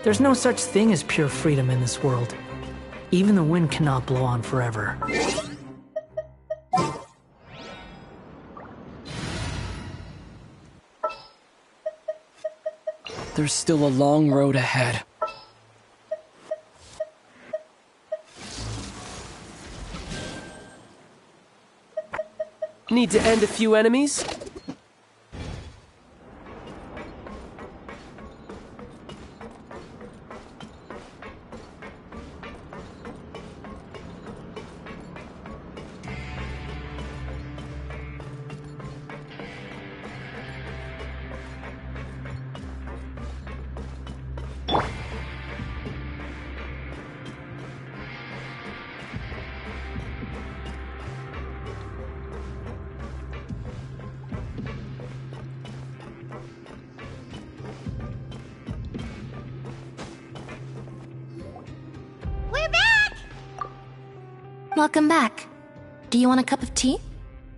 There's no such thing as pure freedom in this world. Even the wind cannot blow on forever. There's still a long road ahead. Need to end a few enemies? Welcome back. Do you want a cup of tea?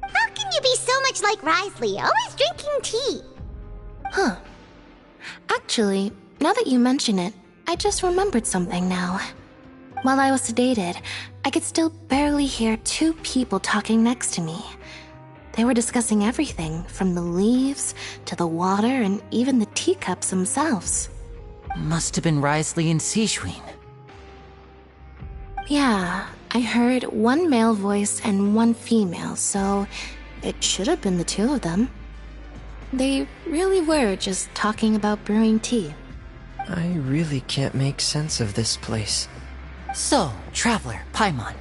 How can you be so much like Risley, always drinking tea? Huh. Actually, now that you mention it, I just remembered something now. While I was sedated, I could still barely hear two people talking next to me. They were discussing everything, from the leaves to the water and even the teacups themselves. Must have been Risley and Sijwin. Yeah, I heard one male voice and one female, so it should have been the two of them. They really were just talking about brewing tea. I really can't make sense of this place. So, Traveler, Paimon,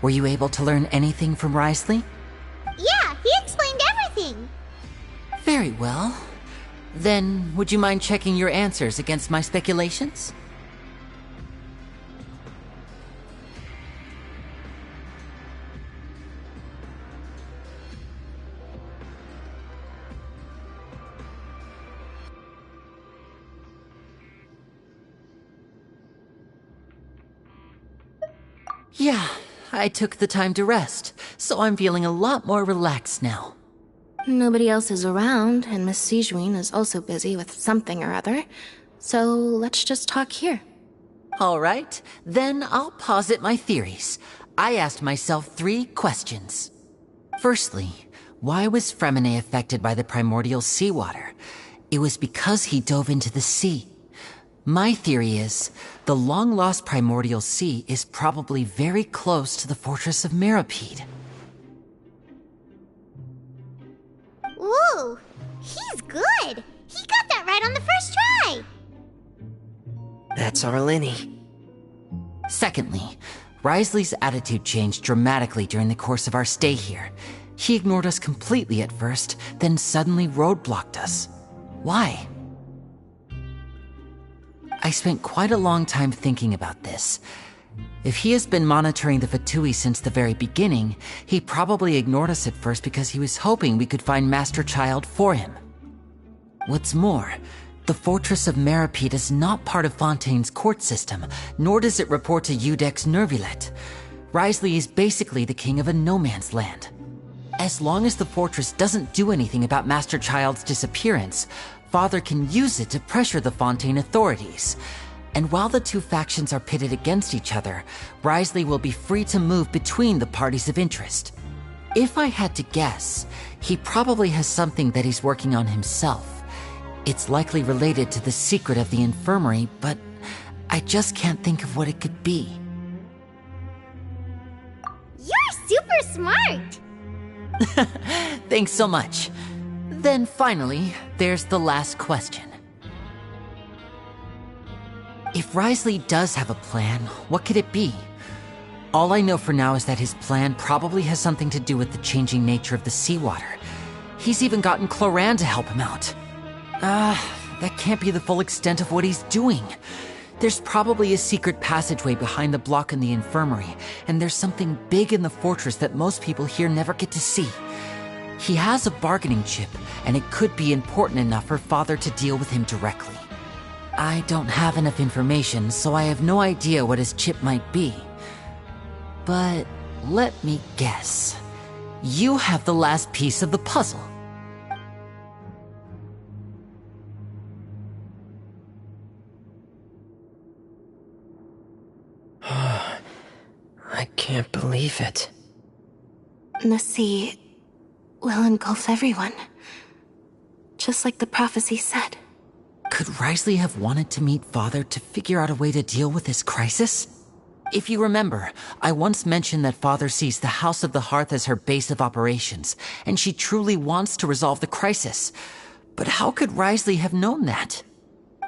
were you able to learn anything from Risley? Yeah, he explained everything. Very well. Then, would you mind checking your answers against my speculations? Yeah, I took the time to rest, so I'm feeling a lot more relaxed now. Nobody else is around, and Miss Sijwin is also busy with something or other, so let's just talk here. All right, then I'll posit my theories. I asked myself 3 questions. Firstly, why was Fremine affected by the primordial seawater? It was because he dove into the sea. My theory is, the long-lost primordial sea is probably very close to the fortress of Meropide. Ooh, he's good. He got that right on the first try. That's Arlini. Secondly, Risley's attitude changed dramatically during the course of our stay here. He ignored us completely at first, then suddenly roadblocked us. Why? I spent quite a long time thinking about this. If he has been monitoring the Fatui since the very beginning, he probably ignored us at first because he was hoping we could find Master Child for him. What's more, the Fortress of Meropide is not part of Fontaine's court system, nor does it report to Udex Nervulet. Risley is basically the king of a no-man's land. As long as the fortress doesn't do anything about Master Child's disappearance, Father can use it to pressure the Fontaine authorities. And while the two factions are pitted against each other, Risley will be free to move between the parties of interest. If I had to guess, he probably has something that he's working on himself. It's likely related to the secret of the infirmary, but I just can't think of what it could be. You're super smart. Thanks so much. Then finally, there's the last question. If Risley does have a plan, what could it be? All I know for now is that his plan probably has something to do with the changing nature of the seawater. He's even gotten Cloran to help him out. That can't be the full extent of what he's doing. There's probably a secret passageway behind the block in the infirmary, and there's something big in the fortress that most people here never get to see. He has a bargaining chip, and it could be important enough for Father to deal with him directly. I don't have enough information, so I have no idea what his chip might be. But let me guess. You have the last piece of the puzzle. can't believe it. The sea will engulf everyone. Just like the prophecy said. Could Risley have wanted to meet Father to figure out a way to deal with this crisis? If you remember, I once mentioned that Father sees the House of the Hearth as her base of operations, and she truly wants to resolve the crisis. But how could Risley have known that?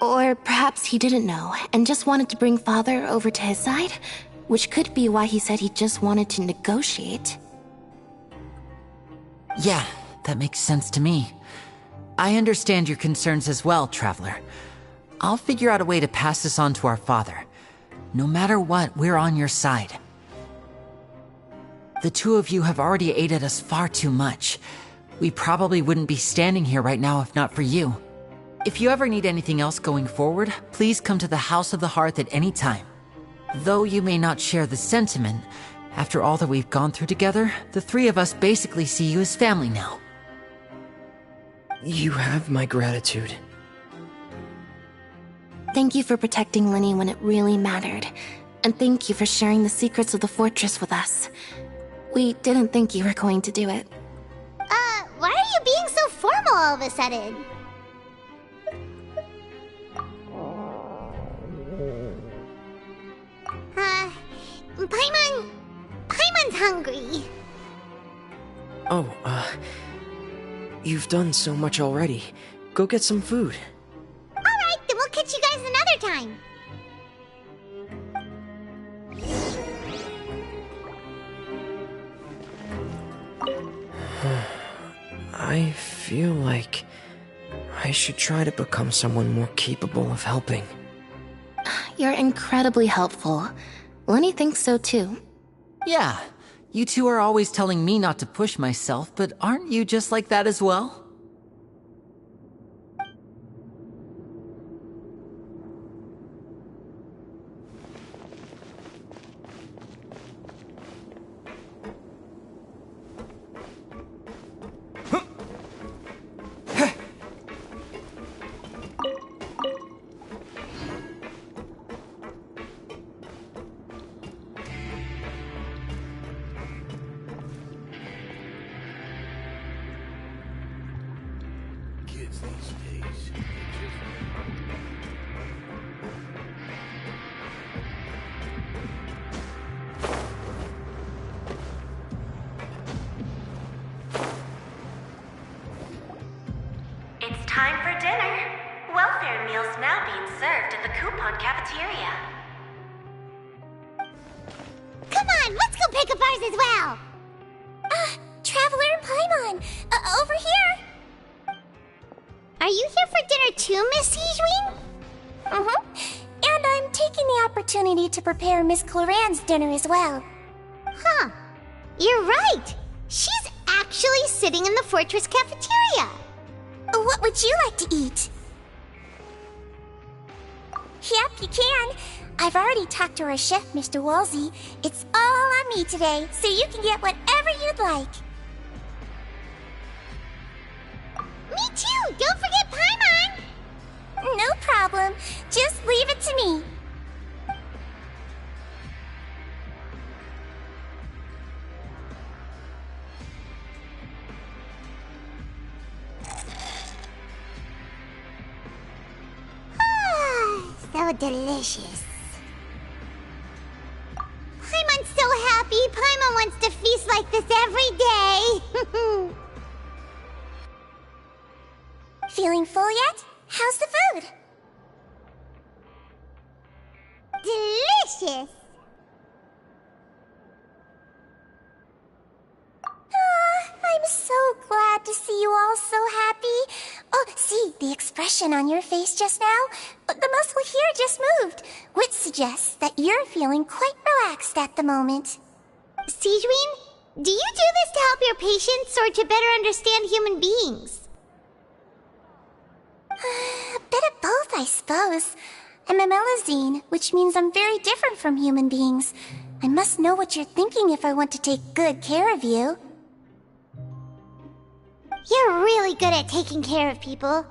Or perhaps he didn't know, and just wanted to bring Father over to his side? Which could be why he said he just wanted to negotiate. Yeah, that makes sense to me. I understand your concerns as well, Traveler. I'll figure out a way to pass this on to our father. No matter what, we're on your side. The two of you have already aided us far too much. We probably wouldn't be standing here right now if not for you. If you ever need anything else going forward, please come to the House of the Hearth at any time. Though you may not share the sentiment, after all that we've gone through together, the three of us basically see you as family now. You have my gratitude. Thank you for protecting Lenny when it really mattered. And thank you for sharing the secrets of the fortress with us. We didn't think you were going to do it. Why are you being so formal all of a sudden? Paimon's hungry. Oh, you've done so much already. Go get some food. Alright, then we'll catch you guys another time. I feel like I should try to become someone more capable of helping. You're incredibly helpful. Lenny thinks so too. Yeah, you two are always telling me not to push myself, but aren't you just like that as well? It's time for dinner. Welfare meals now being served in the coupon cafeteria. Come on, let's go pick up ours as well. Traveler and Paimon, over here. Are you here for dinner too, Miss Sijwin? And I'm taking the opportunity to prepare Miss Cloran's dinner as well. Huh. You're right. She's actually sitting in the fortress cafeteria. What would you like to eat? Yep, you can. I've already talked to our chef, Mr. Wolsey. It's all on me today, so you can get whatever you'd like. Me too! Don't forget Paimon! No problem. Just leave it to me. So delicious. Paimon's so happy. Paimon wants to feast like this every day. Feeling full yet? How's the food? Delicious. I'm so glad to see you all so happy. Oh, see, the expression on your face just now? The muscle here just moved, which suggests that you're feeling quite relaxed at the moment. Sijwin, do you do this to help your patients or to better understand human beings? A bit of both, I suppose. I'm a Melazine, which means I'm very different from human beings. I must know what you're thinking if I want to take good care of you. You're really good at taking care of people.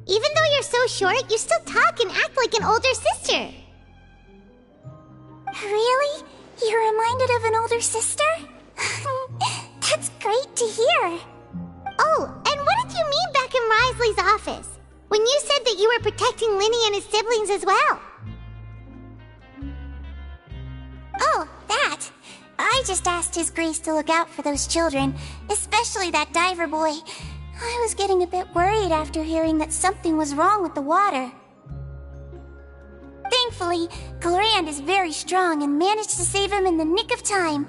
Even though you're so short, you still talk and act like an older sister. Really? You're reminded of an older sister? That's great to hear. Oh, and what did you mean back in Risley's office? When you said that you were protecting Linny and his siblings as well? Oh, that. I just asked His Grace to look out for those children, especially that diver boy. I was getting a bit worried after hearing that something was wrong with the water. Thankfully, Glorand is very strong and managed to save him in the nick of time.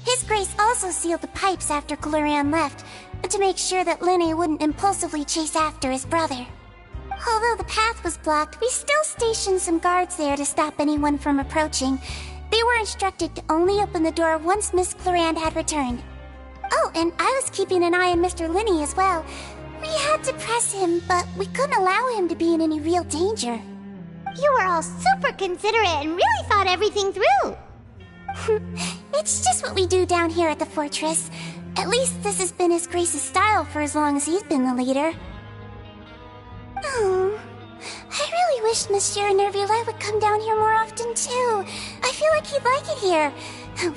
His Grace also sealed the pipes after Glorand left, to make sure that Linny wouldn't impulsively chase after his brother. Although the path was blocked, we still stationed some guards there to stop anyone from approaching. They were instructed to only open the door once Miss Glorand had returned. Oh, and I was keeping an eye on Mr. Linny as well. We had to press him, but we couldn't allow him to be in any real danger. You were all super considerate and really thought everything through. It's just what we do down here at the fortress. At least this has been His Grace's style for as long as he's been the leader. Oh, I really wish Monsieur Nervuli would come down here more often too. I feel like he'd like it here,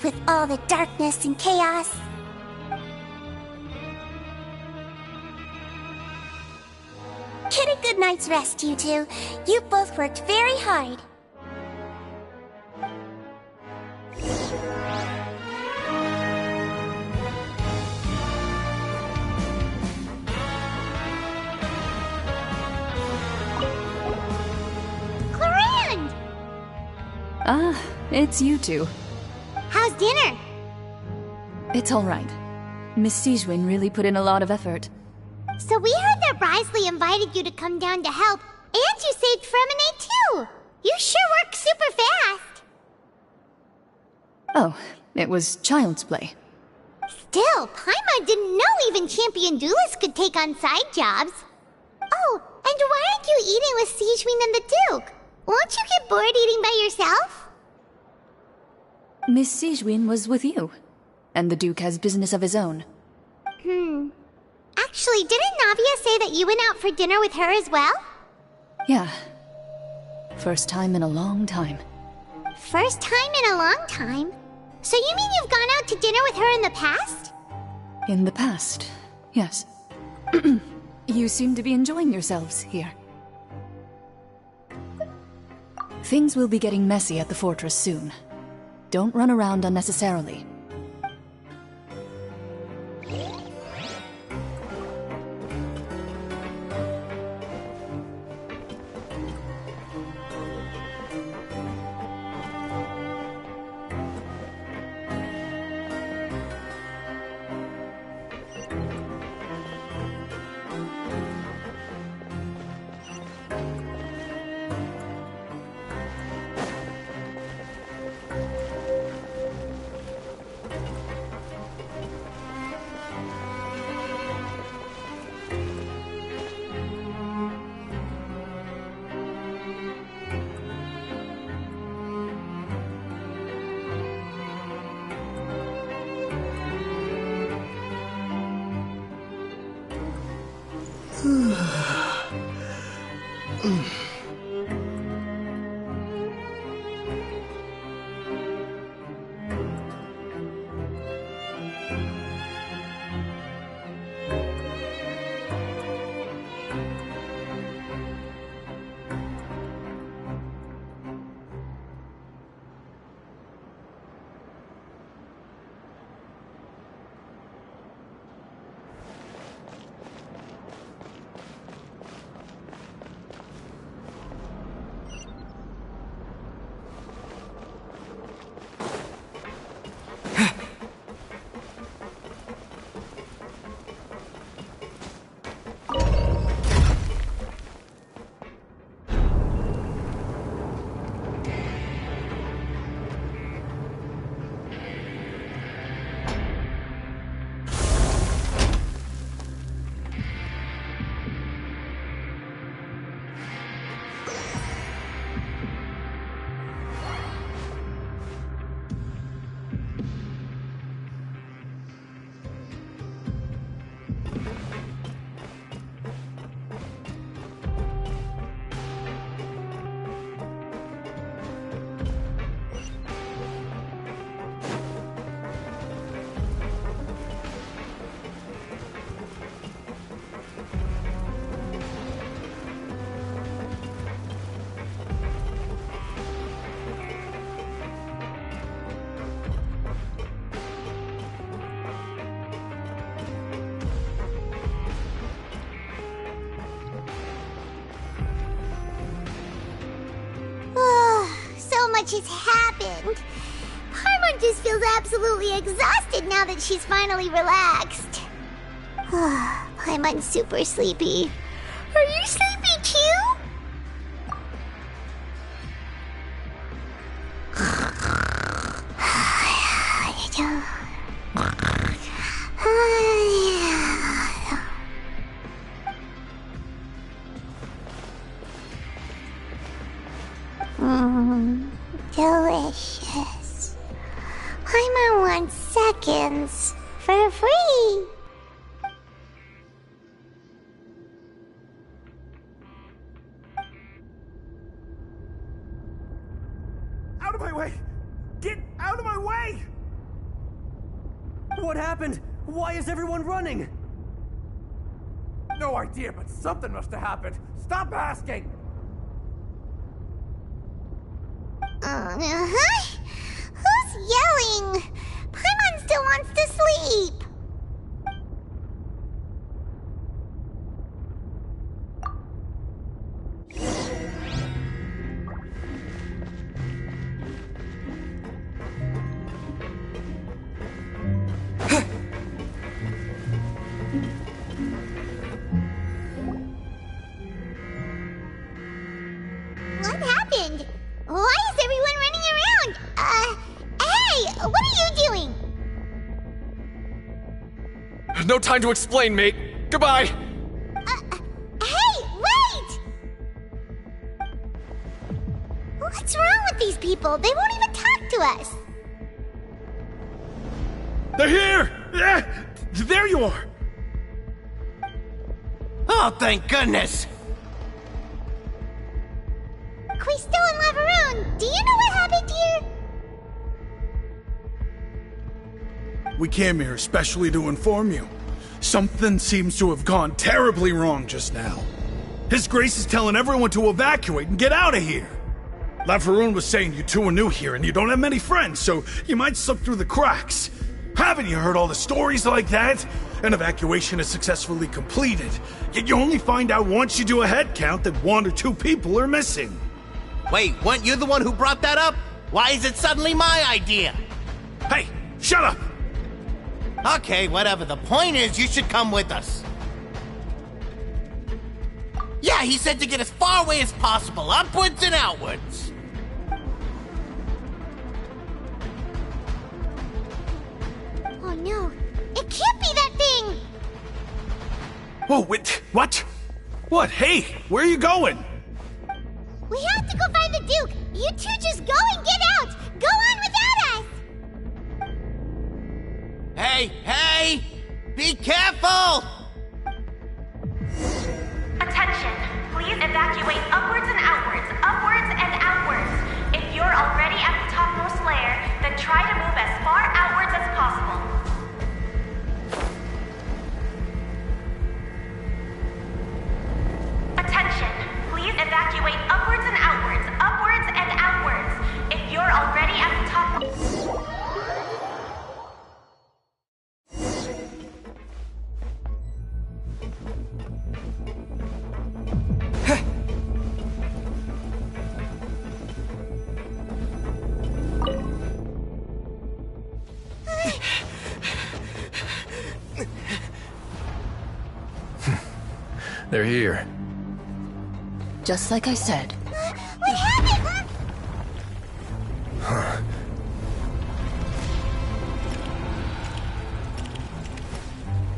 with all the darkness and chaos. Get a good night's rest, you two. You both worked very hard. Glorand! Ah, it's you two. How's dinner? It's all right. Miss Sijwin really put in a lot of effort. So we heard that Risley invited you to come down to help, and you saved Fremonade too! You sure work super fast! Oh, it was child's play. Still, Paimon didn't know even champion duelists could take on side jobs. Oh, and why aren't you eating with Sijwin and the Duke? Won't you get bored eating by yourself? Miss Sijwin was with you, and the Duke has business of his own. Actually, didn't Navia say that you went out for dinner with her as well? Yeah. First time in a long time. First time in a long time? So you mean you've gone out to dinner with her in the past? In the past, yes. You seem to be enjoying yourselves here. Things will be getting messy at the fortress soon. Don't run around unnecessarily. much has happened. Paimon just feels absolutely exhausted now that she's finally relaxed. Paimon's super sleepy. Are you sleepy too? Delicious. Paimon wants seconds for free. Out of my way! Get out of my way! What happened? Why is everyone running? No idea, but something must have happened. Stop asking! Who's yelling? Paimon still wants to sleep. What happened? Why is everyone running around? Hey! What are you doing? No time to explain, mate. Goodbye! Hey! Wait! What's wrong with these people? They won't even talk to us. They're here! There you are! Oh, thank goodness! Quisto and Lavaroon, do you know what happened here? We came here especially to inform you. Something seems to have gone terribly wrong just now. His Grace is telling everyone to evacuate and get out of here. Lavaroon was saying you two are new here and you don't have many friends, so you might slip through the cracks. Haven't you heard all the stories like that? An evacuation is successfully completed, yet you only find out once you do a head count that 1 or 2 people are missing. Wait, weren't you the one who brought that up? Why is it suddenly my idea? Hey, shut up! Okay, whatever. The point is, you should come with us. Yeah, he said to get as far away as possible, upwards and outwards. Oh no, it can't be that thing! Whoa, wait, what? What? Hey, where are you going? We have to go find the Duke! You two just go and get out! Go on without us! Hey! Be careful! Attention! Please evacuate upwards and outwards, upwards and outwards. If you're already at the topmost layer, then try to move as far outwards as possible. Attention! Please evacuate upwards and outwards, upwards and outwards. If you're already at the top... They're here. Just like I said. What happened?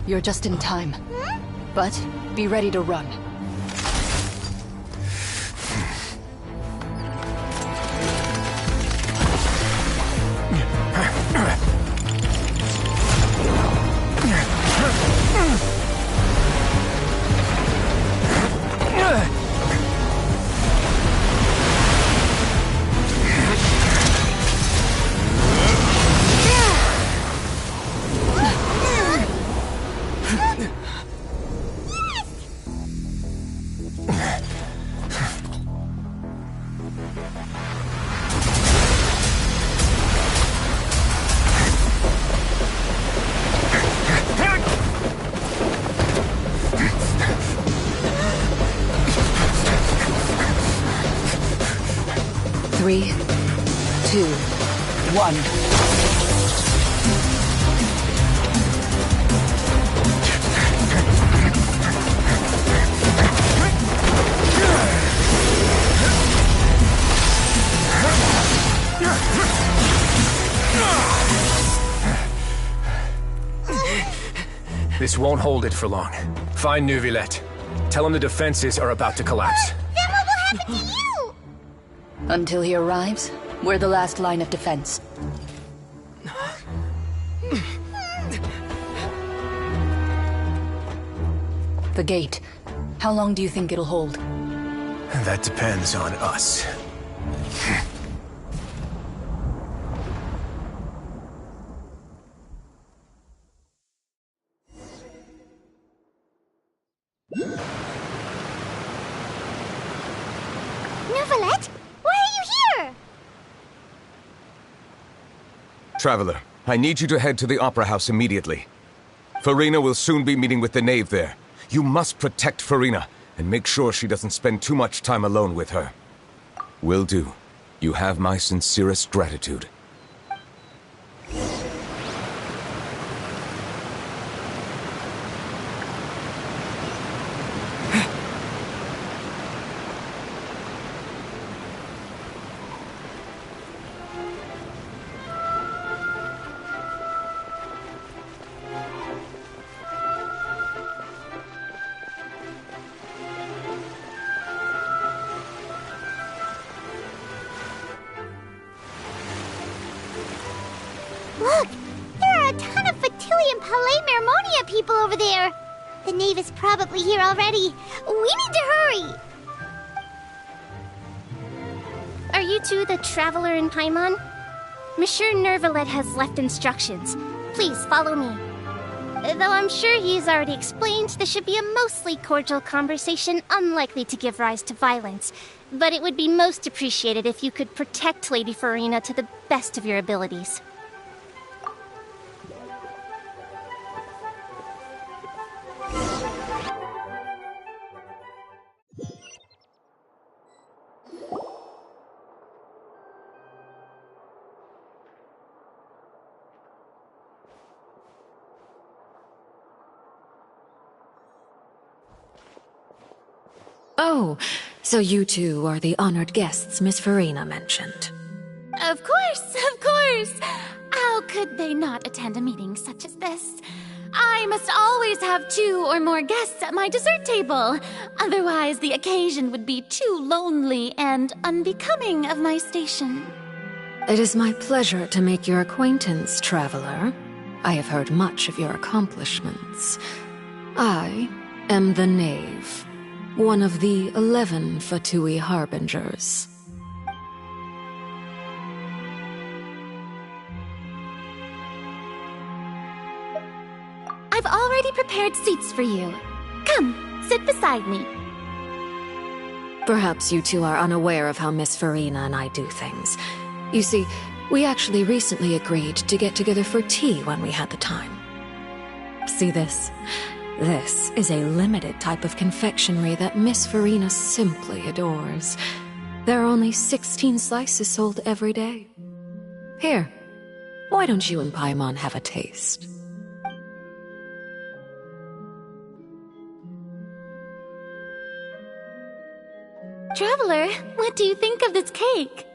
You're just in time. But be ready to run. Three, 2, 1. This won't hold it for long. Find Neuvillette. Tell him the defenses are about to collapse. Then what will happen to you? Until he arrives, we're the last line of defense. The gate. How long do you think it'll hold? That depends on us. Neuvillette? Why are you here? Traveler, I need you to head to the Opera House immediately. Farina will soon be meeting with the knave there. You must protect Farina, and make sure she doesn't spend too much time alone with her. Will do. You have my sincerest gratitude. Look! There are a ton of Fatui and Palais Mermonia people over there! The knave is probably here already. We need to hurry! Are you two the traveler in Paimon? Monsieur Neuvillette has left instructions. Please follow me. Though I'm sure he's already explained, this should be a mostly cordial conversation, unlikely to give rise to violence. But it would be most appreciated if you could protect Lady Farina to the best of your abilities. Oh, so you two are the honored guests Miss Farina mentioned. Of course, of course! How could they not attend a meeting such as this? I must always have 2 or more guests at my dessert table. Otherwise, the occasion would be too lonely and unbecoming of my station. It is my pleasure to make your acquaintance, traveler. I have heard much of your accomplishments. I am the knave, one of the 11 Fatui harbingers. I've already prepared seats for you. Come, sit beside me. Perhaps you two are unaware of how Miss Farina and I do things. You see, we actually recently agreed to get together for tea when we had the time. See this? This is a limited type of confectionery that Miss Farina simply adores. There are only 16 slices sold every day. Here, why don't you and Paimon have a taste? Traveler, what do you think of this cake?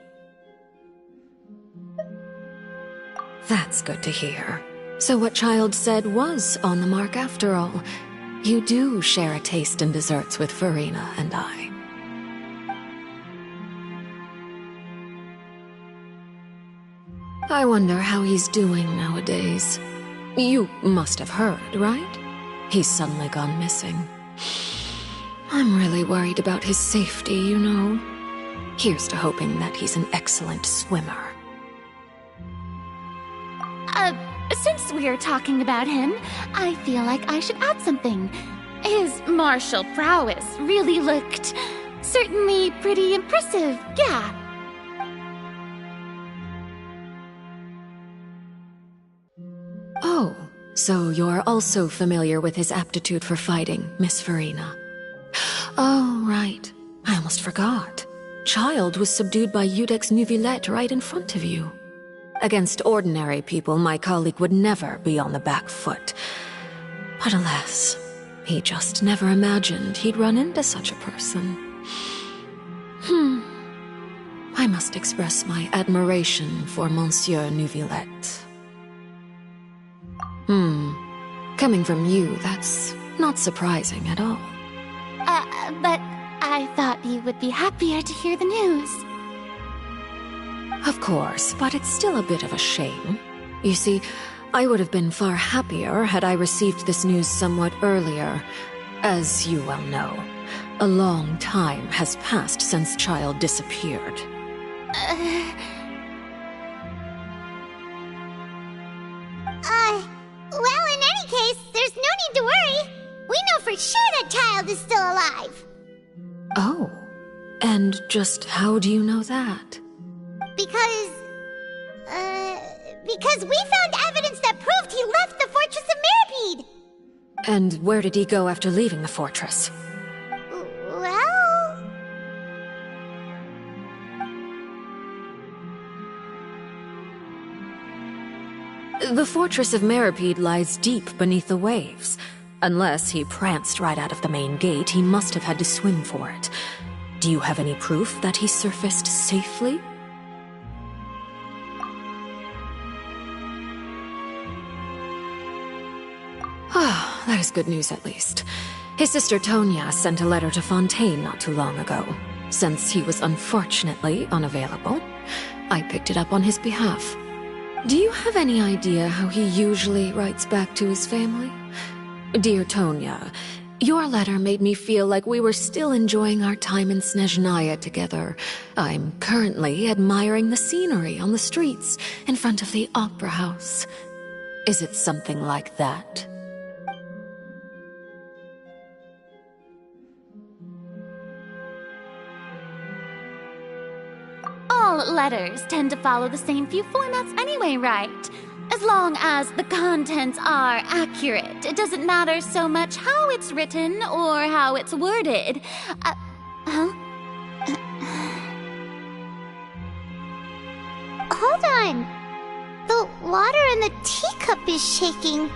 That's good to hear. So what Child said was on the mark after all. You do share a taste in desserts with Farina and I. I wonder how he's doing nowadays. You must have heard, right? He's suddenly gone missing. I'm really worried about his safety, you know. Here's to hoping that he's an excellent swimmer. Since we're talking about him, I feel like I should add something. His martial prowess really looked certainly pretty impressive, yeah. Oh, so you're also familiar with his aptitude for fighting, Miss Farina. Oh, right. I almost forgot. Child was subdued by Eudex Neuvillette right in front of you. Against ordinary people, my colleague would never be on the back foot. But alas, he just never imagined he'd run into such a person. I must express my admiration for Monsieur Neuvillette. Coming from you, that's not surprising at all. But I thought you would be happier to hear the news. Of course, but it's still a bit of a shame. You see, I would have been far happier had I received this news somewhat earlier. As you well know, a long time has passed since Child disappeared. Well, in any case, there's no need to worry. We know for sure that Child is still alive. Oh, and just how do you know that? Because we found evidence that proved he left the Fortress of Mirapede. And where did he go after leaving the fortress? Well... The Fortress of Mirapede lies deep beneath the waves. Unless he pranced right out of the main gate, he must have had to swim for it. Do you have any proof that he surfaced safely? Ah, that is good news at least. His sister Tonya sent a letter to Fontaine not too long ago. Since he was unfortunately unavailable, I picked it up on his behalf. Do you have any idea how he usually writes back to his family? Dear Tonya, your letter made me feel like we were still enjoying our time in Snezhnaya together. I'm currently admiring the scenery on the streets in front of the opera house. Is it something like that? All letters tend to follow the same few formats anyway, right? As long as the contents are accurate, it doesn't matter so much how it's written or how it's worded. Hold on. The water in the teacup is shaking.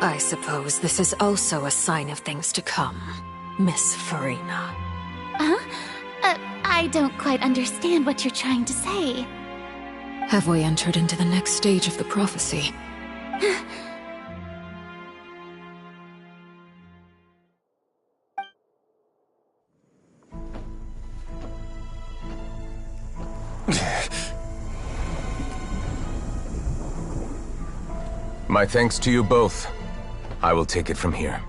I suppose this is also a sign of things to come, Miss Farina. Huh? I don't quite understand what you're trying to say. Have we entered into the next stage of the prophecy? My thanks to you both. I will take it from here.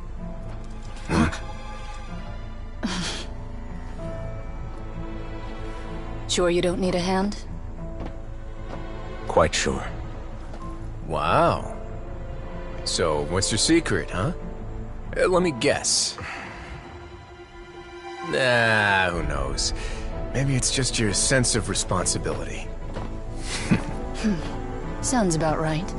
Sure you don't need a hand? Quite sure. Wow. So, what's your secret, huh? Let me guess. Nah, who knows? Maybe it's just your sense of responsibility. Sounds about right.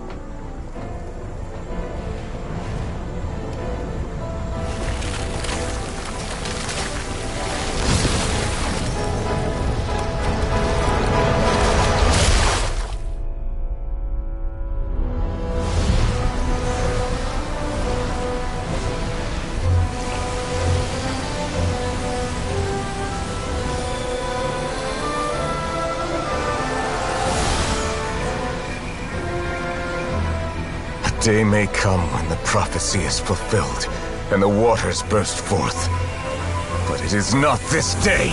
Day may come when the prophecy is fulfilled, and the waters burst forth. But it is not this day!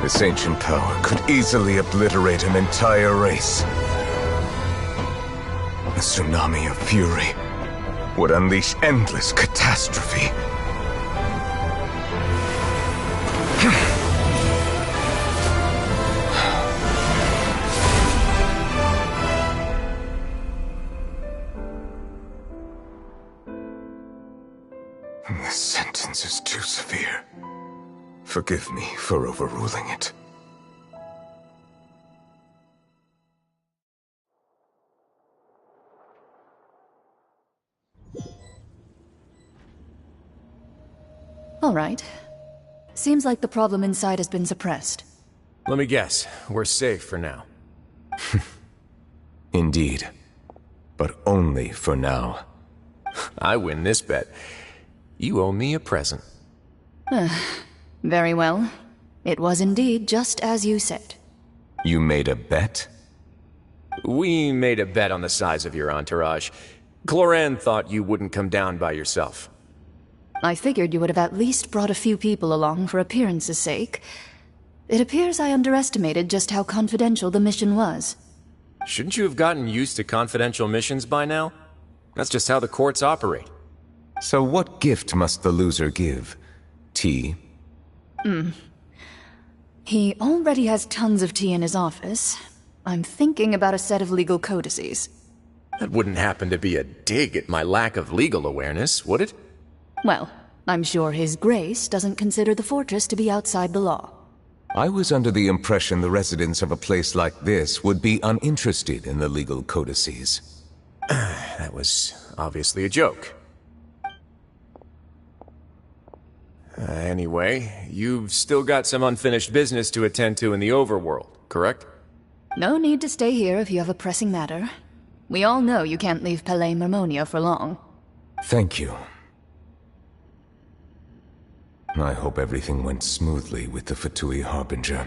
This ancient power could easily obliterate an entire race. A tsunami of fury would unleash endless catastrophe. This sentence is too severe. Forgive me for overruling it. All right. Seems like the problem inside has been suppressed. Let me guess, we're safe for now. Indeed. But only for now. I win this bet. You owe me a present. Very well. It was indeed just as you said. You made a bet? We made a bet on the size of your entourage. Cloran thought you wouldn't come down by yourself. I figured you would have at least brought a few people along for appearance's sake. It appears I underestimated just how confidential the mission was. Shouldn't you have gotten used to confidential missions by now? That's just how the courts operate. So what gift must the loser give? Tea? He already has tons of tea in his office. I'm thinking about a set of legal codices. That wouldn't happen to be a dig at my lack of legal awareness, would it? Well, I'm sure His Grace doesn't consider the fortress to be outside the law. I was under the impression the residents of a place like this would be uninterested in the legal codices. That was obviously a joke. Anyway, you've still got some unfinished business to attend to in the overworld, correct? No need to stay here if you have a pressing matter. We all know you can't leave Palais Mermonia for long. Thank you. I hope everything went smoothly with the Fatui Harbinger.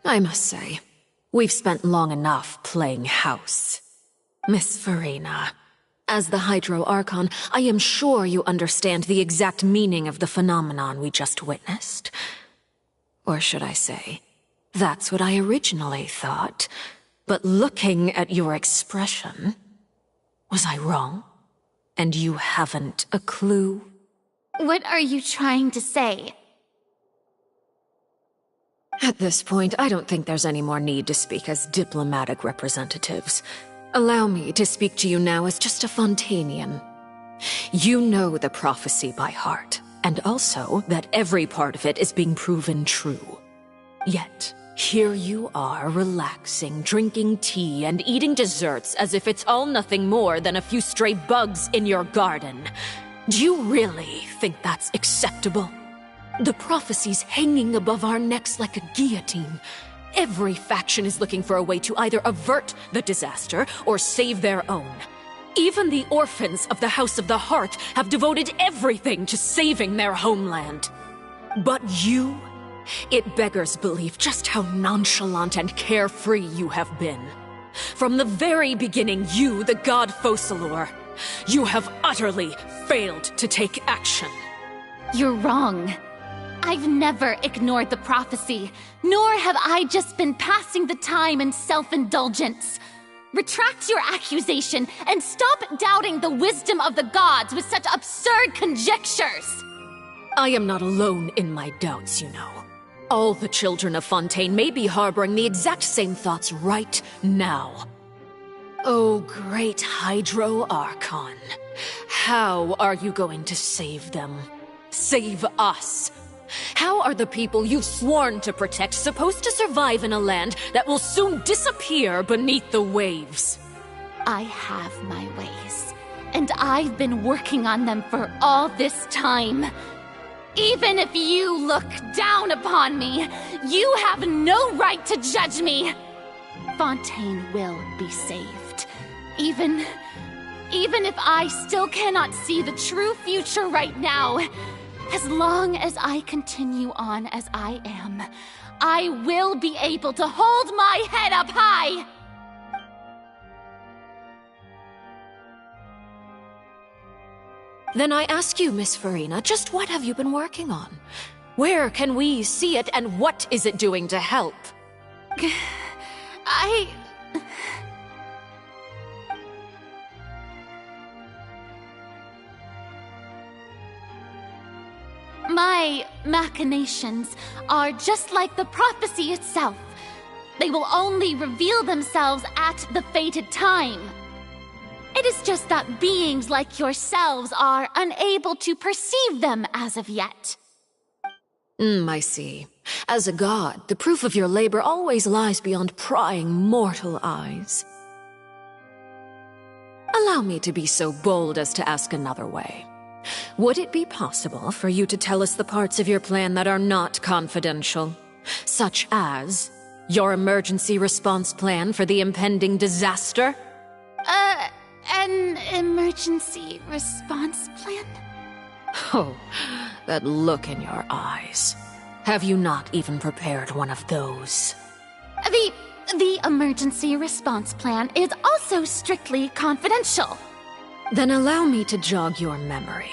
I must say, we've spent long enough playing house. Miss Farina, as the Hydro Archon, I am sure you understand the exact meaning of the phenomenon we just witnessed. Or should I say, that's what I originally thought. But looking at your expression, was I wrong? And you haven't a clue? What are you trying to say? At this point, I don't think there's any more need to speak as diplomatic representatives. Allow me to speak to you now as just a Fontainian. You know the prophecy by heart, and also that every part of it is being proven true. Yet, here you are relaxing, drinking tea, and eating desserts as if it's all nothing more than a few stray bugs in your garden. Do you really think that's acceptable? The prophecy's hanging above our necks like a guillotine. Every faction is looking for a way to either avert the disaster or save their own. Even the orphans of the House of the Hearth have devoted everything to saving their homeland. But you? It beggars belief just how nonchalant and carefree you have been. From the very beginning, you, the god Focalor, you have utterly failed to take action. You're wrong. I've never ignored the prophecy, nor have I just been passing the time in self-indulgence. Retract your accusation and stop doubting the wisdom of the gods with such absurd conjectures! I am not alone in my doubts, you know. All the children of Fontaine may be harboring the exact same thoughts right now. Oh, great Hydro Archon. How are you going to save them? Save us? How are the people you've sworn to protect supposed to survive in a land that will soon disappear beneath the waves? I have my ways, and I've been working on them for all this time. Even if you look down upon me, you have no right to judge me. Fontaine will be saved. Even if I still cannot see the true future right now, as long as I continue on as I am, I will be able to hold my head up high! Then I ask you, Miss Farina, just what have you been working on? Where can we see it, and what is it doing to help? My machinations are just like the prophecy itself. They will only reveal themselves at the fated time. It is just that beings like yourselves are unable to perceive them as of yet. I see. As a god, the proof of your labor always lies beyond prying mortal eyes. Allow me to be so bold as to ask another way. Would it be possible for you to tell us the parts of your plan that are not confidential? Such as your emergency response plan for the impending disaster? An emergency response plan? Oh, that look in your eyes. Have you not even prepared one of those? The emergency response plan is also strictly confidential. Then allow me to jog your memory.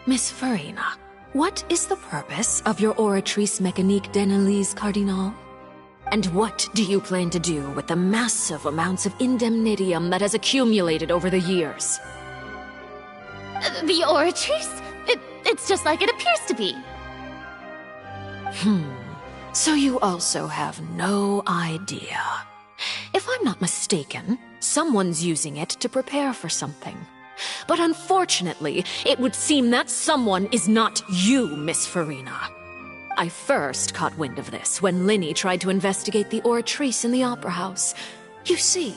Miss Farina, what is the purpose of your Oratrice Mécanique d'Analyse Cardinal? And what do you plan to do with the massive amounts of indemnitium that has accumulated over the years? The Oratrice? It's just like it appears to be. So you also have no idea. If I'm not mistaken, someone's using it to prepare for something. But unfortunately, it would seem that someone is not you, Miss Farina. I first caught wind of this when Linny tried to investigate the Oratrice in the Opera House. You see,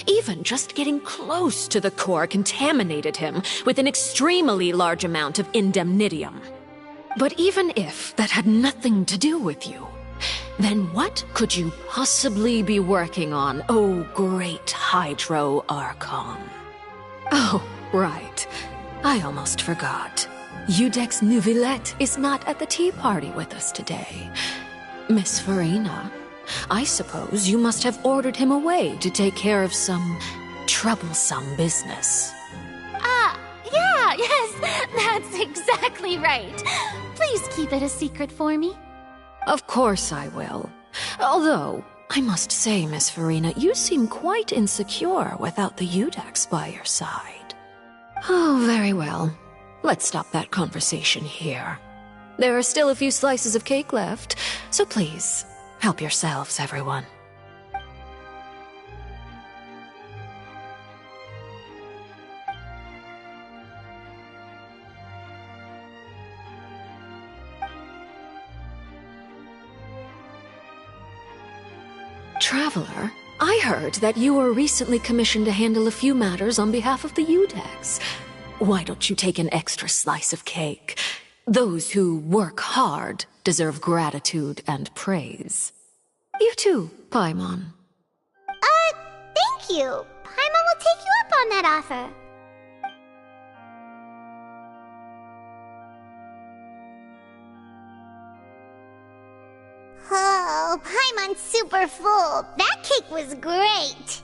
even just getting close to the core contaminated him with an extremely large amount of indemnitium. But even if that had nothing to do with you, then what could you possibly be working on, oh great Hydro Archon? Oh, right. I almost forgot. Udex Neuvillette is not at the tea party with us today. Miss Farina, I suppose you must have ordered him away to take care of some troublesome business. Yes, that's exactly right. Please keep it a secret for me. Of course I will. Although, I must say, Miss Farina, you seem quite insecure without the Udex by your side. Oh, very well. Let's stop that conversation here. There are still a few slices of cake left, so please, help yourselves, everyone. Traveler, I heard that you were recently commissioned to handle a few matters on behalf of the Udex. Why don't you take an extra slice of cake? Those who work hard deserve gratitude and praise. You too, Paimon. Thank you. Paimon will take you up on that offer. Oh, Paimon's super full. That cake was great.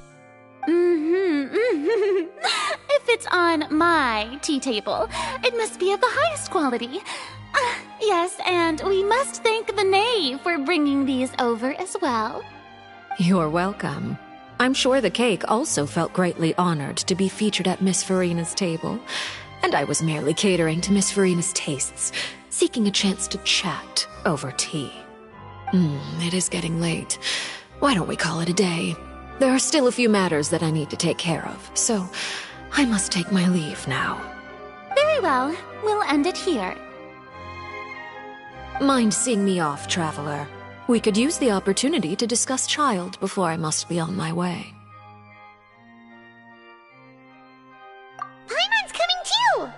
If it's on my tea table, it must be of the highest quality. Yes, and we must thank the knave for bringing these over as well. You're welcome. I'm sure the cake also felt greatly honored to be featured at Miss Farina's table. And I was merely catering to Miss Farina's tastes, seeking a chance to chat over tea. It is getting late. Why don't we call it a day? There are still a few matters that I need to take care of, so I must take my leave now. Very well. We'll end it here. Mind seeing me off, Traveler? We could use the opportunity to discuss Child before I must be on my way. Paimon's coming too!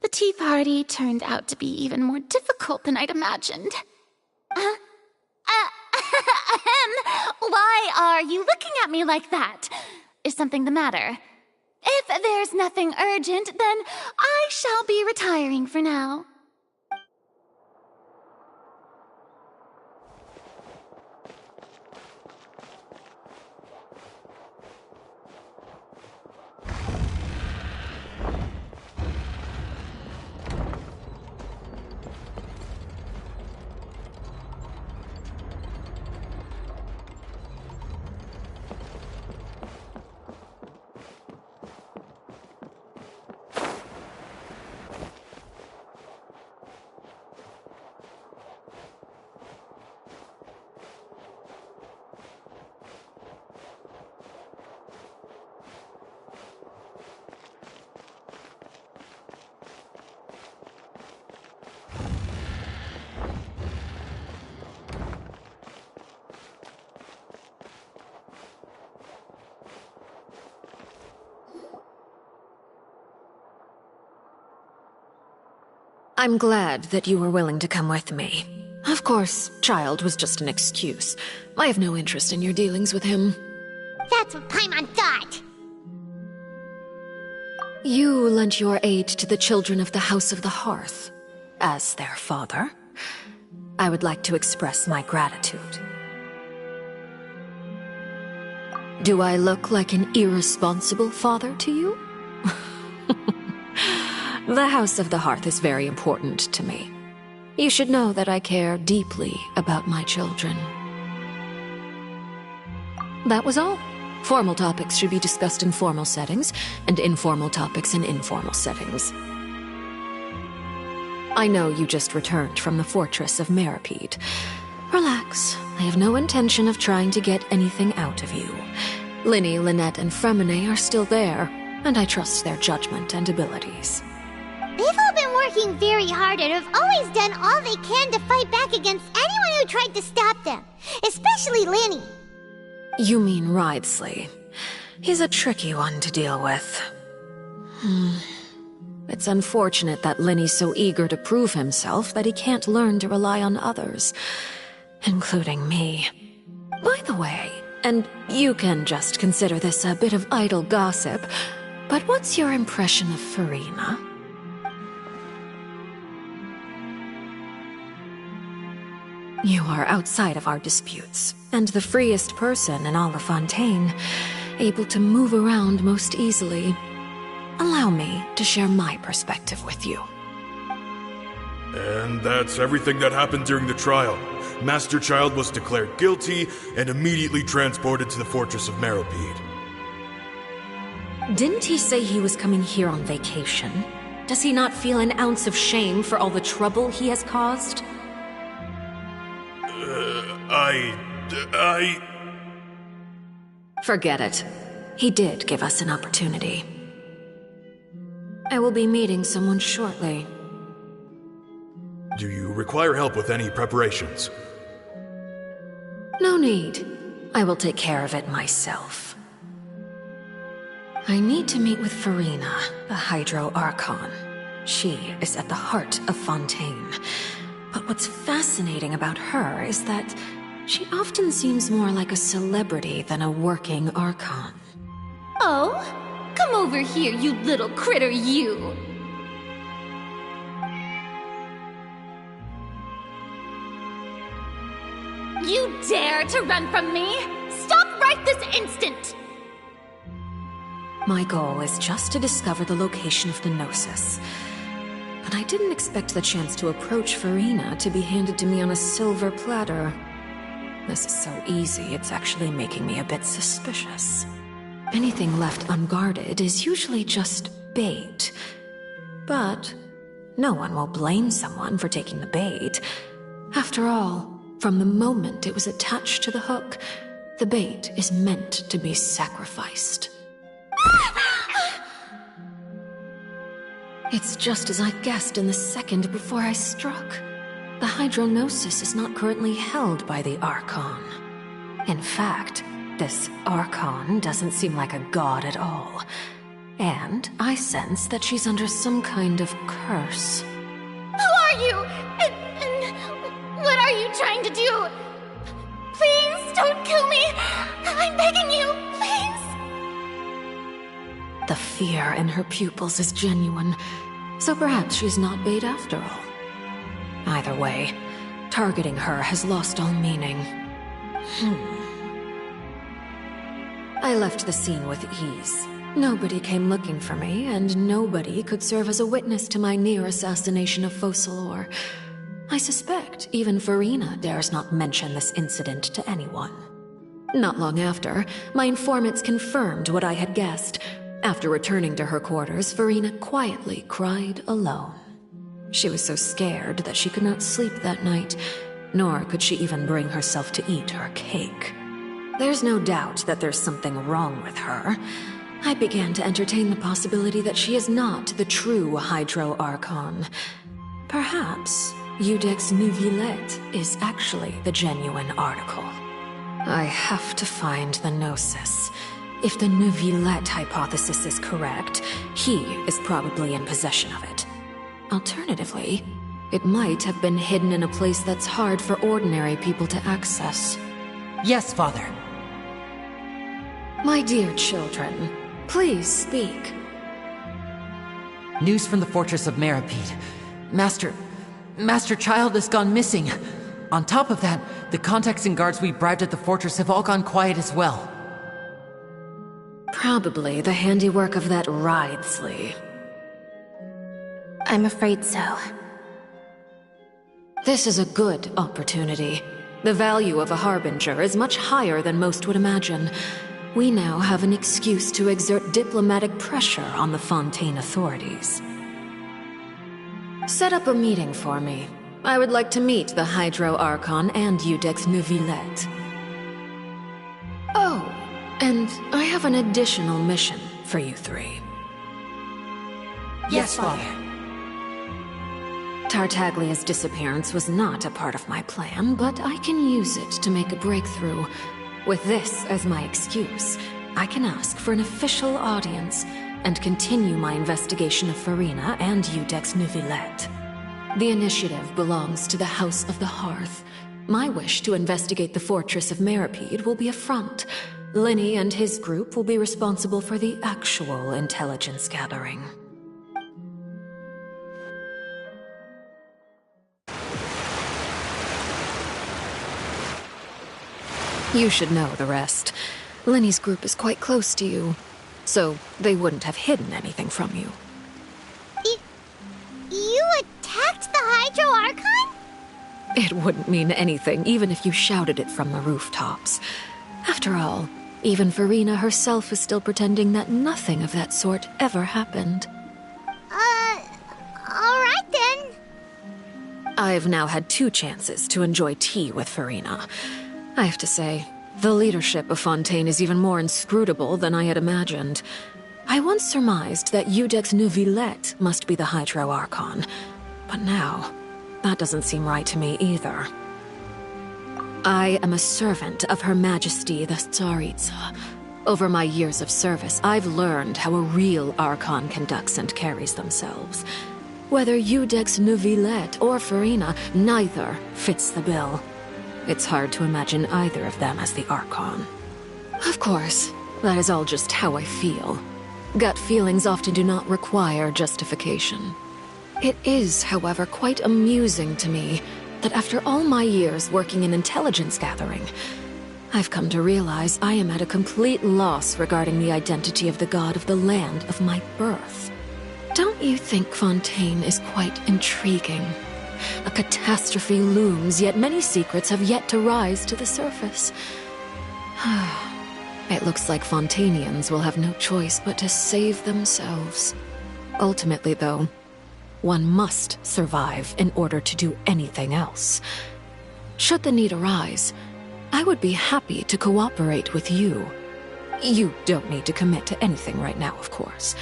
The tea party turned out to be even more difficult than I'd imagined. Why are you looking at me like that? Is something the matter? If there's nothing urgent, then I shall be retiring for now. I'm glad that you were willing to come with me. Of course, Child was just an excuse. I have no interest in your dealings with him. That's what Paimon thought. You lent your aid to the children of the House of the Hearth. As their father, I would like to express my gratitude. Do I look like an irresponsible father to you? The House of the Hearth is very important to me. You should know that I care deeply about my children. That was all. Formal topics should be discussed in formal settings, and informal topics in informal settings. I know you just returned from the fortress of Meripede. Relax. I have no intention of trying to get anything out of you. Linny, Lynette, and Fremine are still there, and I trust their judgment and abilities. They've all been working very hard and have always done all they can to fight back against anyone who tried to stop them, especially Linny. You mean Wriothesley. He's a tricky one to deal with. It's unfortunate that Linny's so eager to prove himself that he can't learn to rely on others, including me. By the way, and you can just consider this a bit of idle gossip, but what's your impression of Furina? You are outside of our disputes, and the freest person in all of Fontaine, able to move around most easily. Allow me to share my perspective with you. And that's everything that happened during the trial. Master Child was declared guilty and immediately transported to the Fortress of Meripede. Didn't he say he was coming here on vacation? Does he not feel an ounce of shame for all the trouble he has caused? Forget it. He did give us an opportunity. I will be meeting someone shortly. Do you require help with any preparations? No need. I will take care of it myself. I need to meet with Furina, the Hydro Archon. She is at the heart of Fontaine. But what's fascinating about her is that she often seems more like a celebrity than a working Archon. Oh? Come over here, you little critter, you! You dare to run from me? Stop right this instant! My goal is just to discover the location of the Gnosis. But I didn't expect the chance to approach Furina to be handed to me on a silver platter. This is so easy, it's actually making me a bit suspicious. Anything left unguarded is usually just bait. But no one will blame someone for taking the bait. After all, from the moment it was attached to the hook, the bait is meant to be sacrificed. It's just as I guessed in the second before I struck. The Hydronosis is not currently held by the Archon. In fact, this Archon doesn't seem like a god at all. And I sense that she's under some kind of curse. Who are you? And what are you trying to do? Please don't kill me! I'm begging you, please! The fear in her pupils is genuine, so perhaps she's not bait after all. Either way, targeting her has lost all meaning. I left the scene with ease. Nobody came looking for me, and nobody could serve as a witness to my near assassination of Focalor. I suspect even Furina dares not mention this incident to anyone. Not long after, my informants confirmed what I had guessed. After returning to her quarters, Furina quietly cried alone. She was so scared that she could not sleep that night, nor could she even bring herself to eat her cake. There's no doubt that there's something wrong with her. I began to entertain the possibility that she is not the true Hydro Archon. Perhaps Eudex Neuvillette is actually the genuine article. I have to find the Gnosis. If the Neuvillette hypothesis is correct, he is probably in possession of it. Alternatively, it might have been hidden in a place that's hard for ordinary people to access. Yes, Father. My dear children, please speak. News from the fortress of Meripede. Master Child has gone missing. On top of that, the contacts and guards we bribed at the fortress have all gone quiet as well. Probably the handiwork of that Wriothesley. I'm afraid so. This is a good opportunity. The value of a harbinger is much higher than most would imagine. We now have an excuse to exert diplomatic pressure on the Fontaine authorities. Set up a meeting for me. I would like to meet the Hydro Archon and Iudex Neuvillette. Oh, and I have an additional mission for you three. Yes, Father. Tartaglia's disappearance was not a part of my plan, but I can use it to make a breakthrough. With this as my excuse, I can ask for an official audience and continue my investigation of Farina and Iudex Neuvillette. The initiative belongs to the House of the Hearth. My wish to investigate the fortress of Meripede will be a front. Linny and his group will be responsible for the actual intelligence gathering. You should know the rest. Linny's group is quite close to you, so they wouldn't have hidden anything from you. You attacked the Hydro Archon? It wouldn't mean anything, even if you shouted it from the rooftops. After all, even Farina herself is still pretending that nothing of that sort ever happened. Alright then. I've now had 2 chances to enjoy tea with Farina. I have to say, the leadership of Fontaine is even more inscrutable than I had imagined. I once surmised that Iudex Neuvillette must be the Hydro Archon, but now, that doesn't seem right to me either. I am a servant of Her Majesty the Tsaritsa. Over my years of service, I've learned how a real Archon conducts and carries themselves. Whether Iudex Neuvillette or Farina, neither fits the bill. It's hard to imagine either of them as the Archon. Of course, that is all just how I feel. Gut feelings often do not require justification. It is, however, quite amusing to me that after all my years working in intelligence gathering, I've come to realize I am at a complete loss regarding the identity of the god of the land of my birth. Don't you think Fontaine is quite intriguing? A catastrophe looms, yet many secrets have yet to rise to the surface. It looks like Fontainians will have no choice but to save themselves. Ultimately, though, one must survive in order to do anything else. Should the need arise, I would be happy to cooperate with you. You don't need to commit to anything right now, of course.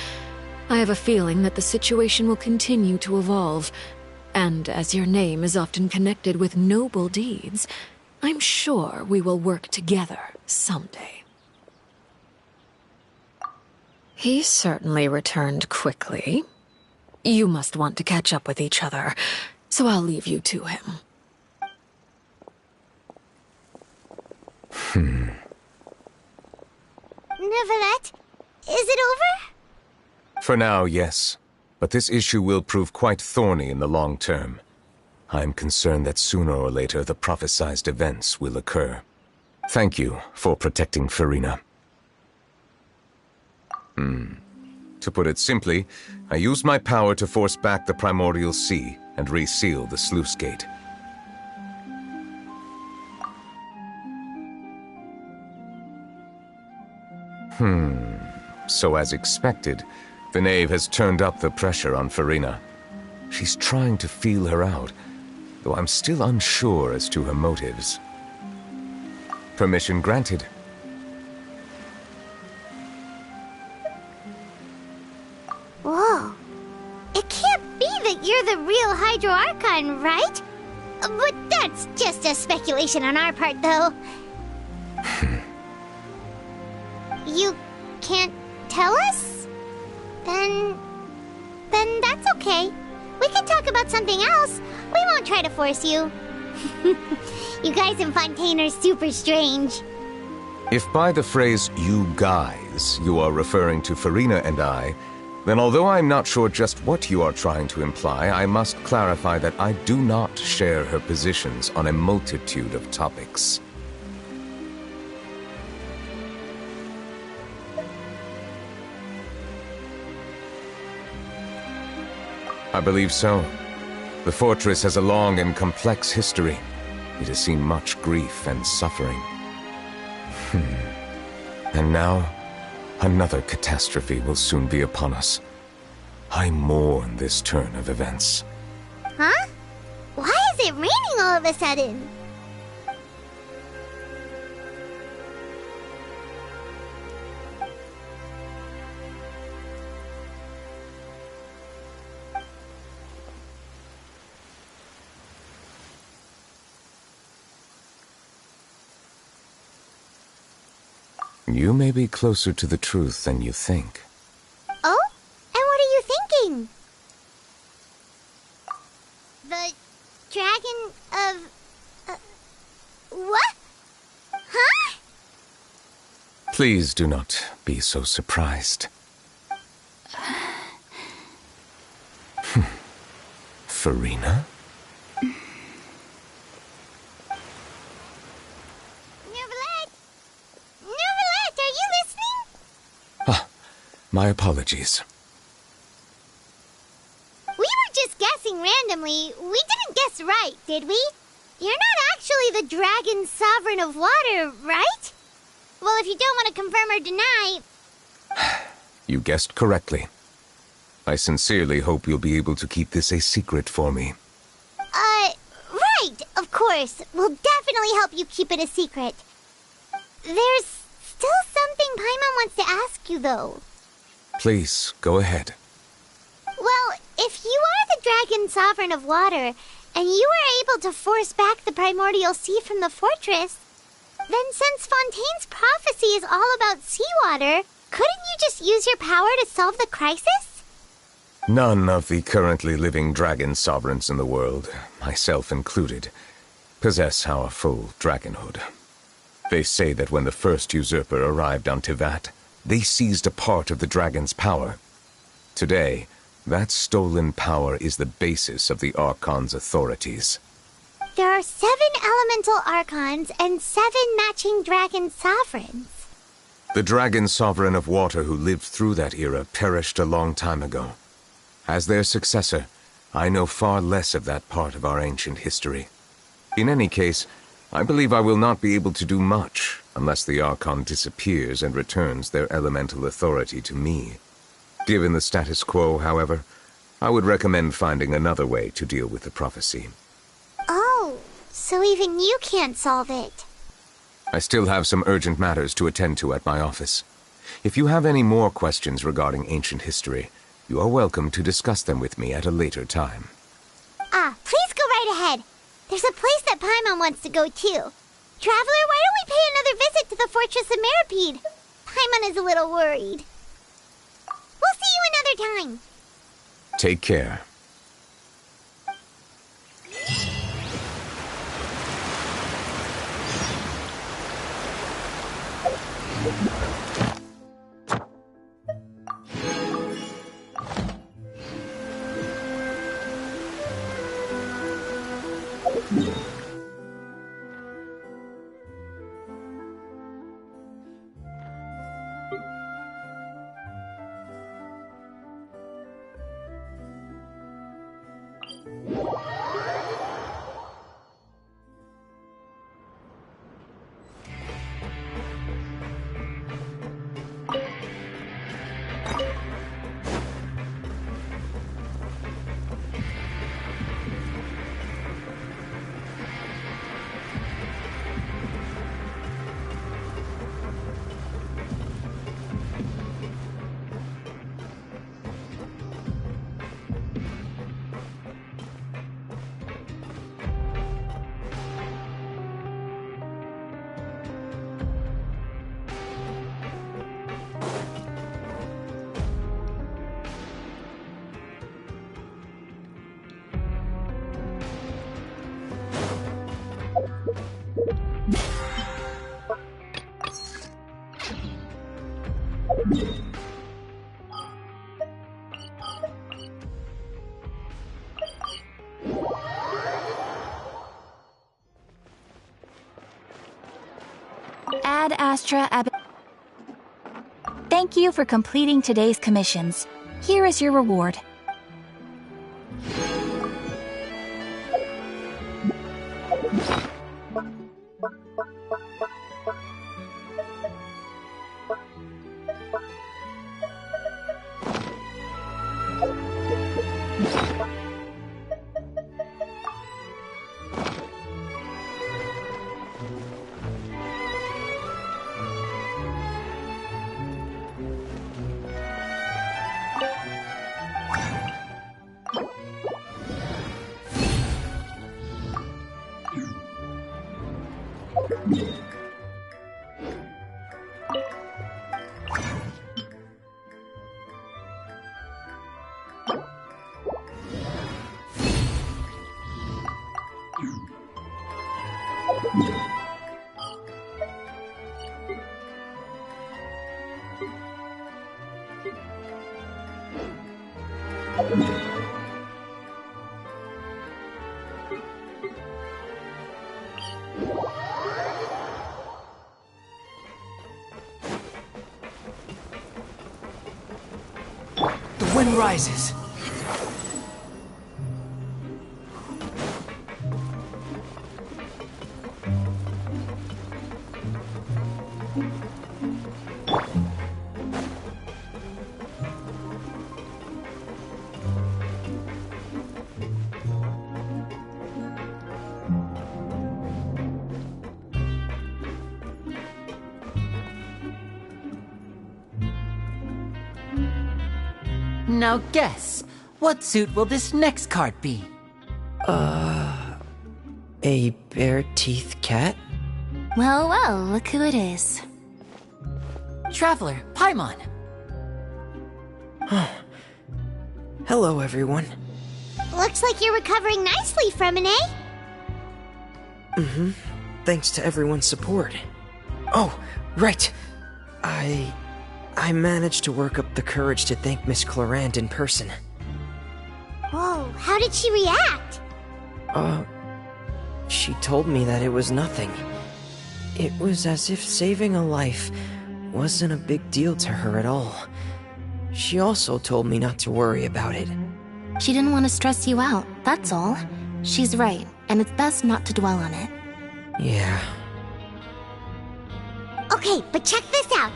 I have a feeling that the situation will continue to evolve, and as your name is often connected with noble deeds, I'm sure we will work together someday. He certainly returned quickly. You must want to catch up with each other, so I'll leave you to him. Neuvillette, is it over? For now, yes. But this issue will prove quite thorny in the long term. I'm concerned that sooner or later the prophesized events will occur. Thank you for protecting Farina. To put it simply, I used my power to force back the Primordial Sea and reseal the sluice gate. So as expected, the knave has turned up the pressure on Farina. She's trying to feel her out, though I'm still unsure as to her motives. Permission granted. Whoa. It can't be that you're the real Hydro Archon, right? But that's just a speculation on our part, though. You can't tell us? Then that's okay. We can talk about something else. We won't try to force you. You guys in Fontaine are super strange. If by the phrase, you guys, you are referring to Farina and I, then although I'm not sure just what you are trying to imply, I must clarify that I do not share her positions on a multitude of topics. I believe so. The fortress has a long and complex history. It has seen much grief and suffering. And now, another catastrophe will soon be upon us. I mourn this turn of events. Huh? Why is it raining all of a sudden? You may be closer to the truth than you think. Oh? And what are you thinking? The dragon of... what? Huh? Please do not be so surprised. Farina? My apologies. We were just guessing randomly. We didn't guess right, did we? You're not actually the dragon sovereign of water, right? Well, if you don't want to confirm or deny... You guessed correctly. I sincerely hope you'll be able to keep this a secret for me. Right, of course. We'll definitely help you keep it a secret. There's still something Paimon wants to ask you, though. Please, go ahead. Well, if you are the dragon sovereign of water, and you were able to force back the primordial sea from the fortress, then since Fontaine's prophecy is all about seawater, couldn't you just use your power to solve the crisis? None of the currently living dragon sovereigns in the world, myself included, possess our full dragonhood. They say that when the first usurper arrived on Tivat, they seized a part of the dragon's power. Today, that stolen power is the basis of the Archon's authorities. There are 7 elemental Archons and 7 matching dragon sovereigns. The dragon sovereign of water who lived through that era perished a long time ago. As their successor, I know far less of that part of our ancient history. In any case, I believe I will not be able to do much unless the Archon disappears and returns their elemental authority to me. Given the status quo, however, I would recommend finding another way to deal with the prophecy. Oh, so even you can't solve it. I still have some urgent matters to attend to at my office. If you have any more questions regarding ancient history, you are welcome to discuss them with me at a later time. Please go right ahead. There's a place that Paimon wants to go too. Traveler, why don't we pay another visit to the Fortress of Meripede? Paimon is a little worried. We'll see you another time. Take care. Ad Astra Ab. Thank you for completing today's commissions. Here is your reward. The wind rises. Now guess, what suit will this next card be? A bare-teeth cat? Well, well, look who it is. Traveler, Paimon. Hello, everyone. Looks like you're recovering nicely from it, eh? Mm-hmm. Thanks to everyone's support. Oh, right. I managed to work up the courage to thank Miss Clorant in person. Whoa, how did she react? She told me that it was nothing. It was as if saving a life wasn't a big deal to her at all. She also told me not to worry about it. She didn't want to stress you out, that's all. She's right, and it's best not to dwell on it. Yeah. Okay, but check this out.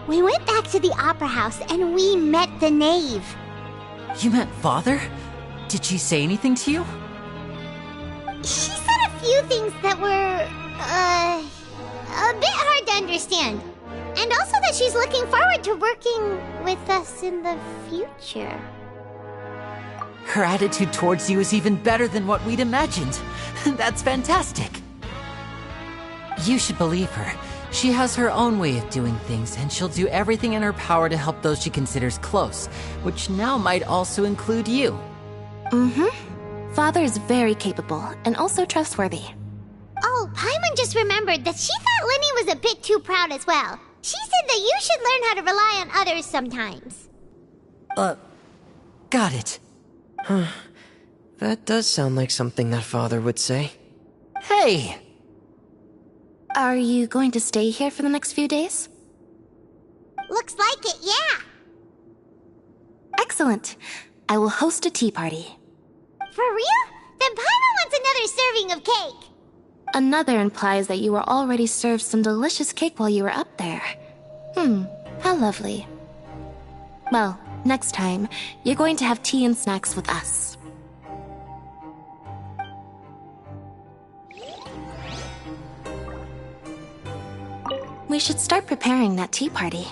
We went back to the opera house and we met the knave. You met Father? Did she say anything to you? She said a few things that were, a bit hard to understand. And also that she's looking forward to working with us in the future. Her attitude towards you is even better than what we'd imagined. That's fantastic. You should believe her. She has her own way of doing things, and she'll do everything in her power to help those she considers close, which now might also include you. Mm-hmm. Father is very capable, and also trustworthy. Oh, Paimon just remembered that she thought Lenny was a bit too proud as well. She said that you should learn how to rely on others sometimes. Got it. Huh. That does sound like something that Father would say. Hey! Are you going to stay here for the next few days? Looks like it, yeah. Excellent. I will host a tea party. For real? Then Paimon wants another serving of cake. Another implies that you were already served some delicious cake while you were up there. How lovely. Well, next time, you're going to have tea and snacks with us. We should start preparing that tea party.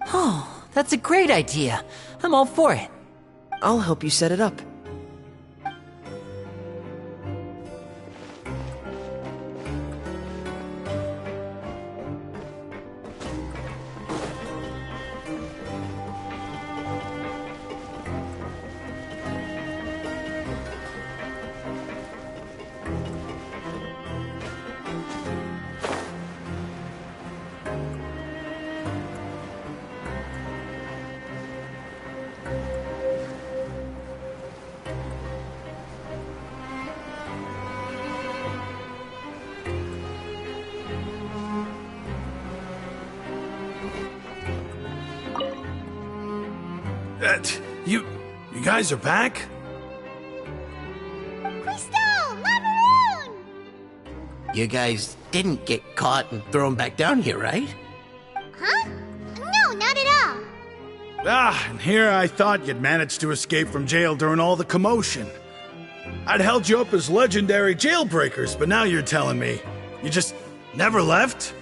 Oh, that's a great idea. I'm all for it. I'll help you set it up. You guys are back? Crystal! Macaroon! You guys didn't get caught and thrown back down here, right? Huh? No, not at all. And here I thought you'd managed to escape from jail during all the commotion. I'd held you up as legendary jailbreakers, but now you're telling me you just never left?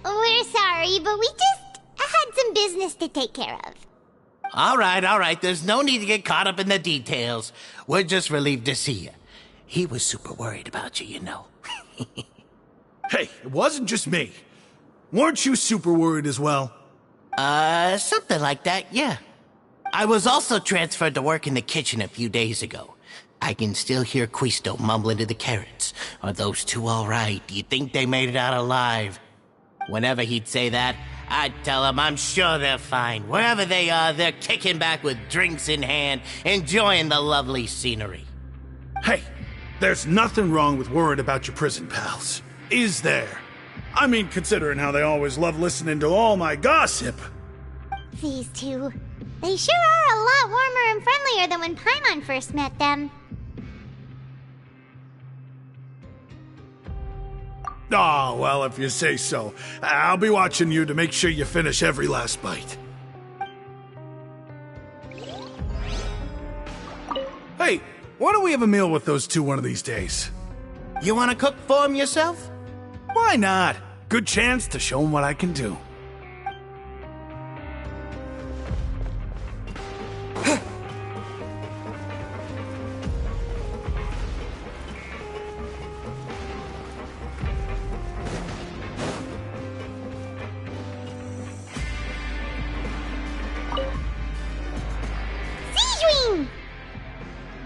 We're sorry, but we just had some business to take care of. All right. There's no need to get caught up in the details. We're just relieved to see you. He was super worried about you, you know. Hey, it wasn't just me. Weren't you super worried as well? Something like that, yeah. I was also transferred to work in the kitchen a few days ago. I can still hear Quisto mumbling to the carrots. Are those two all right? Do you think they made it out alive? Whenever he'd say that, I'd tell him I'm sure they're fine. Wherever they are, they're kicking back with drinks in hand, enjoying the lovely scenery. Hey, there's nothing wrong with worrying about your prison pals. Is there? I mean, considering how they always love listening to all my gossip. These two. They sure are a lot warmer and friendlier than when Paimon first met them. Oh, well, if you say so. I'll be watching you to make sure you finish every last bite. Hey, why don't we have a meal with those two one of these days? You want to cook for them yourself? Why not? Good chance to show them what I can do.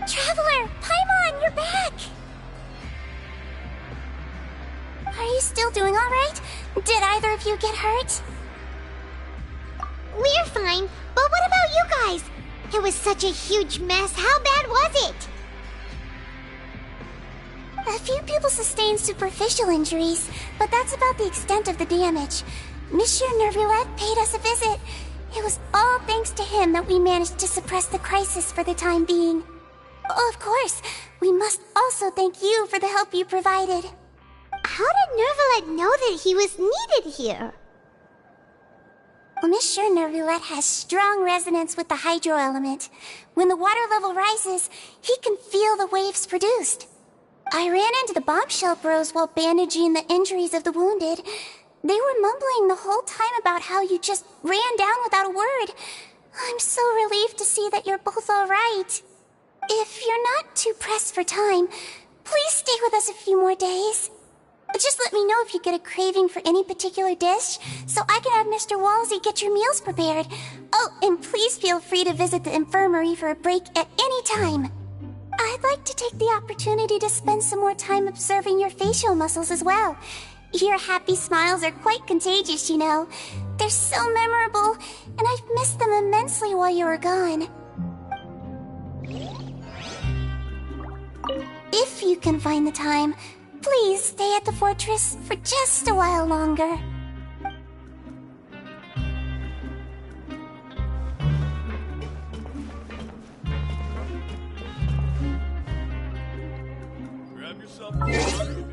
Traveler! Paimon, you're back! Are you still doing alright? Did either of you get hurt? We're fine, but what about you guys? It was such a huge mess. How bad was it? A few people sustained superficial injuries, but that's about the extent of the damage. Monsieur Nervulette paid us a visit. It was all thanks to him that we managed to suppress the crisis for the time being. Of course, we must also thank you for the help you provided. How did Nervulette know that he was needed here? Well, Monsieur Nervulette has strong resonance with the hydro element. When the water level rises, he can feel the waves produced. I ran into the bombshell bros while bandaging the injuries of the wounded. They were mumbling the whole time about how you just ran down without a word. I'm so relieved to see that you're both all right. If you're not too pressed for time, please stay with us a few more days. Just let me know if you get a craving for any particular dish, so I can have Mr. Walsey get your meals prepared. Oh, and please feel free to visit the infirmary for a break at any time. I'd like to take the opportunity to spend some more time observing your facial muscles as well. Your happy smiles are quite contagious, you know. They're so memorable, and I've missed them immensely while you were gone. If you can find the time, please stay at the fortress for just a while longer. Grab yourself a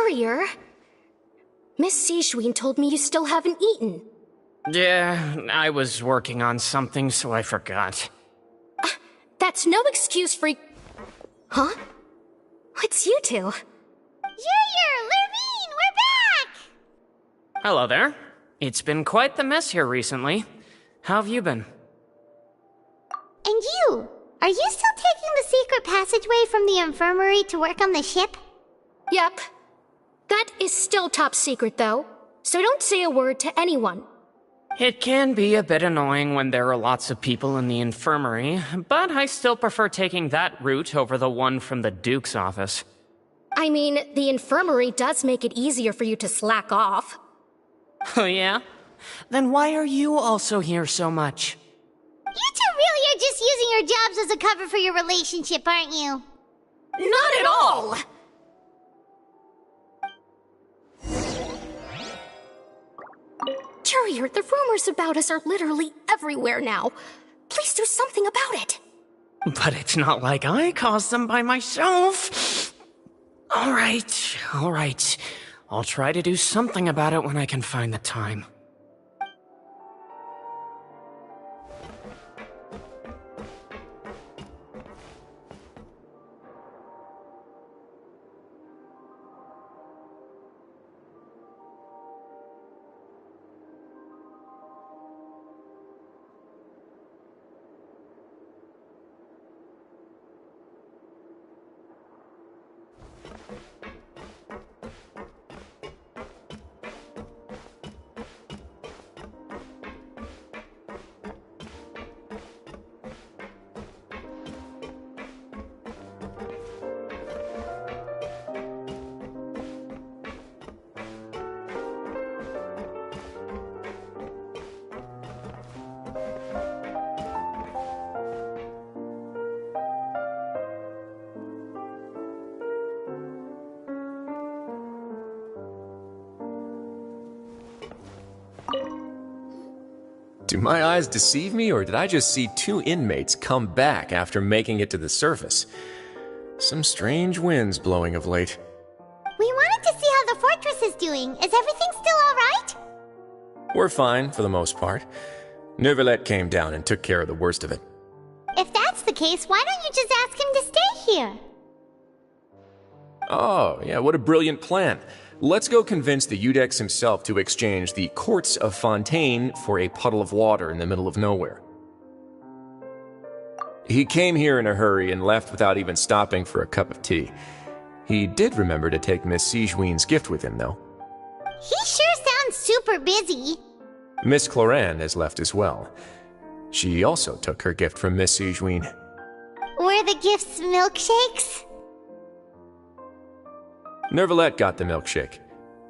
Courier, Miss Sishween told me you still haven't eaten. Yeah, I was working on something, so I forgot. That's no excuse for... Huh? It's you two. Courier, Lurvine, we're back! Hello there. It's been quite the mess here recently. How have you been? And you? Are you still taking the secret passageway from the infirmary to work on the ship? Yep. That is still top secret, though, so don't say a word to anyone. It can be a bit annoying when there are lots of people in the infirmary, but I still prefer taking that route over the one from the Duke's office. I mean, the infirmary does make it easier for you to slack off. Oh yeah? Then why are you also here so much? You two really are just using your jobs as a cover for your relationship, aren't you? Not at all! Courier, the rumors about us are literally everywhere now. Please do something about it. But it's not like I caused them by myself. All right. I'll try to do something about it when I can find the time. Do my eyes deceive me, or did I just see two inmates come back after making it to the surface? Some strange winds blowing of late. We wanted to see how the fortress is doing. Is everything still alright? We're fine, for the most part. Neuvillette came down and took care of the worst of it. If that's the case, why don't you just ask him to stay here? Oh, yeah, what a brilliant plan. Let's go convince the Eudex himself to exchange the courts of Fontaine for a puddle of water in the middle of nowhere. He came here in a hurry and left without even stopping for a cup of tea. He did remember to take Miss Sigewinne's gift with him, though. He sure sounds super busy. Miss Cloran has left as well. She also took her gift from Miss Sigewinne. Were the gifts milkshakes? Neuvillette got the milkshake.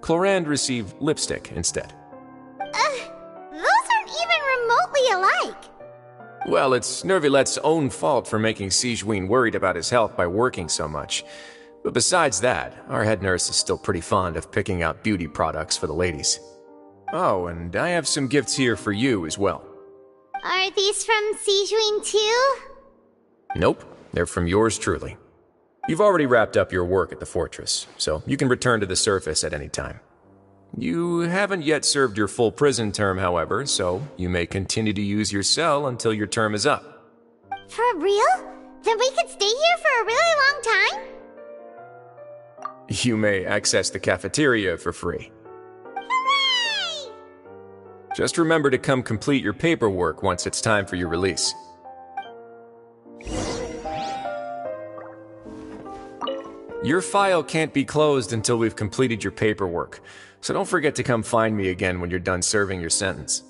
Cloran received lipstick instead. Those aren't even remotely alike. Well, it's Neuvillette's own fault for making Sigewinne worried about his health by working so much. But besides that, our head nurse is still pretty fond of picking out beauty products for the ladies. Oh, and I have some gifts here for you as well. Are these from Sigewinne too? Nope, they're from yours truly. You've already wrapped up your work at the fortress, so you can return to the surface at any time. You haven't yet served your full prison term, however, so you may continue to use your cell until your term is up. For real? Then we could stay here for a really long time? You may access the cafeteria for free. Hooray! Just remember to come complete your paperwork once it's time for your release. Your file can't be closed until we've completed your paperwork, so don't forget to come find me again when you're done serving your sentence.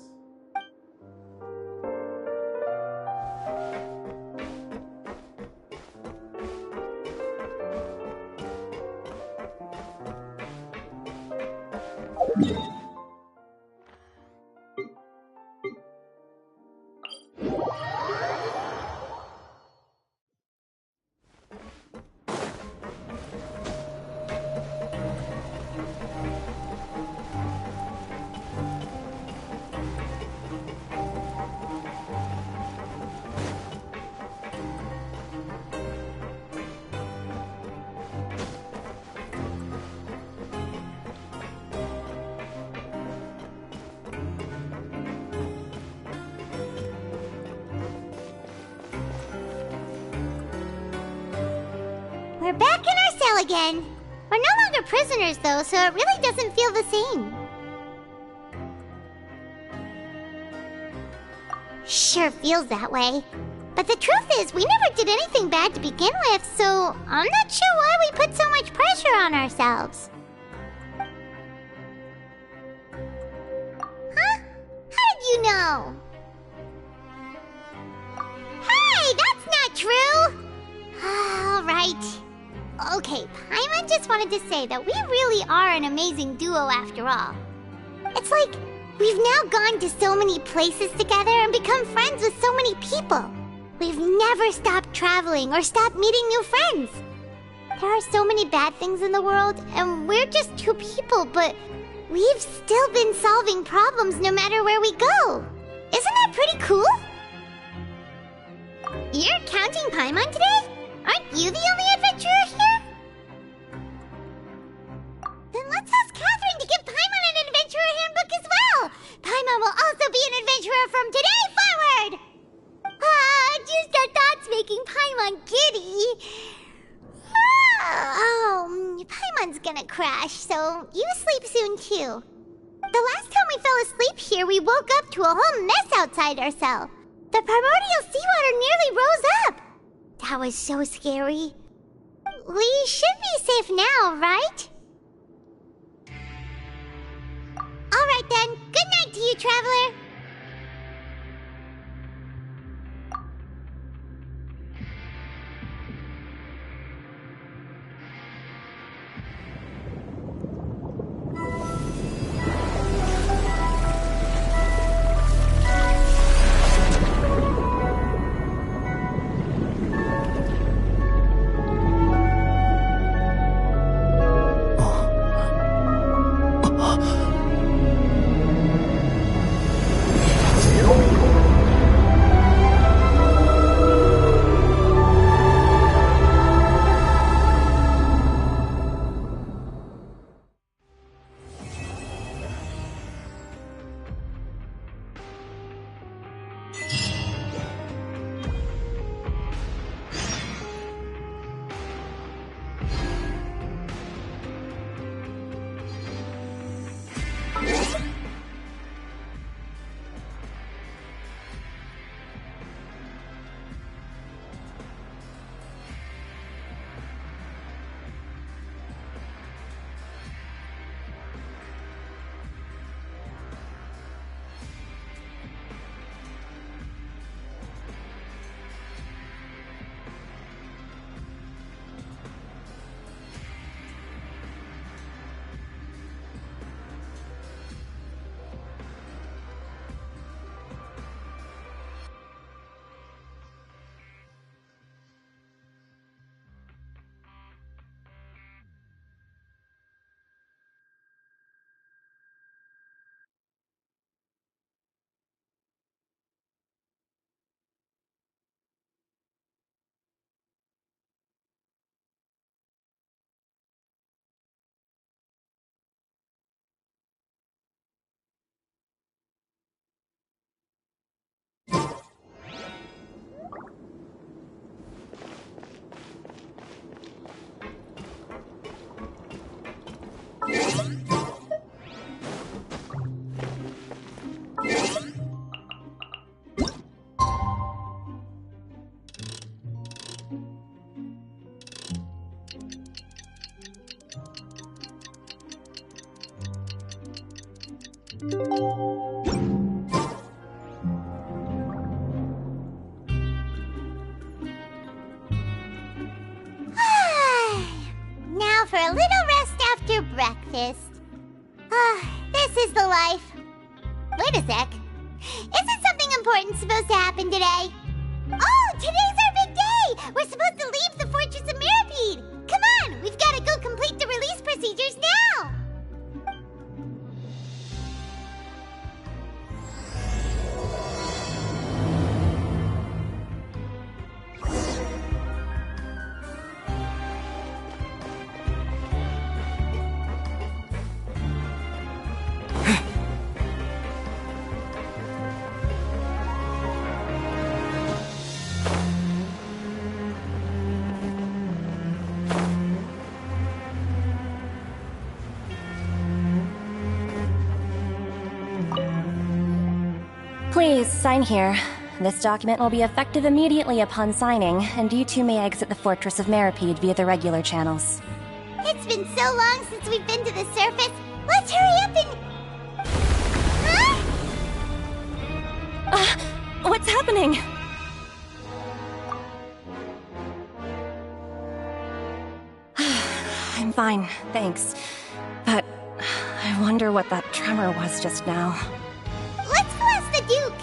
We're back in our cell again. We're no longer prisoners, though, so it really doesn't feel the same. Sure feels that way. But the truth is, we never did anything bad to begin with, so I'm not sure why we put so much pressure on ourselves. Huh? How did you know? Hey, that's not true! All right. Okay, Paimon just wanted to say that we really are an amazing duo after all. It's like we've now gone to so many places together and become friends with so many people. We've never stopped traveling or stopped meeting new friends. There are so many bad things in the world, and we're just two people, but we've still been solving problems no matter where we go. Isn't that pretty cool? You're counting Paimon today? Aren't you the only adventurer here? Then let's ask Catherine to give Paimon an adventurer handbook as well. Paimon will also be an adventurer from today forward. Just our thoughts making Paimon giddy. Oh, Paimon's gonna crash, so you sleep soon too. The last time we fell asleep here, we woke up to a whole mess outside our cell. The primordial seawater nearly rose up. That was so scary. We should be safe now, right? Alright then, good night to you, traveler. Now for a little rest after breakfast. This is the life. Wait a sec. Isn't something important supposed to happen today? Oh, today's our big day! We're supposed to leave the Fortress of Mirapede! Come on, we've got to go complete the release procedures now! Please, sign here. This document will be effective immediately upon signing, and you two may exit the Fortress of Mirapede via the regular channels. It's been so long since we've been to the surface. Let's hurry up and... Huh? What's happening? I'm fine, thanks. But I wonder what that tremor was just now. Let's go ask the Duke!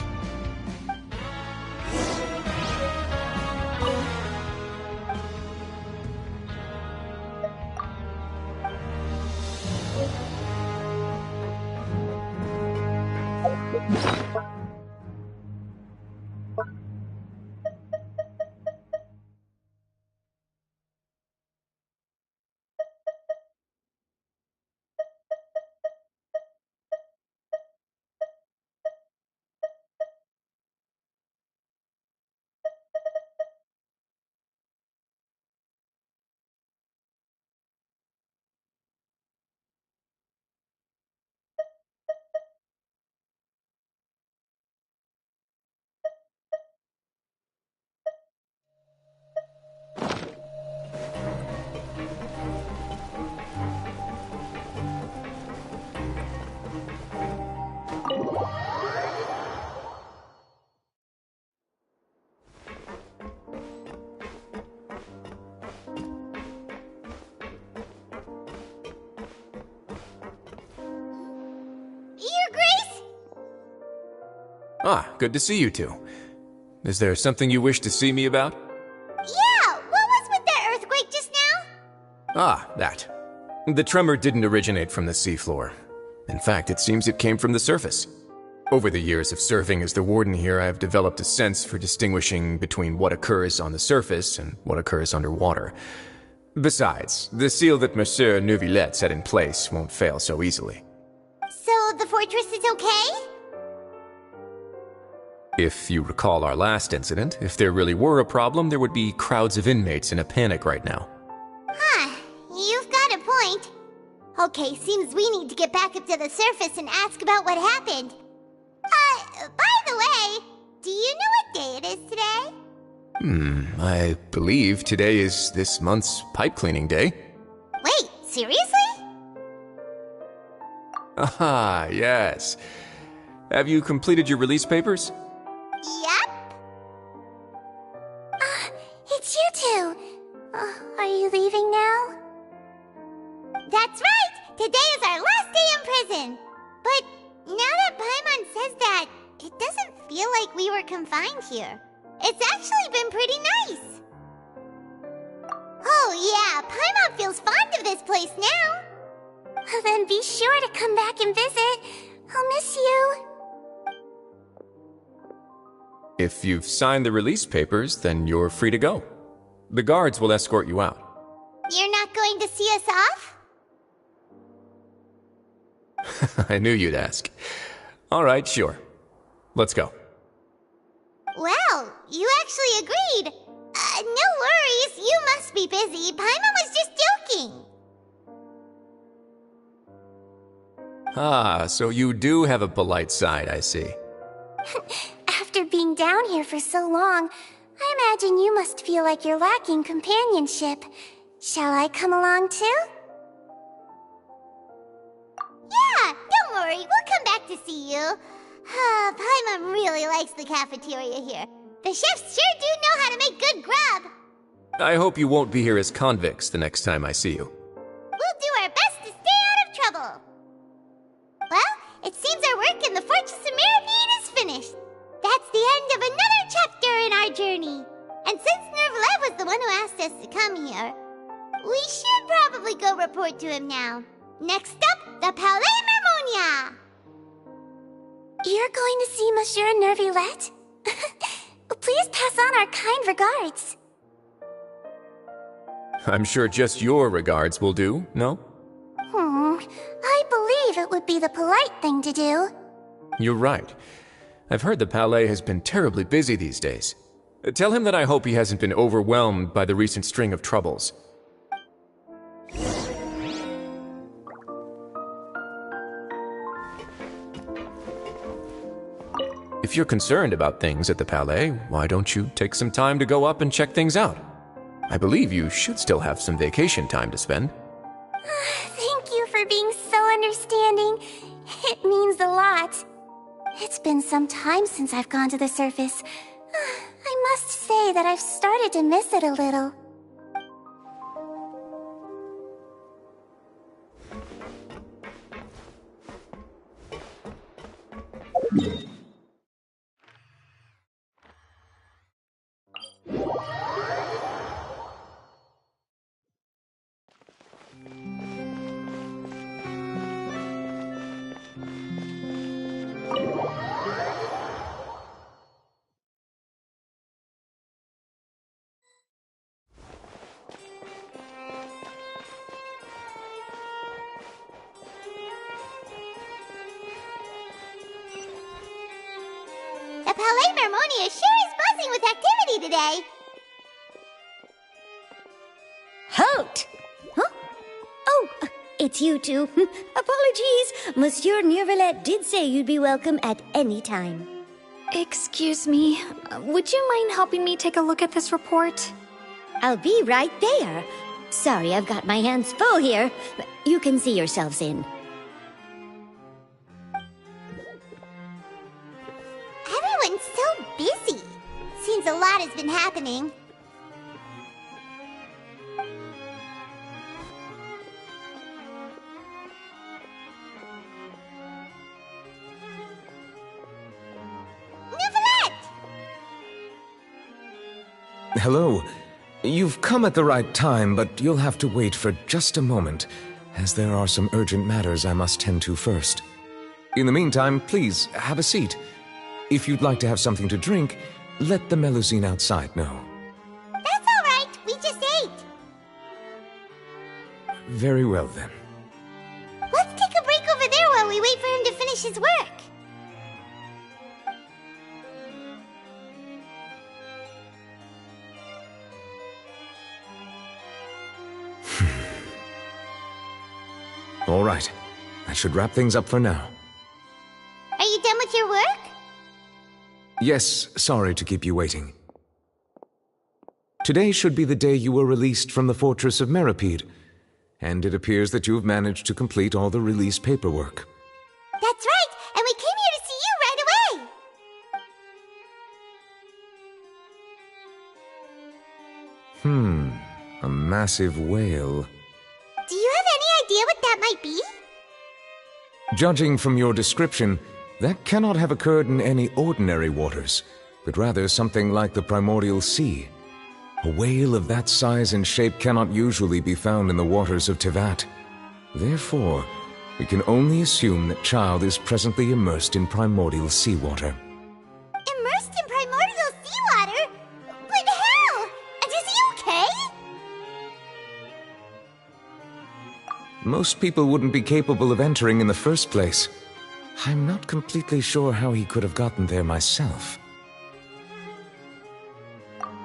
Ah, good to see you two. Is there something you wish to see me about? Yeah, what was with that earthquake just now? Ah, that. The tremor didn't originate from the seafloor. In fact, it seems it came from the surface. Over the years of serving as the warden here, I have developed a sense for distinguishing between what occurs on the surface and what occurs underwater. Besides, the seal that Monsieur Neuvillette set in place won't fail so easily. So the fortress is okay? If you recall our last incident, if there really were a problem, there would be crowds of inmates in a panic right now. Huh, you've got a point. Okay, seems we need to get back up to the surface and ask about what happened. By the way, do you know what day it is today? I believe today is this month's pipe cleaning day. Wait, seriously? Ah, yes. Have you completed your release papers? Yep. It's you two. Are you leaving now? That's right! Today is our last day in prison! But now that Paimon says that, it doesn't feel like we were confined here. It's actually been pretty nice. Oh yeah, Paimon feels fond of this place now. Then be sure to come back and visit. I'll miss you. If you've signed the release papers, then you're free to go. The guards will escort you out. You're not going to see us off? I knew you'd ask. All right, sure. Let's go. Well, you actually agreed. No worries, you must be busy. Paimon was just joking. Ah, so you do have a polite side, I see. After being down here for so long, I imagine you must feel like you're lacking companionship. Shall I come along too? Yeah, don't worry, we'll come back to see you. Paimon really likes the cafeteria here. The chefs sure do know how to make good grub. I hope you won't be here as convicts the next time I see you. We'll do our best to stay out of trouble. Well, it seems our work in the Fortress of Meripede is finished. That's the end of another chapter in our journey. And since Nervlet was the one who asked us to come here, we should probably go report to him now. Next up, the Palais Mermonia. You're going to see Monsieur Nervlet? Please pass on our kind regards. I'm sure just your regards will do, no? I believe it would be the polite thing to do. You're right. I've heard the Palais has been terribly busy these days. Tell him that I hope he hasn't been overwhelmed by the recent string of troubles. If you're concerned about things at the Palais, why don't you take some time to go up and check things out? I believe you should still have some vacation time to spend. Thank you for being so understanding. It means a lot. It's been some time since I've gone to the surface. I must say that I've started to miss it a little. The Palais Mermonia sure is buzzing with activity today. Halt! Huh? Oh, it's you two. Apologies. Monsieur Nervlet did say you'd be welcome at any time. Excuse me, would you mind helping me take a look at this report? I'll be right there. Sorry, I've got my hands full here. You can see yourselves in. Everyone's so busy. Seems a lot has been happening. Hello. You've come at the right time, but you'll have to wait for just a moment, as there are some urgent matters I must tend to first. In the meantime, please, have a seat. If you'd like to have something to drink, let the Melusine outside know. That's all right. We just ate. Very well, then. Let's take a break over there while we wait for him to finish his work. All right. I should wrap things up for now. Are you done with your work? Yes, sorry to keep you waiting. Today should be the day you were released from the Fortress of Meripede, and it appears that you have managed to complete all the release paperwork. That's right, and we came here to see you right away. A massive whale. Do you have any idea what that might be? Judging from your description, that cannot have occurred in any ordinary waters, but rather something like the primordial sea. A whale of that size and shape cannot usually be found in the waters of Tevat. Therefore, we can only assume that Child is presently immersed in primordial seawater. Immersed in primordial seawater? But how? And is he okay? Most people wouldn't be capable of entering in the first place. I'm not completely sure how he could have gotten there myself.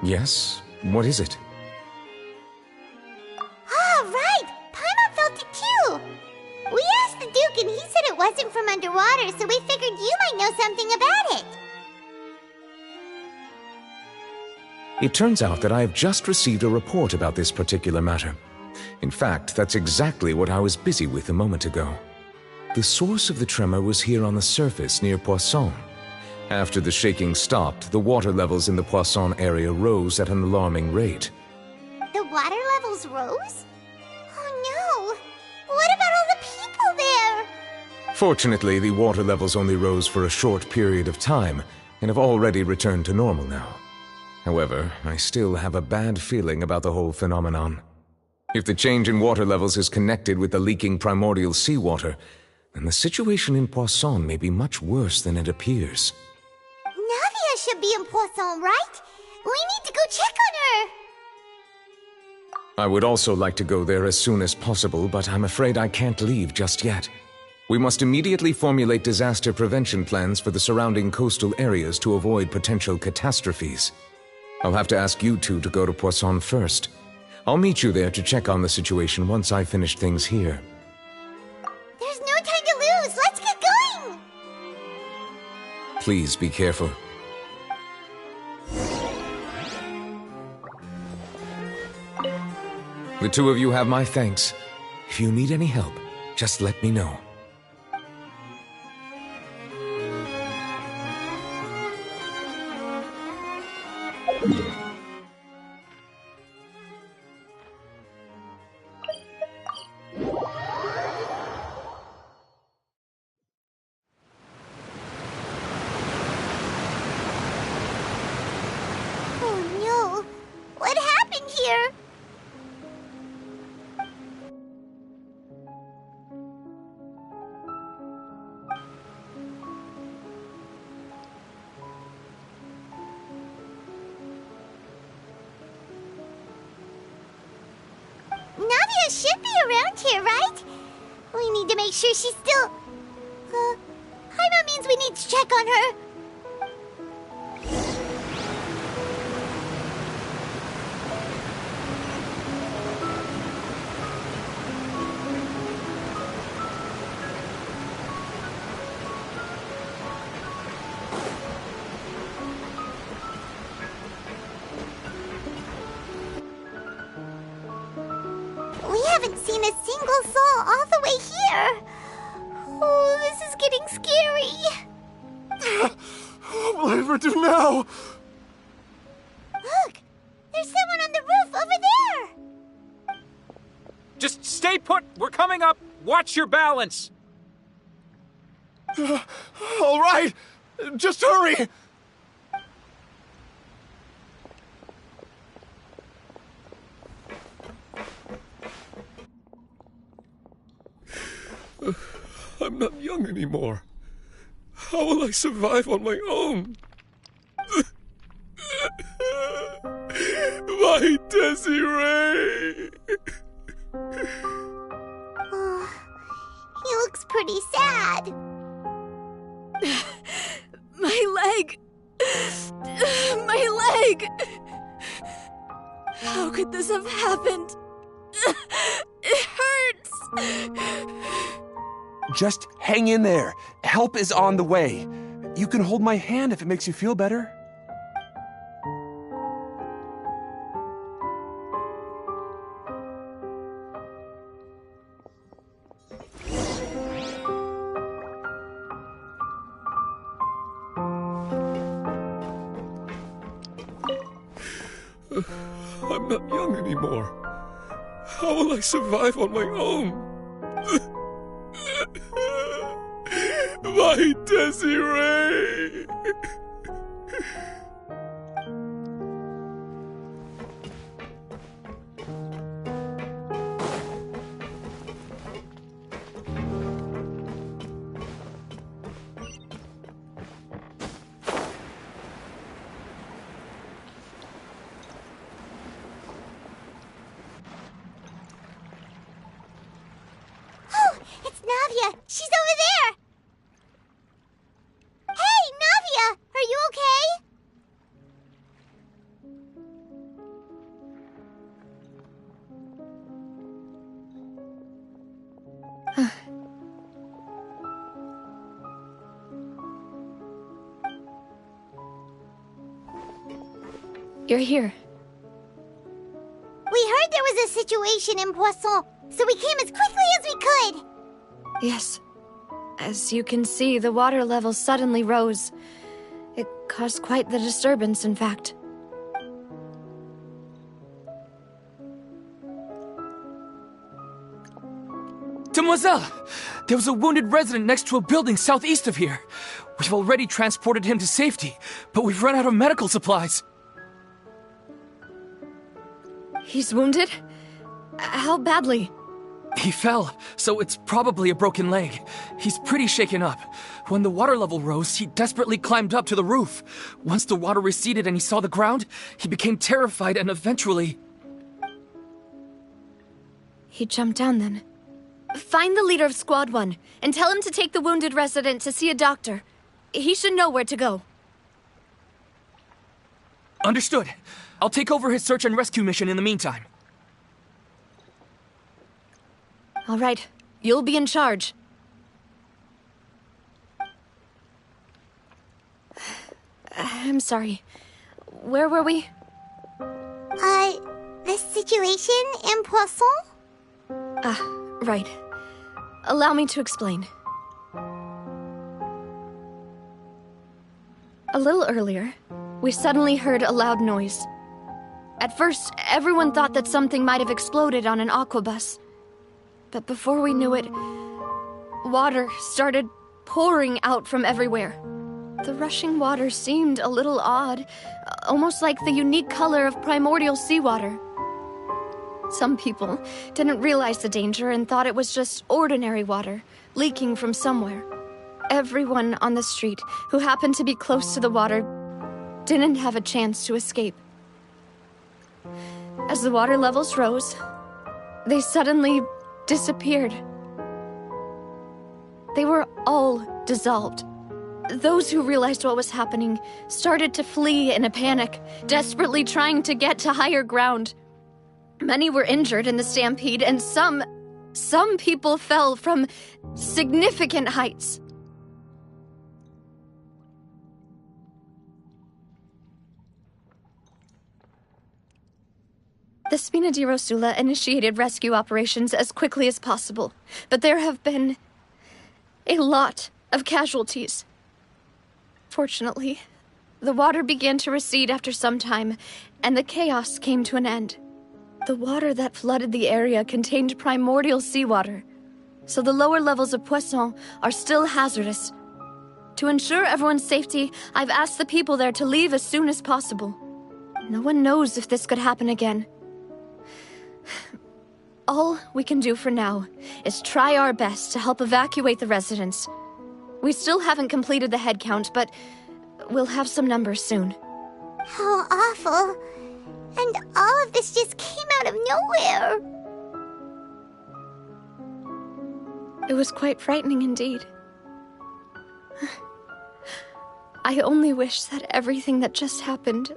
Yes? What is it? Ah, right! Paimon felt it too! We asked the Duke and he said it wasn't from underwater, so we figured you might know something about it. It turns out that I have just received a report about this particular matter. In fact, that's exactly what I was busy with a moment ago. The source of the tremor was here on the surface near Poisson. After the shaking stopped, the water levels in the Poisson area rose at an alarming rate. The water levels rose? Oh no! What about all the people there? Fortunately, the water levels only rose for a short period of time and have already returned to normal now. However, I still have a bad feeling about the whole phenomenon. If the change in water levels is connected with the leaking primordial seawater, then the situation in Poisson may be much worse than it appears. Navia should be in Poisson, right? We need to go check on her! I would also like to go there as soon as possible, but I'm afraid I can't leave just yet. We must immediately formulate disaster prevention plans for the surrounding coastal areas to avoid potential catastrophes. I'll have to ask you two to go to Poisson first. I'll meet you there to check on the situation once I finish things here. There's no time to lose! Let's get going! Please be careful. The two of you have my thanks. If you need any help, just let me know. Oh no! What happened here? Navia should be around here, right? We need to make sure she's still... Paimon means we need to check on her. We haven't seen a single soul all the way here. Oh, this is getting scary. What will I ever do now? Look, there's someone on the roof over there. Just stay put! We're coming up! Watch your balance! All right, just hurry! I'm not young anymore. How will I survive on my own? My Desiree! Oh, he looks pretty sad. My leg! My leg! How could this have happened? It hurts! Just hang in there. Help is on the way. You can hold my hand if it makes you feel better. I'm not young anymore. How will I survive on my own? My Desiree! Oh, it's Navia. She's over there. Hey, Navia, are you okay? You're here. We heard there was a situation in Poisson, so we came as quickly as we could. Yes. As you can see, the water level suddenly rose. It caused quite the disturbance, in fact. Demoiselle! There was a wounded resident next to a building southeast of here. We've already transported him to safety, but we've run out of medical supplies. He's wounded? How badly? He fell, so it's probably a broken leg. He's pretty shaken up. When the water level rose, he desperately climbed up to the roof. Once the water receded and he saw the ground, he became terrified and eventually... He jumped down then. Find the leader of Squad 1 and tell him to take the wounded resident to see a doctor. He should know where to go. Understood. I'll take over his search and rescue mission in the meantime. All right, you'll be in charge. I'm sorry. Where were we? The situation in Poisson? Right. Allow me to explain. A little earlier, we suddenly heard a loud noise. At first, everyone thought that something might have exploded on an aquabus. But before we knew it, water started pouring out from everywhere. The rushing water seemed a little odd, almost like the unique color of primordial seawater. Some people didn't realize the danger and thought it was just ordinary water, leaking from somewhere. Everyone on the street who happened to be close to the water didn't have a chance to escape. As the water levels rose, they suddenly disappeared. They were all dissolved. Those who realized what was happening started to flee in a panic, desperately trying to get to higher ground. Many were injured in the stampede, and some people fell from significant heights. The Spina di Rosula initiated rescue operations as quickly as possible, but there have been a lot of casualties. Fortunately, the water began to recede after some time, and the chaos came to an end. The water that flooded the area contained primordial seawater, so the lower levels of Poisson are still hazardous. To ensure everyone's safety, I've asked the people there to leave as soon as possible. No one knows if this could happen again. All we can do for now is try our best to help evacuate the residents. We still haven't completed the head count, but we'll have some numbers soon. How awful. And all of this just came out of nowhere. It was quite frightening indeed. I only wish that everything that just happened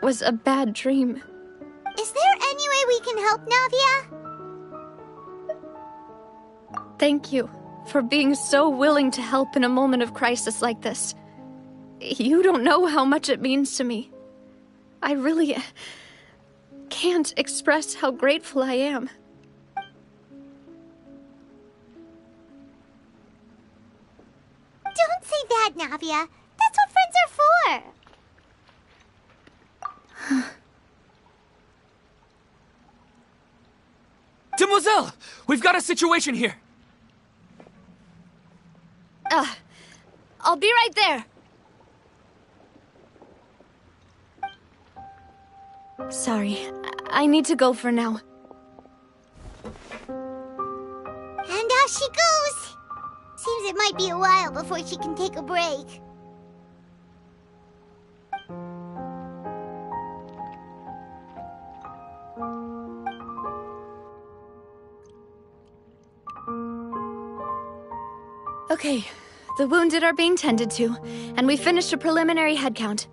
was a bad dream. Is there any way we can help, Navia? Thank you for being so willing to help in a moment of crisis like this. You don't know how much it means to me. I really can't express how grateful I am. Don't say that, Navia. That's what friends are for. Demoiselle! We've got a situation here! I'll be right there. Sorry, I need to go for now. And off she goes. Seems it might be a while before she can take a break. Okay, the wounded are being tended to, and we finished a preliminary head count.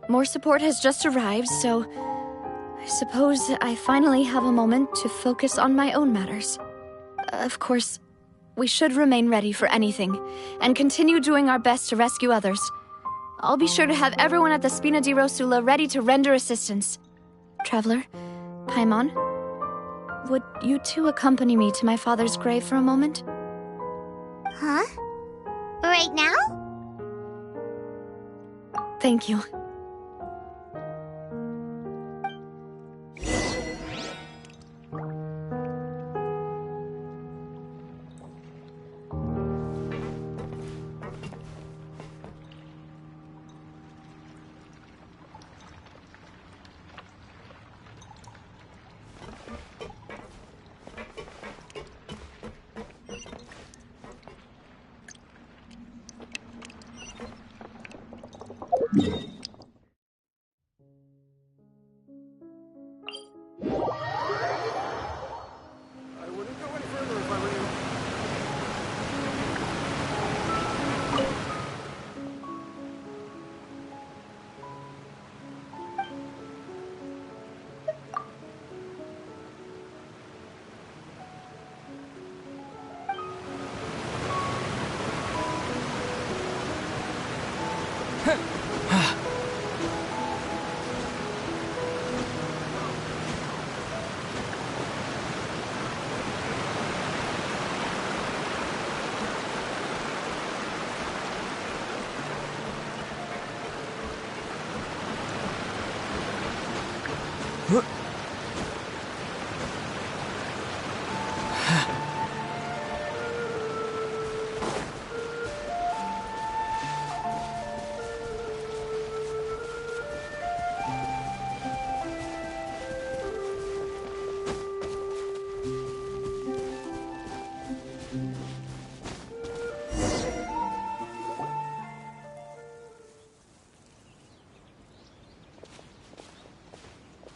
More support has just arrived, so I suppose I finally have a moment to focus on my own matters. Of course, we should remain ready for anything, and continue doing our best to rescue others. I'll be sure to have everyone at the Spina di Rosula ready to render assistance. Traveler, Paimon, would you two accompany me to my father's grave for a moment? Huh? Right now? Thank you.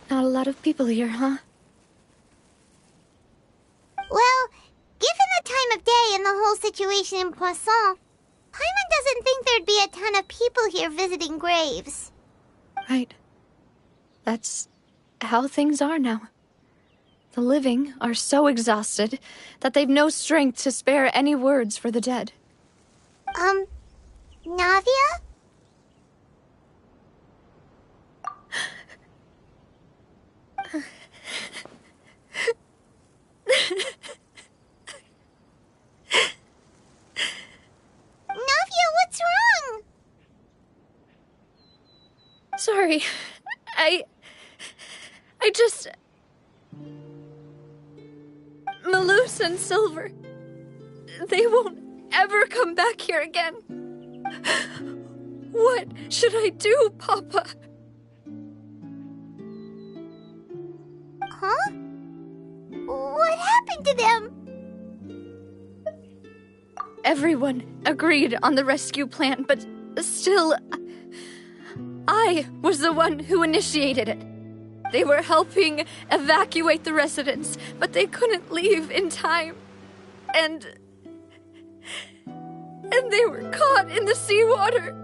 Not a lot of people here, huh? Well, given the time of day and the whole situation in Poisson, Paimon doesn't think there'd be a ton of people here visiting graves. Right. That's how things are now. The living are so exhausted that they've no strength to spare any words for the dead. Navia? Navia, what's wrong? Sorry. I just... Malus and Silver. They won't ever come back here again. What should I do, Papa? Huh? What happened to them? Everyone agreed on the rescue plan, but still, I was the one who initiated it. They were helping evacuate the residents, but they couldn't leave in time. And they were caught in the seawater.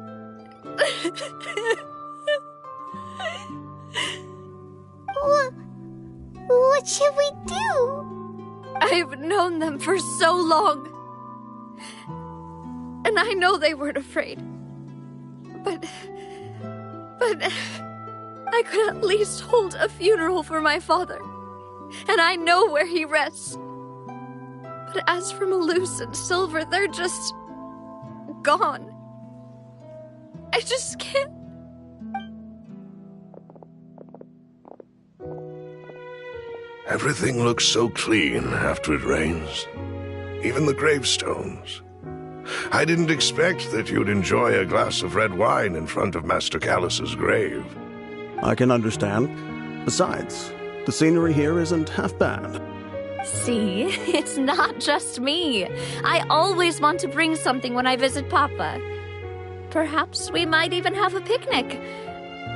What should we do? I've known them for so long. And I know they weren't afraid. But I could at least hold a funeral for my father. And I know where he rests. But as for Malus and Silver, they're just gone. I just can't. Everything looks so clean after it rains. Even the gravestones. I didn't expect that you'd enjoy a glass of red wine in front of Master Callus's grave. I can understand. Besides, the scenery here isn't half bad. See, it's not just me. I always want to bring something when I visit Papa. Perhaps we might even have a picnic.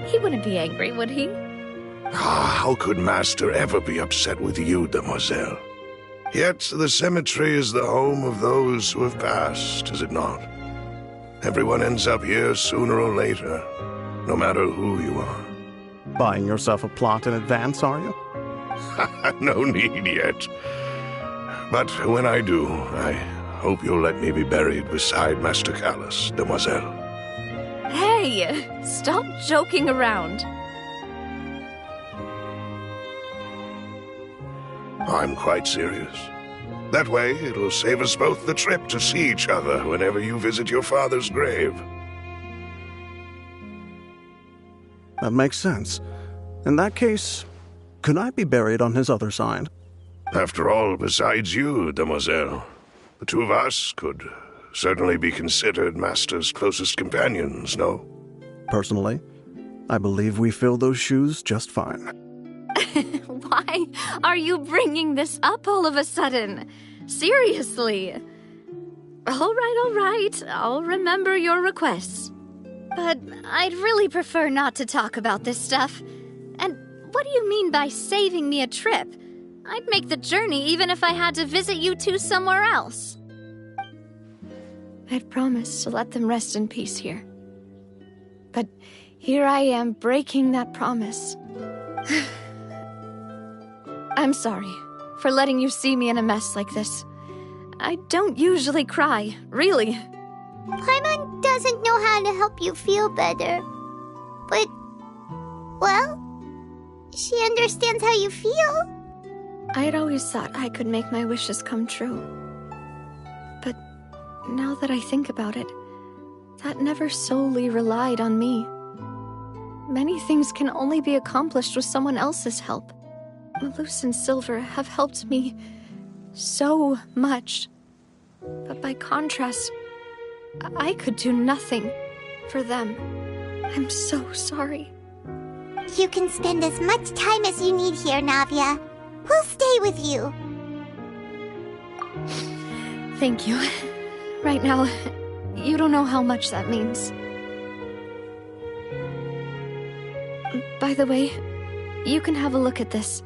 He wouldn't be angry, would he? How could Master ever be upset with you, demoiselle? Yet the cemetery is the home of those who have passed, is it not? Everyone ends up here sooner or later, no matter who you are. Buying yourself a plot in advance, are you? No need yet. But when I do, I hope you'll let me be buried beside Master Callus, demoiselle. Hey, stop joking around. I'm quite serious. That way, it'll save us both the trip to see each other whenever you visit your father's grave. That makes sense. In that case, could I be buried on his other side? After all, besides you, demoiselle, the two of us could certainly be considered Master's closest companions, no? Personally, I believe we fill those shoes just fine. Why are you bringing this up all of a sudden? Seriously. All right. I'll remember your requests. But I'd really prefer not to talk about this stuff. And what do you mean by saving me a trip? I'd make the journey even if I had to visit you two somewhere else. I'd promised to let them rest in peace here. But here I am breaking that promise. I'm sorry for letting you see me in a mess like this. I don't usually cry, really. Paimon doesn't know how to help you feel better. But, well, she understands how you feel. I'd always thought I could make my wishes come true. But now that I think about it, that never solely relied on me. Many things can only be accomplished with someone else's help. Malus and Silver have helped me so much. But by contrast, I could do nothing for them. I'm so sorry. You can spend as much time as you need here, Navia. We'll stay with you. Thank you. Right now, you don't know how much that means. By the way, you can have a look at this.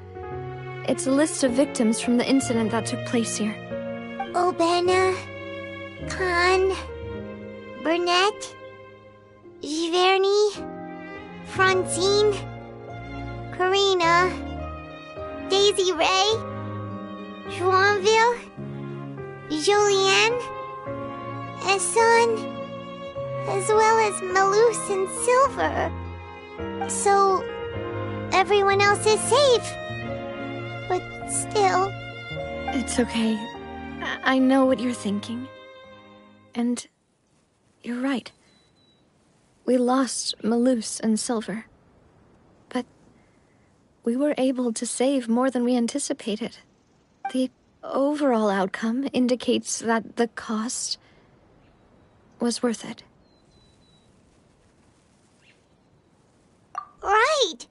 It's a list of victims from the incident that took place here. Obana, Khan, Burnett, Giverny, Francine, Karina, Daisy Ray, Joinville, Julianne, Esson, as well as Malus and Silver. So, everyone else is safe. But still... It's okay. I know what you're thinking. And you're right. We lost Malus and Silver. But we were able to save more than we anticipated. The overall outcome indicates that the cost was worth it. Right!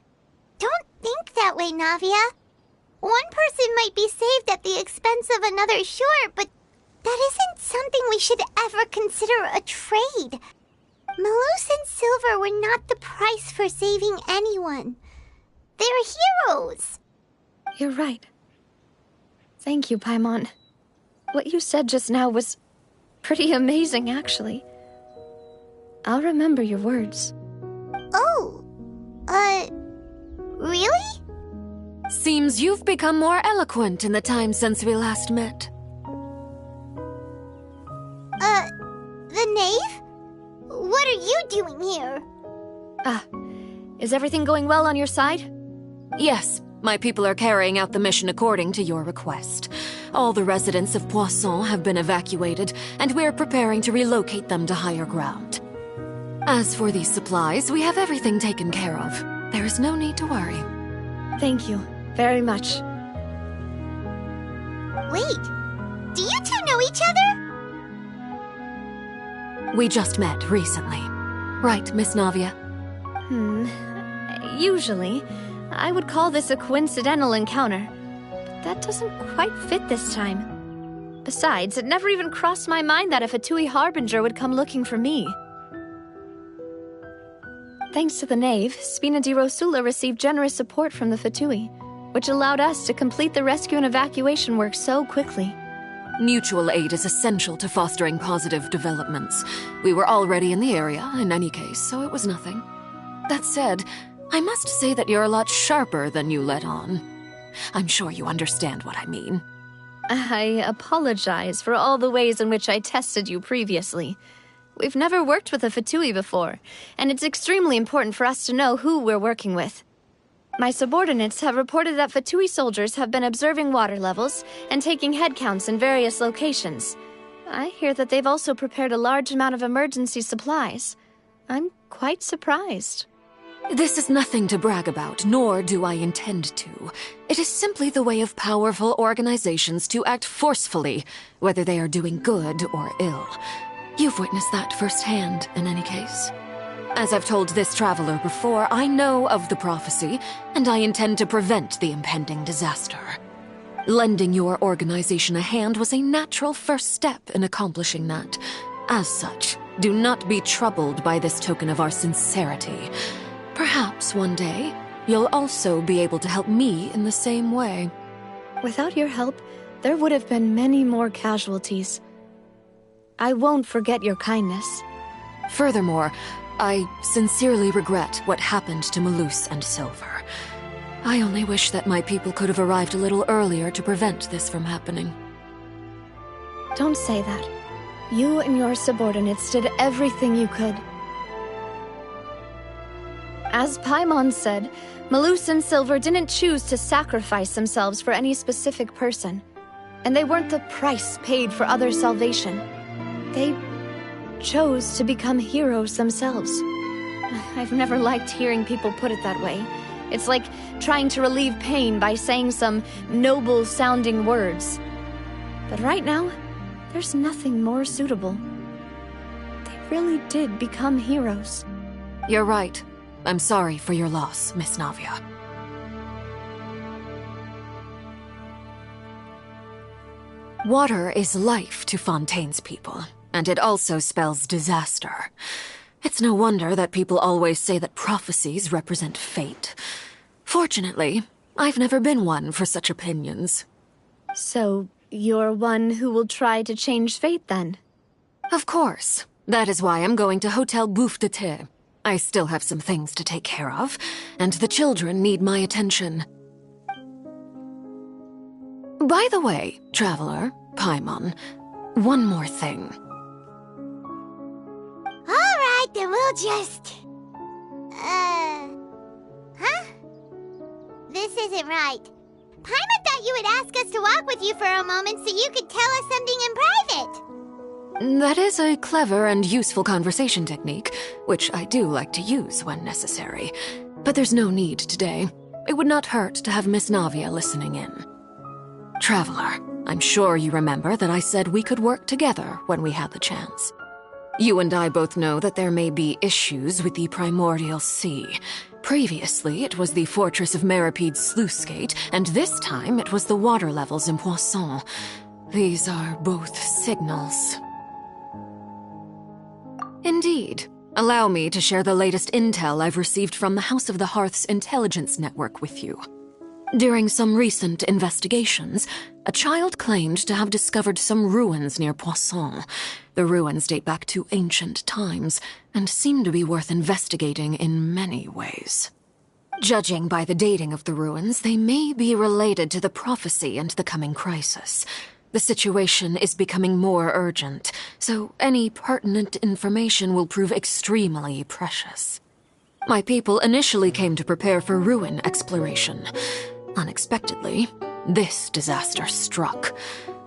Don't think that way, Navia. One person might be saved at the expense of another, sure, but that isn't something we should ever consider a trade. Malus and Silver were not the price for saving anyone. They're heroes. You're right. Thank you, Paimon. What you said just now was pretty amazing, actually. I'll remember your words. Oh, really? Seems you've become more eloquent in the time since we last met. The knave? What are you doing here? Is everything going well on your side? Yes, my people are carrying out the mission according to your request. All the residents of Poisson have been evacuated, and we're preparing to relocate them to higher ground. As for these supplies, we have everything taken care of. There is no need to worry. Thank you very much. Wait, do you two know each other? We just met recently. Right, Miss Navia? Usually, I would call this a coincidental encounter. But that doesn't quite fit this time. Besides, it never even crossed my mind that a Fatui Harbinger would come looking for me. Thanks to the Knave, Spina di Rosula received generous support from the Fatui, which allowed us to complete the rescue and evacuation work so quickly. Mutual aid is essential to fostering positive developments. We were already in the area, in any case, so it was nothing. That said, I must say that you're a lot sharper than you let on. I'm sure you understand what I mean. I apologize for all the ways in which I tested you previously. We've never worked with a Fatui before, and it's extremely important for us to know who we're working with. My subordinates have reported that Fatui soldiers have been observing water levels and taking head counts in various locations. I hear that they've also prepared a large amount of emergency supplies. I'm quite surprised. This is nothing to brag about, nor do I intend to. It is simply the way of powerful organizations to act forcefully, whether they are doing good or ill. You've witnessed that firsthand, in any case. As I've told this traveler before, I know of the prophecy, and I intend to prevent the impending disaster. Lending your organization a hand was a natural first step in accomplishing that. As such, do not be troubled by this token of our sincerity. Perhaps one day, you'll also be able to help me in the same way. Without your help, there would have been many more casualties. I won't forget your kindness. Furthermore, I sincerely regret what happened to Malus and Silver. I only wish that my people could have arrived a little earlier to prevent this from happening. Don't say that. You and your subordinates did everything you could. As Paimon said, Malus and Silver didn't choose to sacrifice themselves for any specific person. And they weren't the price paid for others' salvation. They chose to become heroes themselves. I've never liked hearing people put it that way. It's like trying to relieve pain by saying some noble-sounding words. But right now, there's nothing more suitable. They really did become heroes. You're right. I'm sorry for your loss, Miss Navia. Water is life to Fontaine's people, and it also spells disaster. It's no wonder that people always say that prophecies represent fate. Fortunately, I've never been one for such opinions. So, you're one who will try to change fate, then? Of course. That is why I'm going to Hotel Bouffe de Thé. I still have some things to take care of, and the children need my attention. By the way, Traveler, Paimon, one more thing. Alright, then we'll just... Huh? This isn't right. Paimon thought you would ask us to walk with you for a moment so you could tell us something in private. That is a clever and useful conversation technique, which I do like to use when necessary. But there's no need today. It would not hurt to have Miss Navia listening in. Traveler, I'm sure you remember that I said we could work together when we had the chance. You and I both know that there may be issues with the Primordial Sea. Previously, it was the Fortress of Meripede's sluice gate, and this time it was the water levels in Poisson. These are both signals. Indeed. Allow me to share the latest intel I've received from the House of the Hearth's intelligence network with you. During some recent investigations, a child claimed to have discovered some ruins near Poisson. The ruins date back to ancient times, and seem to be worth investigating in many ways. Judging by the dating of the ruins, they may be related to the prophecy and the coming crisis. The situation is becoming more urgent, so any pertinent information will prove extremely precious. My people initially came to prepare for ruin exploration. Unexpectedly, this disaster struck,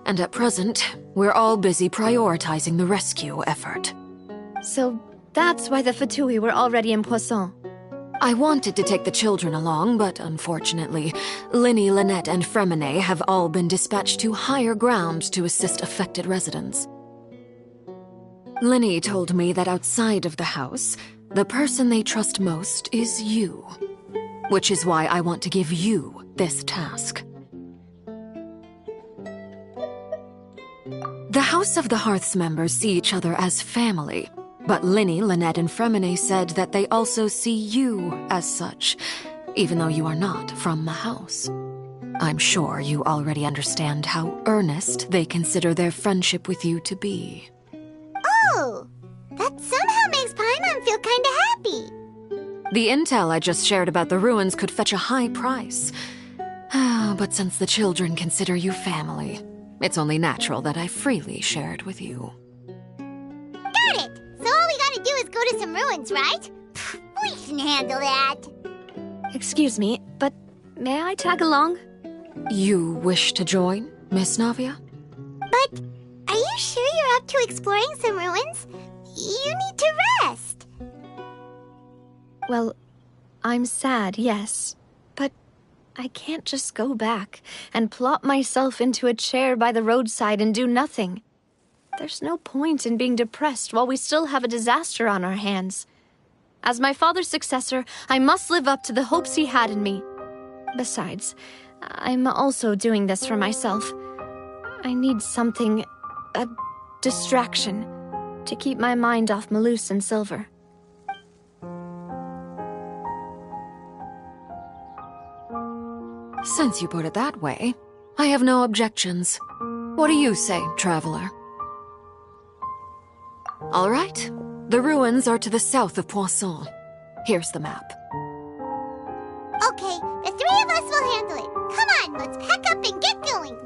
and at present, we're all busy prioritizing the rescue effort. So that's why the Fatui were already in Poisson. I wanted to take the children along, but unfortunately, Linny, Lynette, and Fremine have all been dispatched to higher ground to assist affected residents. Linny told me that outside of the house, the person they trust most is you. Which is why I want to give you this task. The House of the Hearth's members see each other as family, but Linny, Lynette, and Fremine said that they also see you as such, even though you are not from the house. I'm sure you already understand how earnest they consider their friendship with you to be. Oh, that somehow makes Paimon feel kinda happy. The intel I just shared about the ruins could fetch a high price. But since the children consider you family, it's only natural that I freely share it with you. Got it! So all we gotta do is go to some ruins, right? We can handle that. Excuse me, but may I tag along? You wish to join, Miss Navia? But are you sure you're up to exploring some ruins? You need to rest. Well, I'm sad, yes. But I can't just go back and plop myself into a chair by the roadside and do nothing. There's no point in being depressed while we still have a disaster on our hands. As my father's successor, I must live up to the hopes he had in me. Besides, I'm also doing this for myself. I need something, a distraction, to keep my mind off Malus and Silver. Since you put it that way, I have no objections. What do you say, traveler? All right. The ruins are to the south of Poisson. Here's the map. Okay, the three of us will handle it. Come on, let's pack up and get going.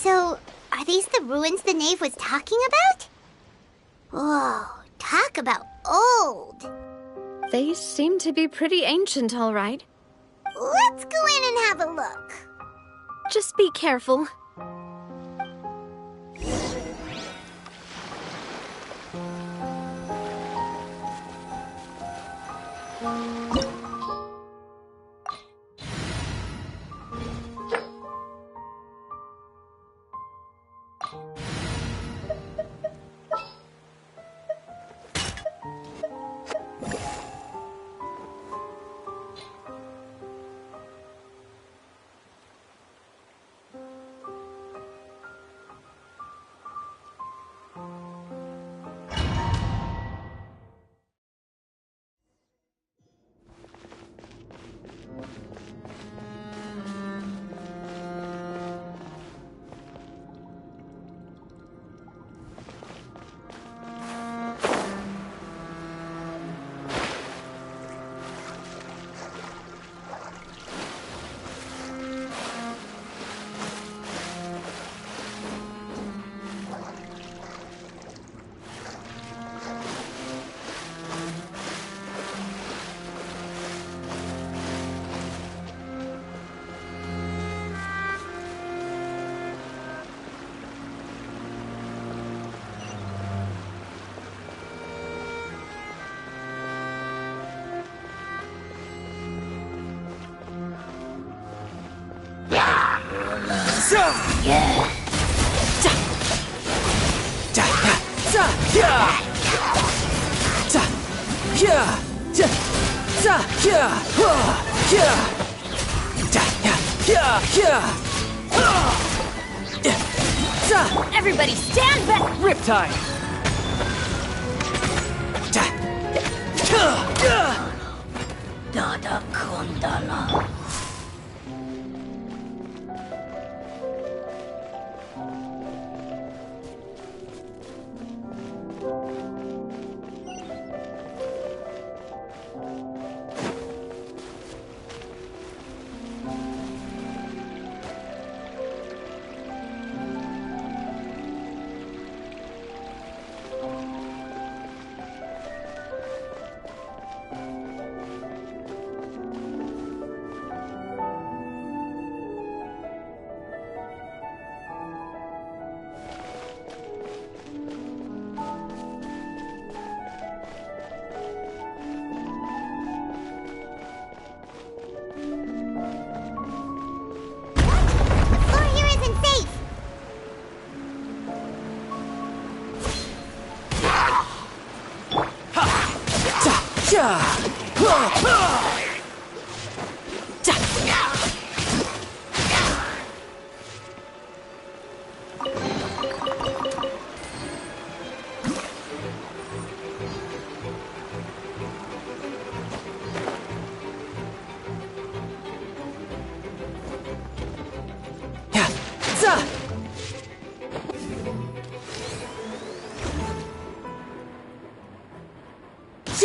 So, are these the ruins the knave was talking about? Whoa, talk about old. They seem to be pretty ancient, all right. Let's go in and have a look. Just be careful. Everybody stand back! Riptide! Dada Kundala.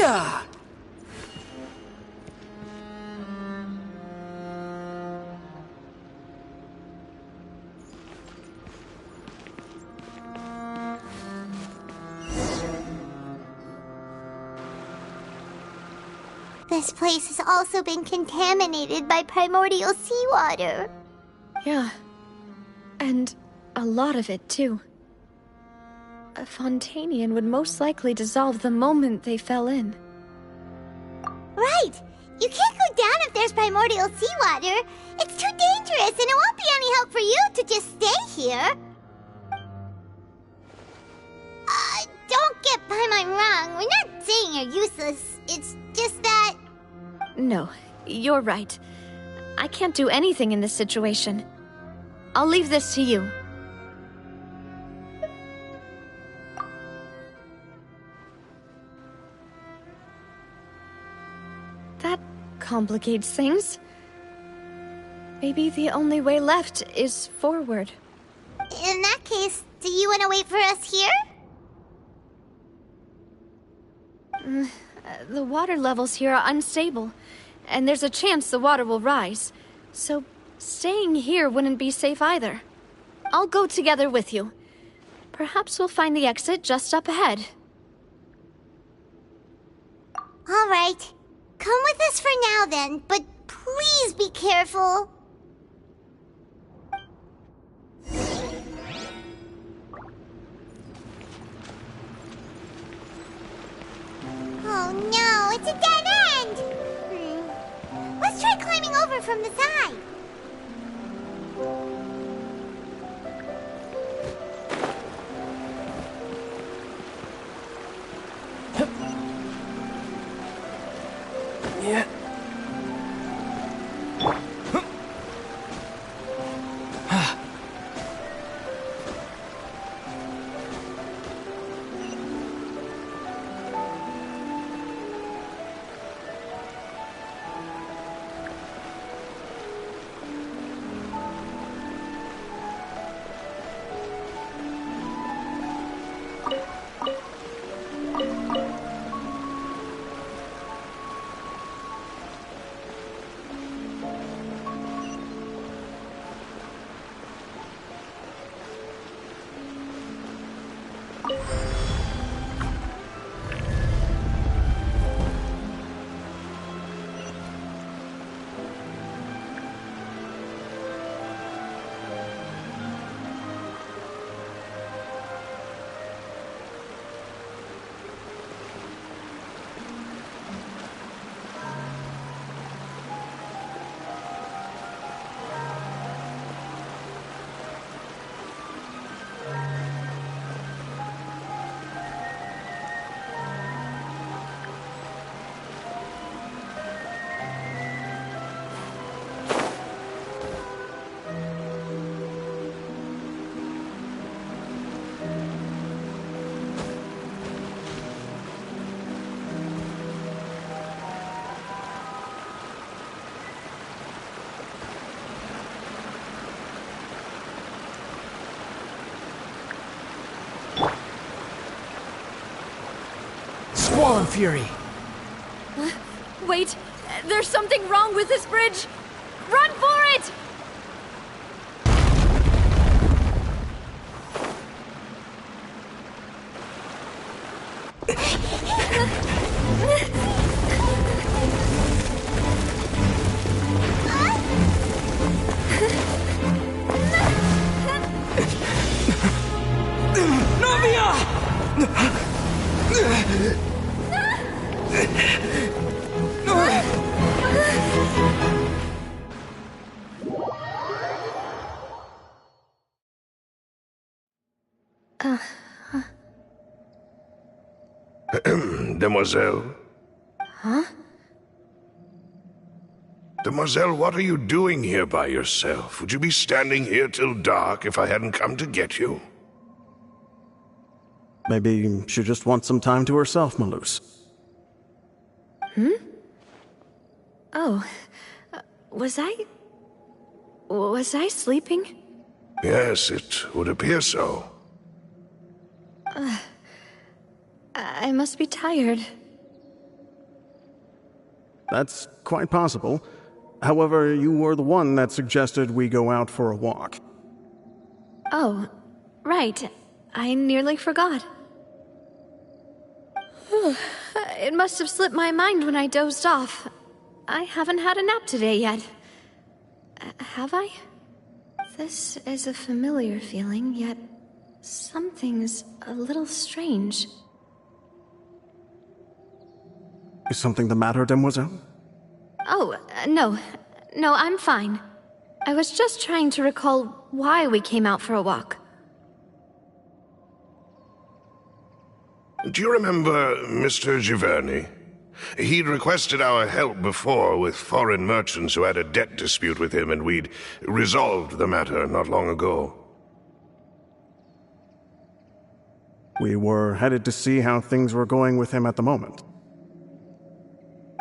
Yeah! This place has also been contaminated by primordial seawater. Yeah. And a lot of it, too. A Fontainian would most likely dissolve the moment they fell in. Right! You can't go down if there's primordial seawater. It's too dangerous, and it won't be any help for you to just stay here. Don't get Paimon wrong. We're not saying you're useless. It's just that... No, you're right. I can't do anything in this situation. I'll leave this to you. That complicates things. Maybe the only way left is forward. In that case, do you want to wait for us here? The water levels here are unstable, and there's a chance the water will rise. So, staying here wouldn't be safe either. I'll go together with you. Perhaps we'll find the exit just up ahead. All right. Come with us for now then, but please be careful. Oh no, it's a dead end! Let's try climbing over from the side. Yeah. Squall and Fury! Wait, there's something wrong with this bridge! Run for it! Demoiselle? Huh? Demoiselle, what are you doing here by yourself? Would you be standing here till dark if I hadn't come to get you? Maybe she just wants some time to herself, Malus. Oh, was I sleeping? Yes, it would appear so. I must be tired. That's quite possible. However, you were the one that suggested we go out for a walk. Oh, right. I nearly forgot. It must have slipped my mind when I dozed off. I haven't had a nap today yet. Have I? This is a familiar feeling, yet something's a little strange. Is something the matter, Demoiselle? Oh, no. No, I'm fine. I was just trying to recall why we came out for a walk. Do you remember Mr. Giverny? He'd requested our help before with foreign merchants who had a debt dispute with him, and we'd resolved the matter not long ago. We were headed to see how things were going with him at the moment.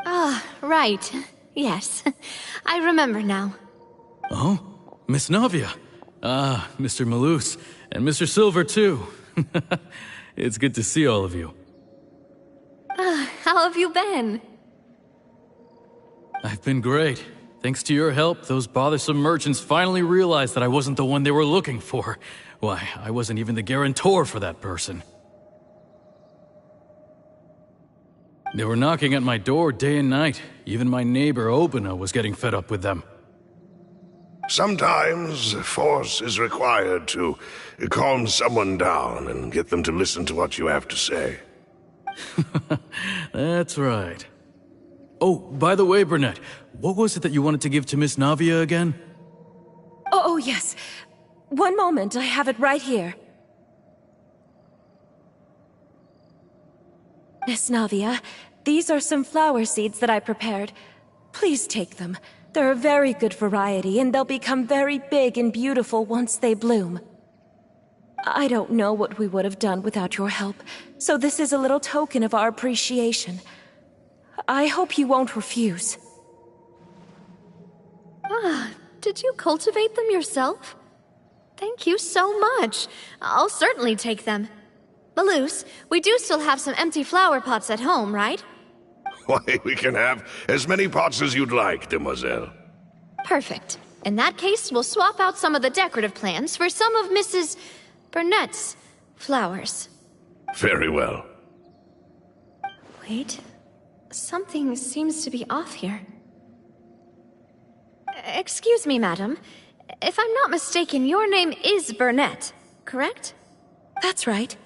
Ah, right. Yes. I remember now. Oh, Miss Navia. Ah, Mr. Malus. And Mr. Silver, too. It's good to see all of you. How have you been? I've been great. Thanks to your help, those bothersome merchants finally realized that I wasn't the one they were looking for. Why, I wasn't even the guarantor for that person. They were knocking at my door day and night. Even my neighbor, Obina, was getting fed up with them. Sometimes force is required to calm someone down and get them to listen to what you have to say. That's right. Oh, by the way, Burnett, what was it that you wanted to give to Miss Navia again? Oh, yes. One moment, I have it right here. Miss Navia, these are some flower seeds that I prepared. Please take them. They're a very good variety, and they'll become very big and beautiful once they bloom. I don't know what we would have done without your help, so this is a little token of our appreciation. I hope you won't refuse. Ah, did you cultivate them yourself? Thank you so much. I'll certainly take them. Malus, we do still have some empty flower pots at home, right? Why, we can have as many pots as you'd like, Demoiselle. Perfect. In that case, we'll swap out some of the decorative plants for some of Mrs. Burnett's flowers. Very well. Wait. Something seems to be off here. Excuse me, madam. If I'm not mistaken, your name is Burnett, correct? That's right.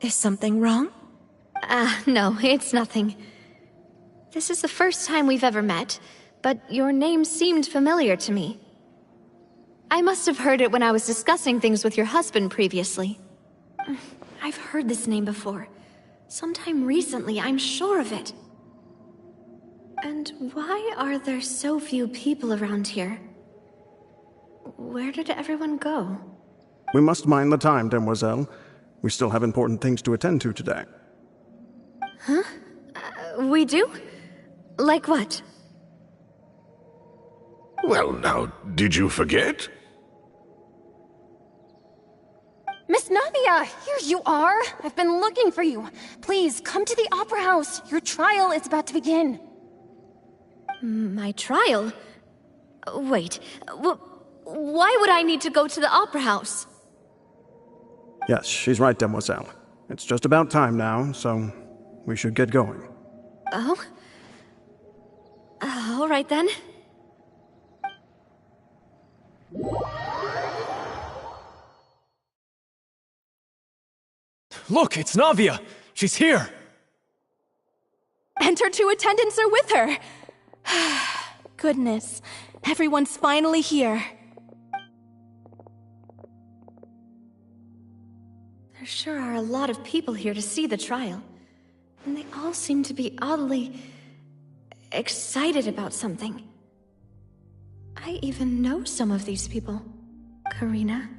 Is something wrong? No, it's nothing. This is the first time we've ever met, but your name seemed familiar to me. I must have heard it when I was discussing things with your husband previously. I've heard this name before. Sometime recently, I'm sure of it. And why are there so few people around here? Where did everyone go? We must mind the time, Demoiselle. We still have important things to attend to today. Huh? We do? Like what? Well, now, did you forget? Miss Navia, here you are. I've been looking for you. Please, come to the Opera House. Your trial is about to begin. My trial? Wait, why would I need to go to the Opera House? Yes, she's right, Demoiselle. It's just about time now, so we should get going. Oh? All right then. Look, it's Navia! She's here! And her two attendants are with her! Goodness, everyone's finally here. There sure are a lot of people here to see the trial. And they all seem to be oddly excited about something. I even know some of these people. Karina,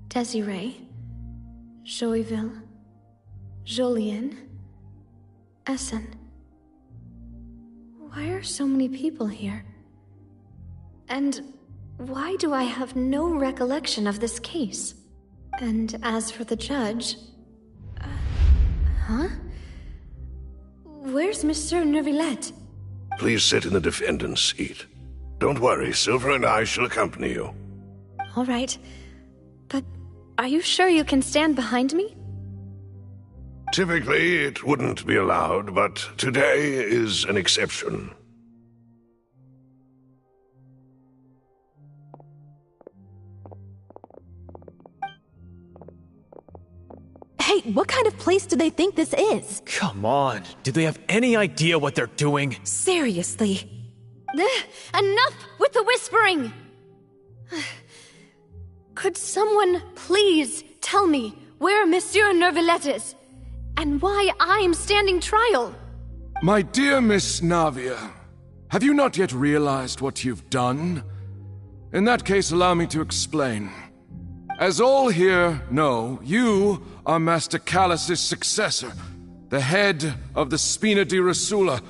Desiree, Joyville, Jolien, Essen. Why are so many people here? And why do I have no recollection of this case? And as for the judge... huh? Where's Monsieur Neuvillette? Please sit in the defendant's seat. Don't worry, Silver and I shall accompany you. All right. But are you sure you can stand behind me? Typically, it wouldn't be allowed, but today is an exception. Hey, what kind of place do they think this is? Come on, do they have any idea what they're doing? Seriously. Enough with the whispering! Could someone please tell me where Monsieur Nervalette is? And why I'm standing trial? My dear Miss Navia, have you not yet realized what you've done? In that case, allow me to explain. As all here know, you are Master Callus's successor, the head of the Spina di Rosula,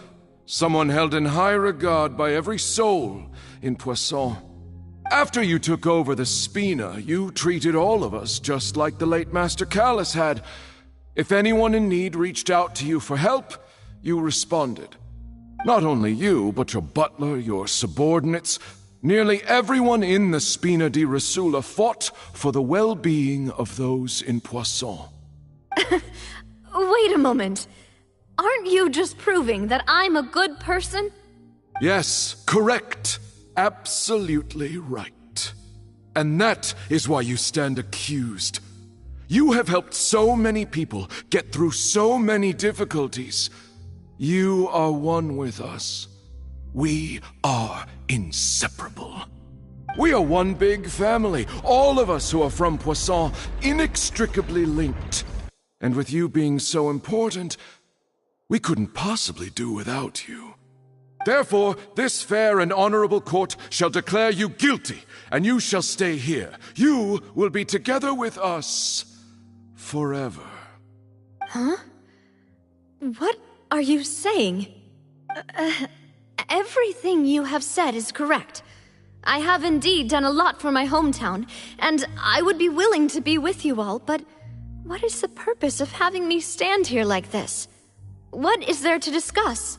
someone held in high regard by every soul in Poisson. After you took over the Spina, you treated all of us just like the late Master Callus had. If anyone in need reached out to you for help, you responded. Not only you, but your butler, your subordinates, nearly everyone in the Spina di Rosula fought for the well-being of those in Poisson. Wait a moment. Aren't you just proving that I'm a good person? Yes, correct. Absolutely right. And that is why you stand accused. You have helped so many people get through so many difficulties. You are one with us. We are inseparable. We are one big family, all of us who are from Poisson, inextricably linked. And with you being so important, we couldn't possibly do without you. Therefore, this fair and honorable court shall declare you guilty, and you shall stay here. You will be together with us forever. Huh? What are you saying? Everything you have said is correct. I have indeed done a lot for my hometown, and I would be willing to be with you all, but what is the purpose of having me stand here like this? What is there to discuss?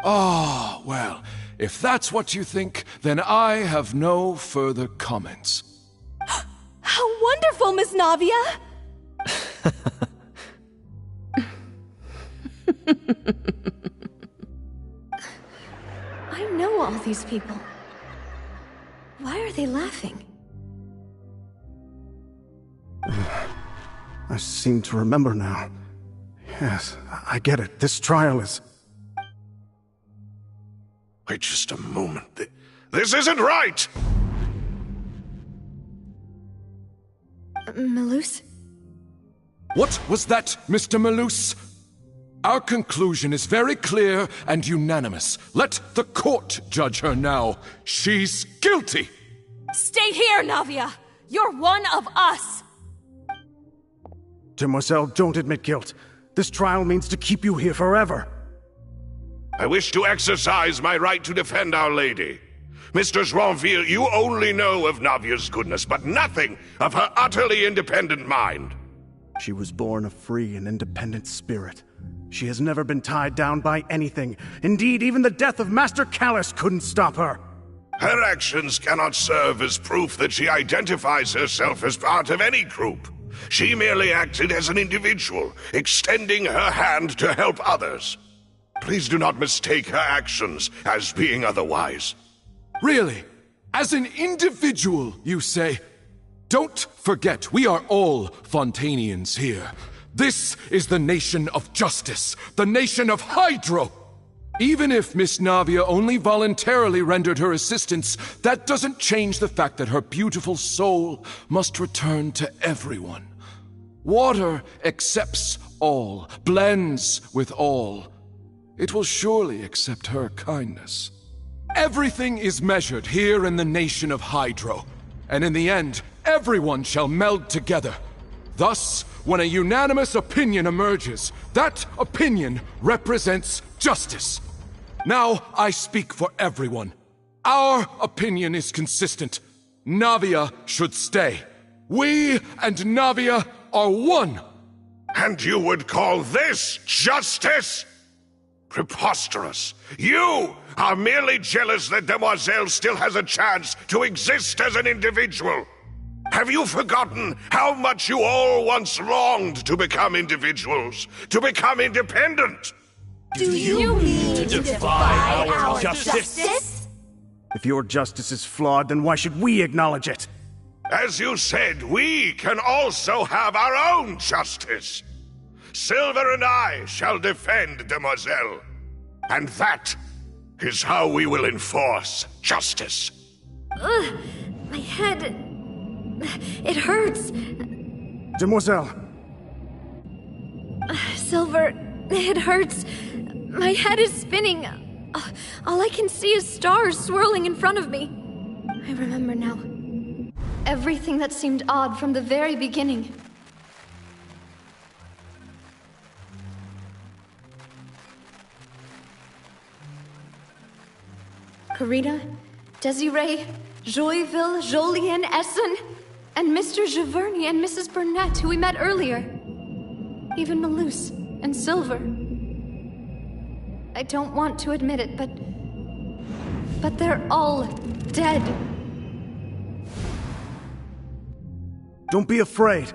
Ah, well, if that's what you think, then I have no further comments. How wonderful, Miss Navia! I know all these people. Why are they laughing? I seem to remember now. Yes, I get it. This trial is... Wait just a moment. This isn't right! Malus? What was that, Mr. Malus? Our conclusion is very clear and unanimous. Let the court judge her now. She's guilty! Stay here, Navia! You're one of us! Demoiselle, don't admit guilt. This trial means to keep you here forever. I wish to exercise my right to defend Our Lady. Mr. Joinville, you only know of Navia's goodness, but nothing of her utterly independent mind. She was born a free and independent spirit. She has never been tied down by anything. Indeed, even the death of Master Callus couldn't stop her. Her actions cannot serve as proof that she identifies herself as part of any group. She merely acted as an individual, extending her hand to help others. Please do not mistake her actions as being otherwise. Really? As an individual, you say? Don't forget, we are all Fontainians here. This is the nation of justice, the nation of Hydro. Even if Miss Navia only voluntarily rendered her assistance, that doesn't change the fact that her beautiful soul must return to everyone. Water accepts all, blends with all. It will surely accept her kindness. Everything is measured here in the nation of Hydro, and in the end, everyone shall meld together. Thus, when a unanimous opinion emerges, that opinion represents justice. Now I speak for everyone. Our opinion is consistent. Navia should stay. We and Navia are one. And you would call this justice? Preposterous. You are merely jealous that Demoiselle still has a chance to exist as an individual. Have you forgotten how much you all once longed to become individuals, to become independent? Do you mean to defy our justice? If your justice is flawed, then why should we acknowledge it? As you said, we can also have our own justice. Silver and I shall defend Demoiselle. And that is how we will enforce justice. Ugh, my head... it hurts. Demoiselle. Silver, it hurts. My head is spinning. All I can see is stars swirling in front of me. I remember now. Everything that seemed odd from the very beginning. Karina, Desiree, Joyville, Jolien, Essen, and Mr. Giverny and Mrs. Burnett, who we met earlier. Even Malus and Silver. I don't want to admit it, but they're all dead. Don't be afraid,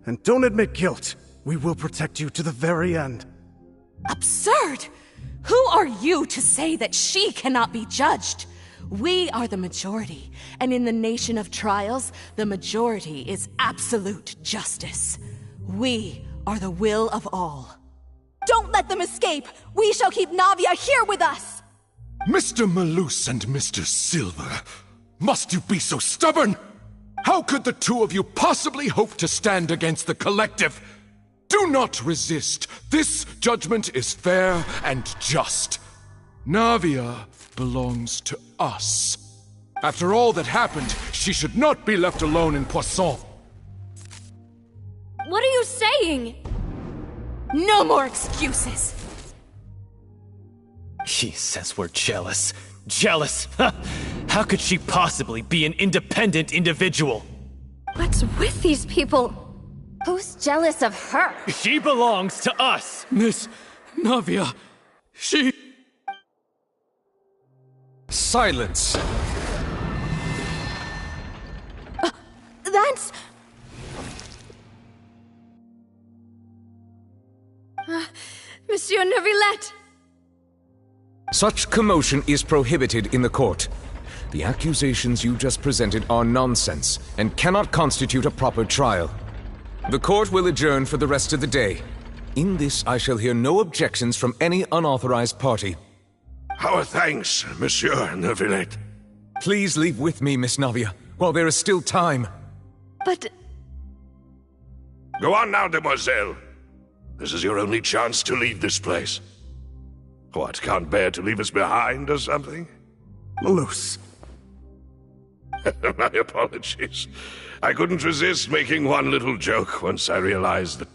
and don't admit guilt. We will protect you to the very end. Absurd! Who are you to say that she cannot be judged? We are the majority, and in the nation of trials, the majority is absolute justice. We are the will of all. Don't let them escape! We shall keep Navia here with us! Mr. Malus and Mr. Silver, must you be so stubborn? How could the two of you possibly hope to stand against the collective? Do not resist. This judgment is fair and just. Navia belongs to us. After all that happened, she should not be left alone in Poisson. What are you saying? No more excuses. She says we're jealous. Jealous? How could she possibly be an independent individual? What's with these people? Who's jealous of her? She belongs to us! Miss Navia, she... Silence! That's... Monsieur Neuvillette! Such commotion is prohibited in the court. The accusations you just presented are nonsense and cannot constitute a proper trial. The court will adjourn for the rest of the day. In this, I shall hear no objections from any unauthorized party. Our thanks, Monsieur Neuvillette. Please leave with me, Miss Navia, while there is still time. But... Go on now, Demoiselle. This is your only chance to leave this place. What, can't bear to leave us behind or something? Malus. My apologies. I couldn't resist making one little joke once I realized that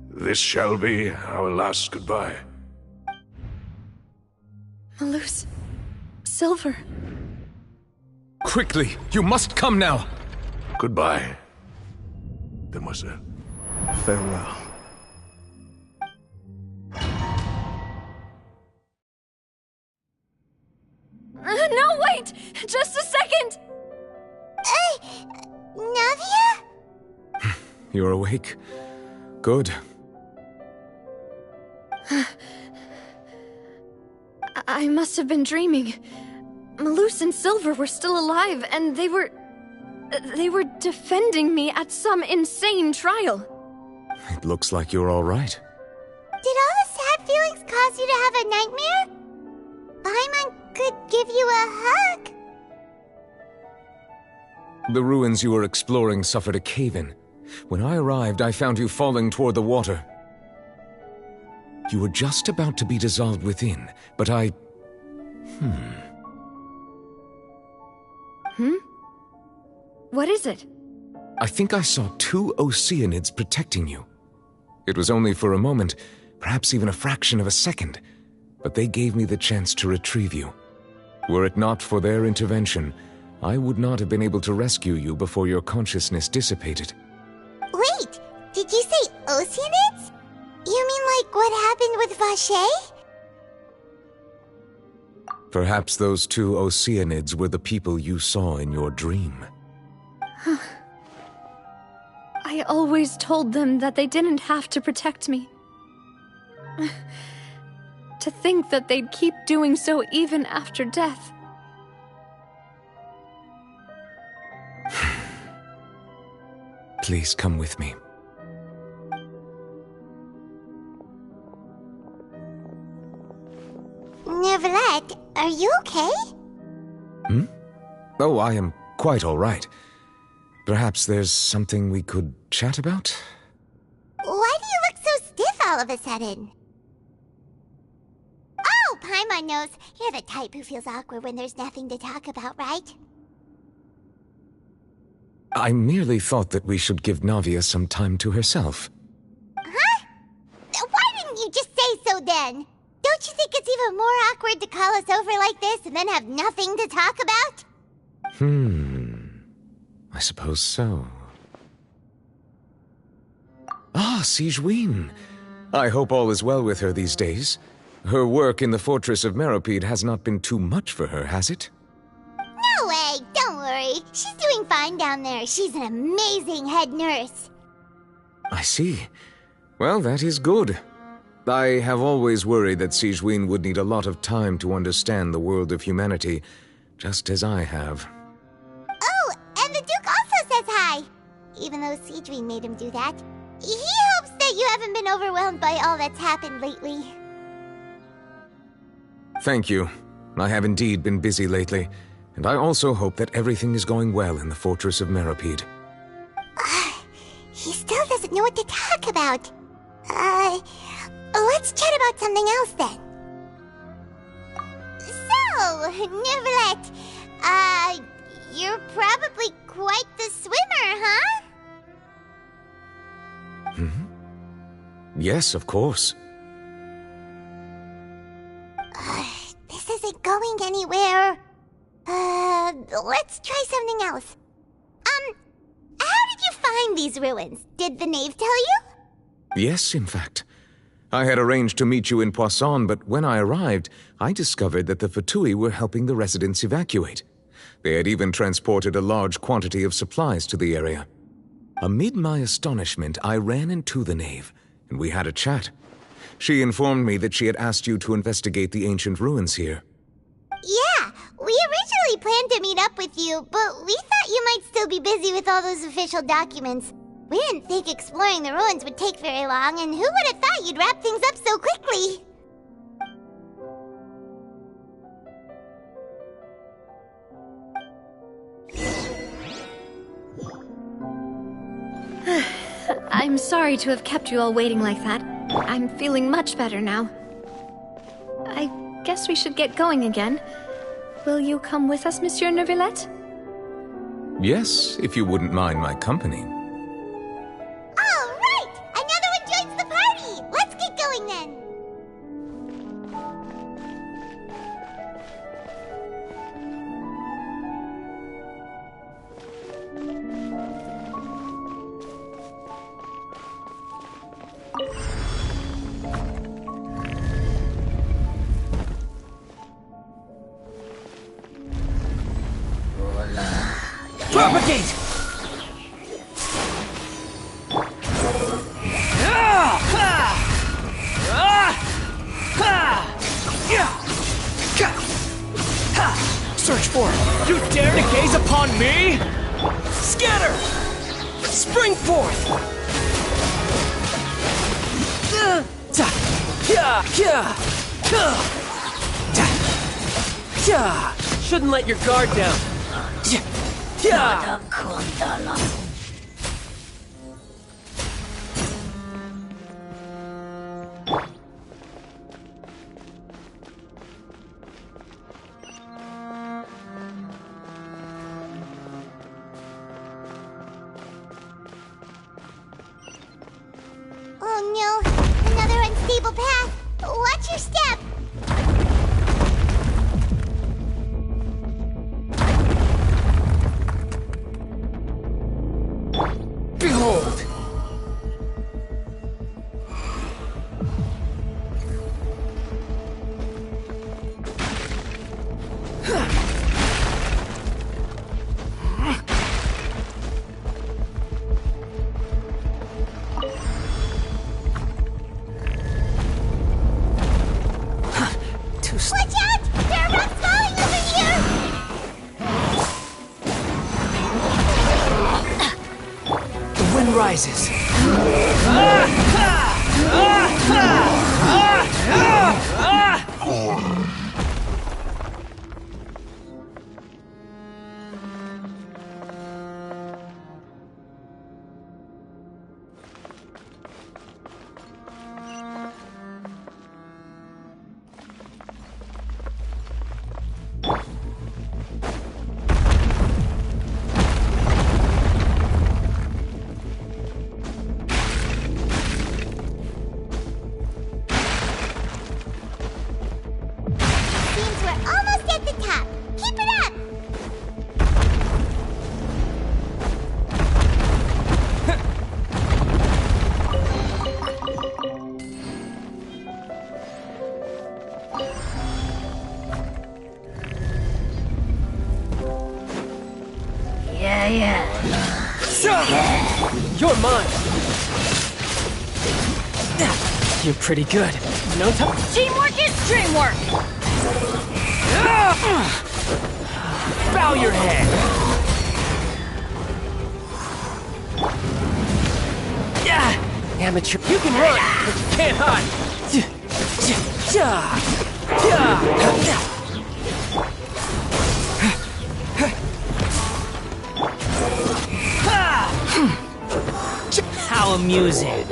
this shall be our last goodbye. Malus... Silver... Quickly! You must come now! Goodbye, Demoiselle. Farewell. No, wait! Just a second! Navia? You're awake? Good. I must have been dreaming. Malus and Silver were still alive, and they were defending me at some insane trial. It looks like you're all right. Did all the sad feelings cause you to have a nightmare? Paimon could give you a hug. The ruins you were exploring suffered a cave-in. When I arrived, I found you falling toward the water. You were just about to be dissolved within, but I... What is it? I think I saw 2 Oceanids protecting you. It was only for a moment, perhaps even a fraction of a second, but they gave me the chance to retrieve you. Were it not for their intervention, I would not have been able to rescue you before your consciousness dissipated. Wait, did you say Oceanids? You mean like what happened with Vacher? Perhaps those two Oceanids were the people you saw in your dream. I always told them that they didn't have to protect me. To think that they'd keep doing so even after death. Please come with me. Neverlet, are you okay? Oh, I am quite all right. Perhaps there's something we could chat about? Why do you look so stiff all of a sudden? Oh, Paimon knows. You're the type who feels awkward when there's nothing to talk about, right? I merely thought that we should give Navia some time to herself. Huh? Why didn't you just say so then? Don't you think it's even more awkward to call us over like this and then have nothing to talk about? I suppose so. Ah, Sigewinne. I hope all is well with her these days. Her work in the Fortress of Meropide has not been too much for her, has it? No way! Don't worry. She's doing fine down there. She's an amazing head nurse. I see. Well, that is good. I have always worried that Sigewinne would need a lot of time to understand the world of humanity, just as I have. Oh, and the Duke also says hi! Even though Sigewinne made him do that. He hopes that you haven't been overwhelmed by all that's happened lately. Thank you. I have indeed been busy lately, and I also hope that everything is going well in the Fortress of Meropide. He still doesn't know what to talk about. Let's chat about something else then. So, Neverlet, you're probably quite the swimmer, huh? Yes, of course. This isn't going anywhere. Let's try something else. How did you find these ruins? Did the knave tell you? Yes, in fact. I had arranged to meet you in Poisson, but when I arrived, I discovered that the Fatui were helping the residents evacuate. They had even transported a large quantity of supplies to the area. Amid my astonishment, I ran into the knave, and we had a chat. She informed me that she had asked you to investigate the ancient ruins here. Yeah, we originally planned to meet up with you, but we thought you might still be busy with all those official documents. We didn't think exploring the ruins would take very long, and who would have thought you'd wrap things up so quickly? I'm sorry to have kept you all waiting like that. I'm feeling much better now. I guess we should get going again. Will you come with us, Monsieur Neuvillette? Yes, if you wouldn't mind my company. All right! Another one joins the party! Let's get going then! Propagate! Search for it! You dare to gaze upon me? Scatter! Spring forth! Shouldn't let your guard down. Oh no, another unstable path. Watch your step. Behold! surprises. Seems we're almost at the top. Keep it up! Yeah. You're mine. You're pretty good. No time. Teamwork is dreamwork! Bow your head. Amateur. You can run, but you can't hide. How amusing.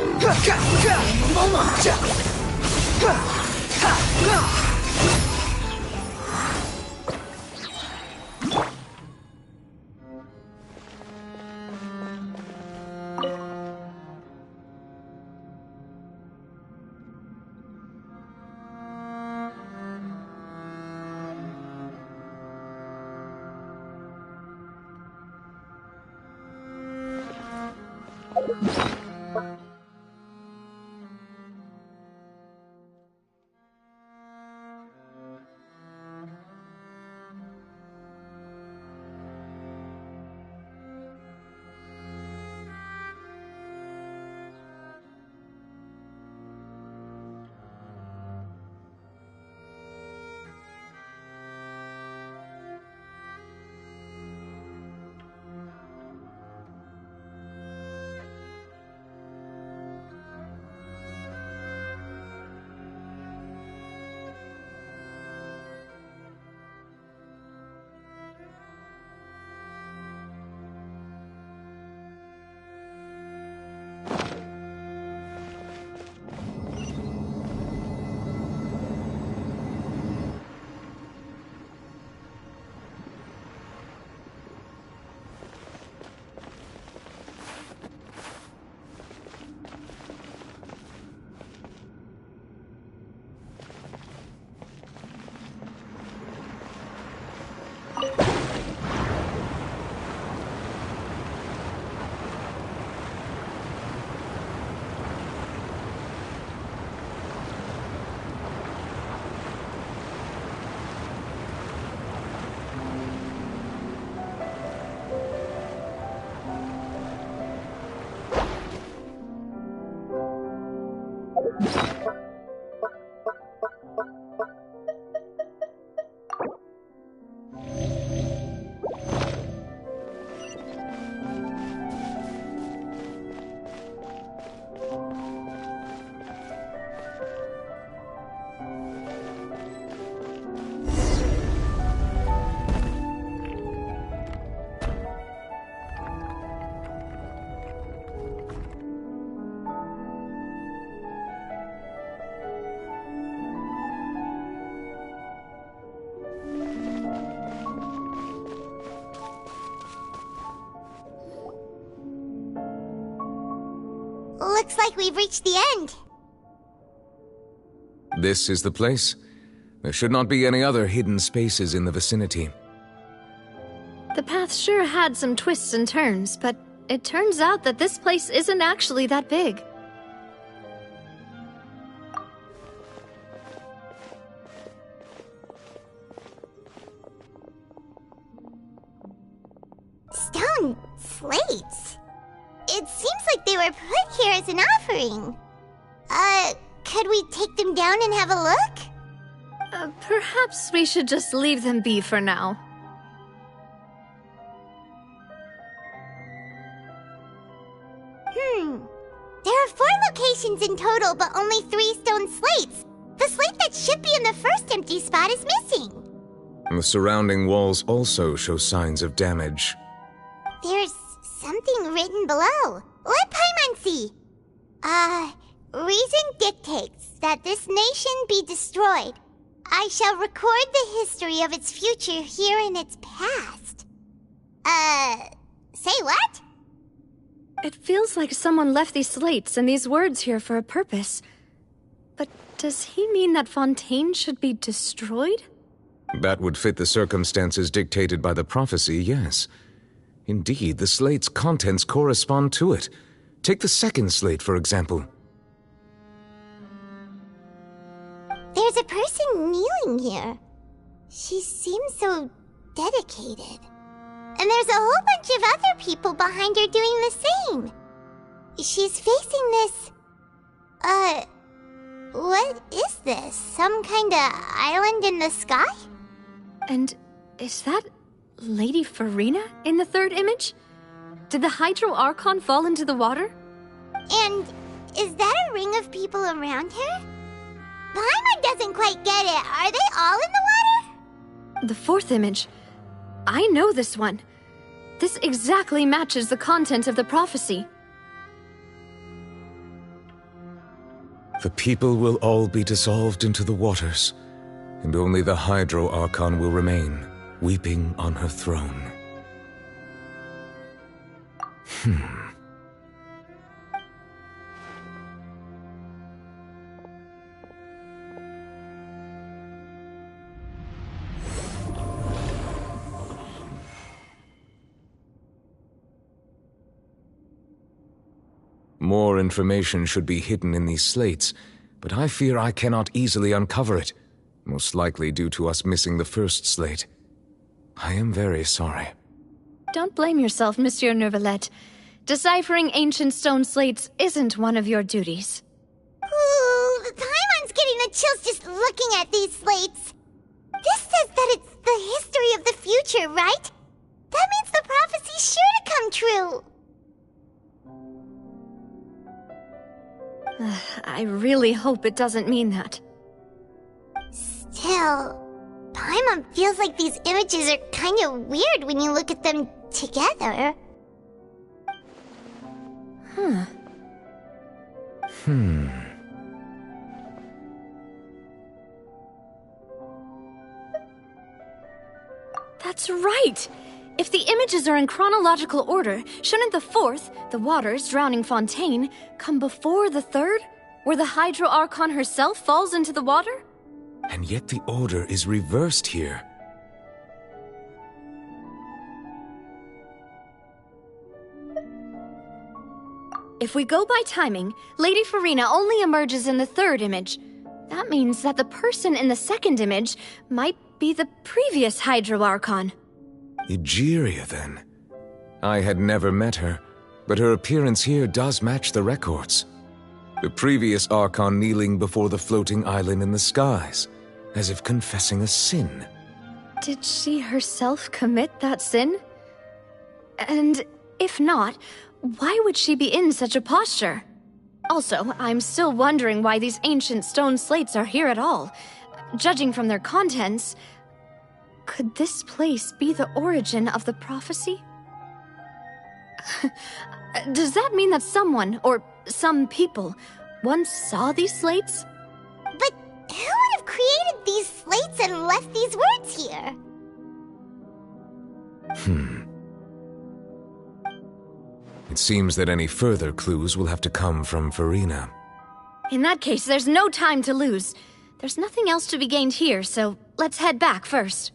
Looks like we've reached the end. This is the place. There should not be any other hidden spaces in the vicinity. The path sure had some twists and turns, but it turns out that this place isn't actually that big. Stone slates. It seems like they were put here as an offering. Could we take them down and have a look? Perhaps we should just leave them be for now. in total, but only 3 stone slates. The slate that should be in the first empty spot is missing. The surrounding walls also show signs of damage. There's something written below. Let Paimon see. Reason dictates that this nation be destroyed. I shall record the history of its future here in its past. Say what? It feels like someone left these slates and these words here for a purpose. But does he mean that Fontaine should be destroyed? That would fit the circumstances dictated by the prophecy, yes. Indeed, the slate's contents correspond to it. Take the second slate, for example. There's a person kneeling here. She seems so dedicated. And there's a whole bunch of other people behind her doing the same. She's facing this... what is this? Some kind of island in the sky? And is that Lady Farina in the third image? Did the Hydro Archon fall into the water? And is that a ring of people around her? Paimon doesn't quite get it. Are they all in the water? The fourth image. I know this one. This exactly matches the content of the prophecy. The people will all be dissolved into the waters, and only the Hydro Archon will remain, weeping on her throne. More information should be hidden in these slates, but I fear I cannot easily uncover it, most likely due to us missing the first slate. I am very sorry. Don't blame yourself, Monsieur Neuvillette. Deciphering ancient stone slates isn't one of your duties. Ooh, Paimon's getting the chills just looking at these slates. This says that it's the history of the future, right? That means the prophecy's sure to come true. I really hope it doesn't mean that. Still, Paimon feels like these images are kind of weird when you look at them together. That's right! If the images are in chronological order, shouldn't the fourth, the waters drowning Fontaine, come before the third, where the Hydro Archon herself falls into the water? And yet the order is reversed here. If we go by timing, Lady Farina only emerges in the third image. That means that the person in the second image might be the previous Hydro Archon. Egeria, then. I had never met her, but her appearance here does match the records. The previous Archon kneeling before the floating island in the skies, as if confessing a sin. Did she herself commit that sin? And if not, why would she be in such a posture? Also, I'm still wondering why these ancient stone slates are here at all. Judging from their contents, could this place be the origin of the prophecy? Does that mean that someone, or some people, once saw these slates? But who would have created these slates and left these words here? It seems that any further clues will have to come from Farina. In that case, there's no time to lose. There's nothing else to be gained here, so let's head back first.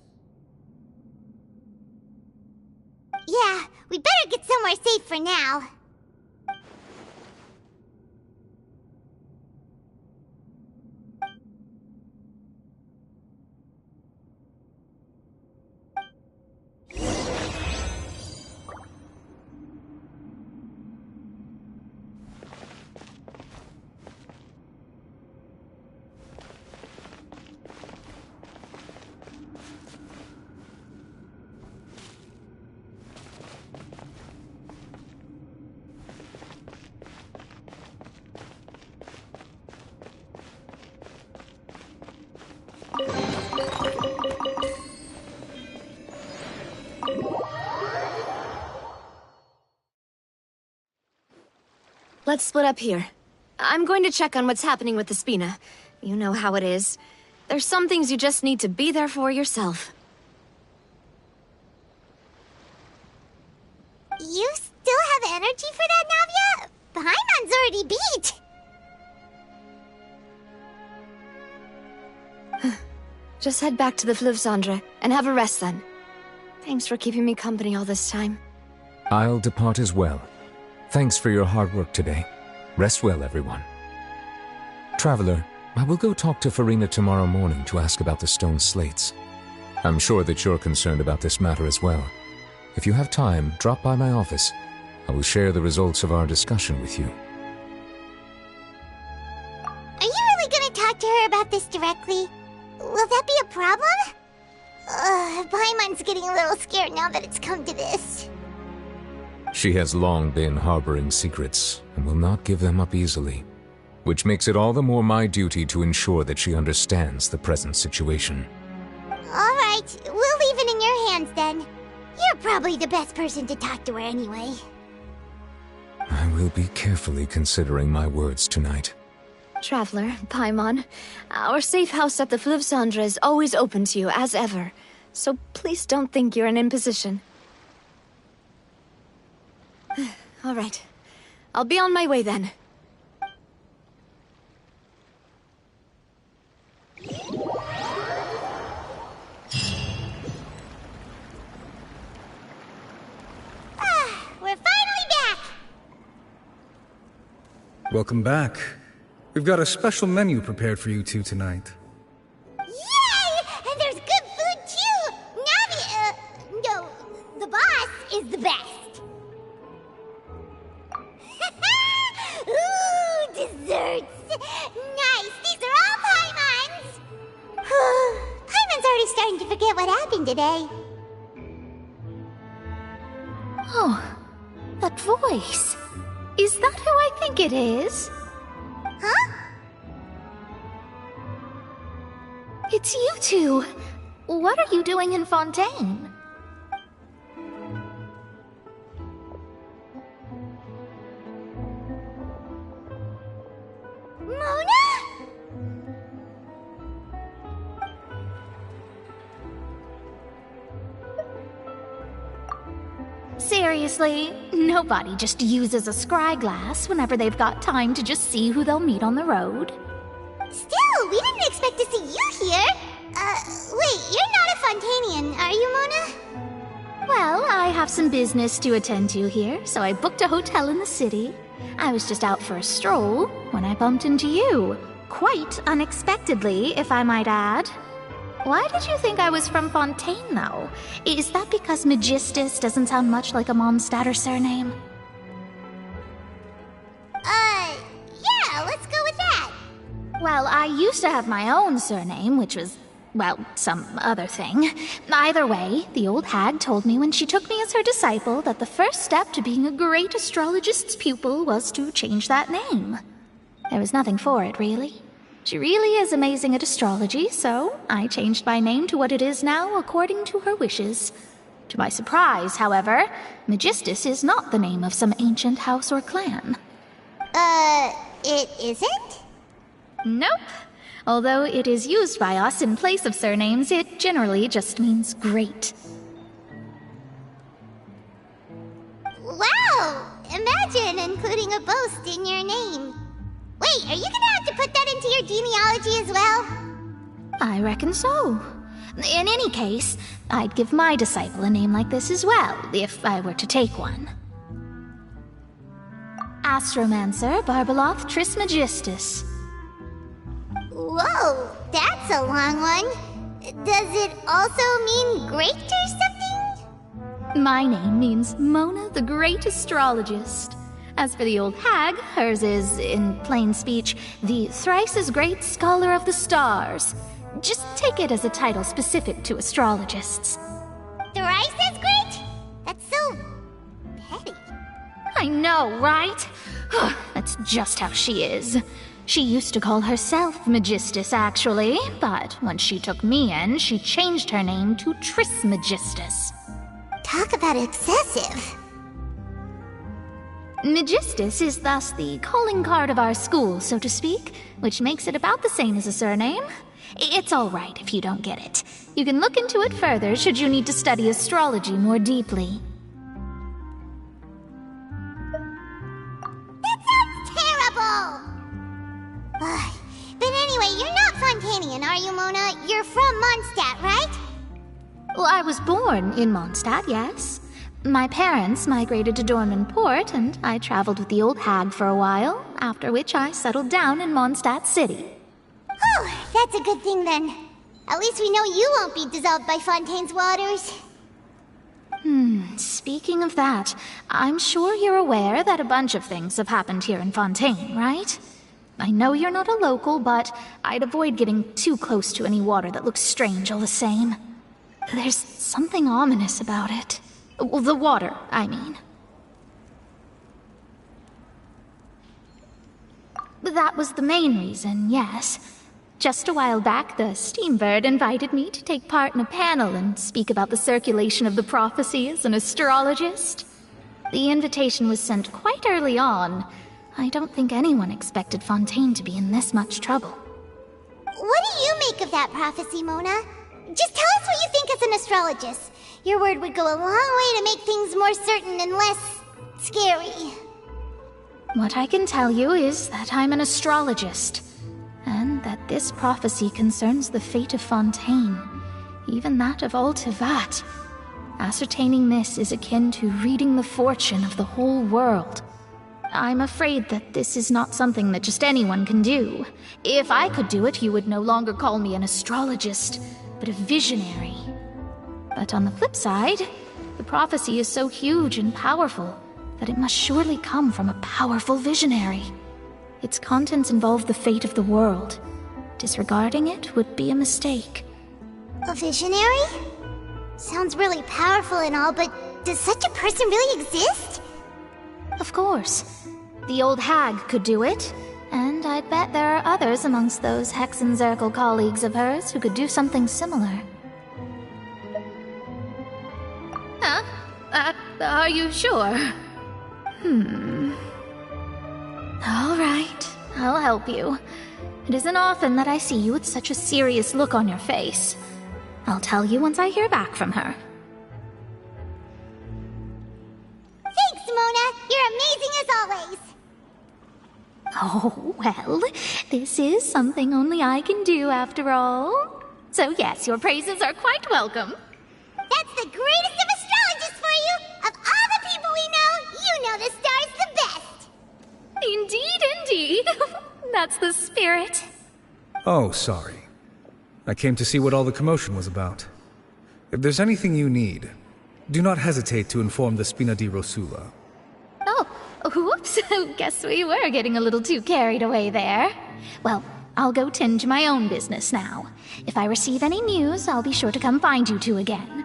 Yeah, we better get somewhere safe for now. Let's split up here. I'm going to check on what's happening with the Spina. You know how it is. There's some things you just need to be there for yourself. You still have energy for that, Navia? Paimon's already beat! Just head back to the Fleuve Cendre and have a rest then. Thanks for keeping me company all this time. I'll depart as well. Thanks for your hard work today. Rest well, everyone. Traveler, I will go talk to Farina tomorrow morning to ask about the stone slates. I'm sure that you're concerned about this matter as well. If you have time, drop by my office. I will share the results of our discussion with you. Are you really gonna talk to her about this directly? Will that be a problem? Paimon's getting a little scared now that it's come to this. She has long been harboring secrets and will not give them up easily, which makes it all the more my duty to ensure that she understands the present situation. Alright, we'll leave it in your hands then. You're probably the best person to talk to her anyway. I will be carefully considering my words tonight. Traveler, Paimon, our safe house at the Fleuve Cendre is always open to you, as ever. So please don't think you're an imposition. All right. I'll be on my way then. We're finally back! Welcome back. We've got a special menu prepared for you two tonight. Yay! And there's good food too! Navi, no, the boss is the best. Ooh, desserts! Nice, these are all Paimon's! Paimon's already starting to forget what happened today. Oh, that voice. Is that who I think it is? Huh? It's you two. What are you doing in Fontaine? Mona? Seriously, nobody just uses a scry glass whenever they've got time to just see who they'll meet on the road. Still, we didn't expect to see you here. Wait, you're not a Fontainian, are you, Mona? Well, I have some business to attend to here, so I booked a hotel in the city. I was just out for a stroll when I bumped into you. Quite unexpectedly, if I might add. Why did you think I was from Fontaine, though? Is that because Magistus doesn't sound much like a Mondstatter surname? Yeah, let's go with that. Well, I used to have my own surname, which was, well, some other thing. Either way, the old hag told me when she took me as her disciple that the first step to being a great astrologist's pupil was to change that name. There was nothing for it, really. She really is amazing at astrology, so I changed my name to what it is now according to her wishes. To my surprise, however, Magistus is not the name of some ancient house or clan. It isn't? Nope. Although it is used by us in place of surnames, it generally just means great. Wow! Imagine including a boast in your name. Wait, are you gonna have to put that into your genealogy as well? I reckon so. In any case, I'd give my disciple a name like this as well, if I were to take one. Astromancer Barbeloth Trismegistus. Whoa, that's a long one. Does it also mean great or something? My name means Mona the Great Astrologist. As for the old hag, hers is, in plain speech, the thrice-as-great Scholar of the Stars. Just take it as a title specific to astrologists. Thrice as great? That's so petty. I know, right? That's just how she is. She used to call herself Magistus, actually, but when she took me in, she changed her name to Trismegistus. Talk about excessive. Magistus is thus the calling card of our school, so to speak, which makes it about the same as a surname. It's all right if you don't get it. You can look into it further should you need to study astrology more deeply. That sounds terrible! Ugh. But anyway, you're not Fontainian, are you, Mona? You're from Mondstadt, right? Well, I was born in Mondstadt, yes. My parents migrated to Dorman Port, and I traveled with the old hag for a while, after which I settled down in Mondstadt City. Oh, that's a good thing then. At least we know you won't be dissolved by Fontaine's waters. Speaking of that, I'm sure you're aware that a bunch of things have happened here in Fontaine, right? I know you're not a local, but I'd avoid getting too close to any water that looks strange all the same. There's something ominous about it. Well, the water, I mean. That was the main reason, yes. Just a while back, the Steambird invited me to take part in a panel and speak about the circulation of the prophecy as an astrologist. The invitation was sent quite early on. I don't think anyone expected Fontaine to be in this much trouble. What do you make of that prophecy, Mona? Just tell us what you think as an astrologist. Your word would go a long way to make things more certain and less scary. What I can tell you is that I'm an astrologist, and that this prophecy concerns the fate of Fontaine, even that of all Tevat. Ascertaining this is akin to reading the fortune of the whole world. I'm afraid that this is not something that just anyone can do. If I could do it, you would no longer call me an astrologist, but a visionary. But on the flip side, the prophecy is so huge and powerful that it must surely come from a powerful visionary. Its contents involve the fate of the world. Disregarding it would be a mistake. A visionary? Sounds really powerful and all, but does such a person really exist? Of course. The old hag could do it, and I'd bet there are others amongst those Hexenzirkel colleagues of hers who could do something similar. Huh? Are you sure? All right, I'll help you. It isn't often that I see you with such a serious look on your face. I'll tell you once I hear back from her. Thanks, Mona! You're amazing as always! Oh, well, this is something only I can do after all. So yes, your praises are quite welcome. That's the greatest of astrologists for you! Of all the people we know, you know the star's the best! Indeed, indeed. That's the spirit. Oh, sorry. I came to see what all the commotion was about. If there's anything you need, do not hesitate to inform the Spina di Rosula. Oh, whoops. Guess we were getting a little too carried away there. Well, I'll go tend to my own business now. If I receive any news, I'll be sure to come find you two again.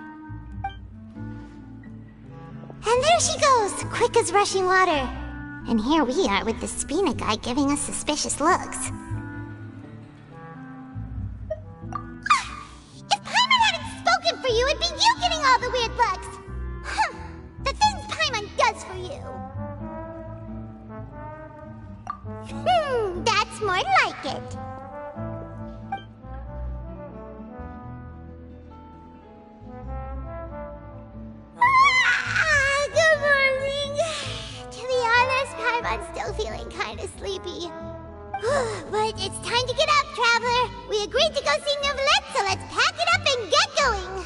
And there she goes, quick as rushing water. And here we are with the Spina guy giving us suspicious looks. If Paimon hadn't spoken for you, it'd be you getting all the weird looks! The things Paimon does for you! That's more like it. Good morning. To be honest, Paimon's still feeling kind of sleepy. But it's time to get up, Traveler. We agreed to go see Neuvillette, so let's pack it up and get going.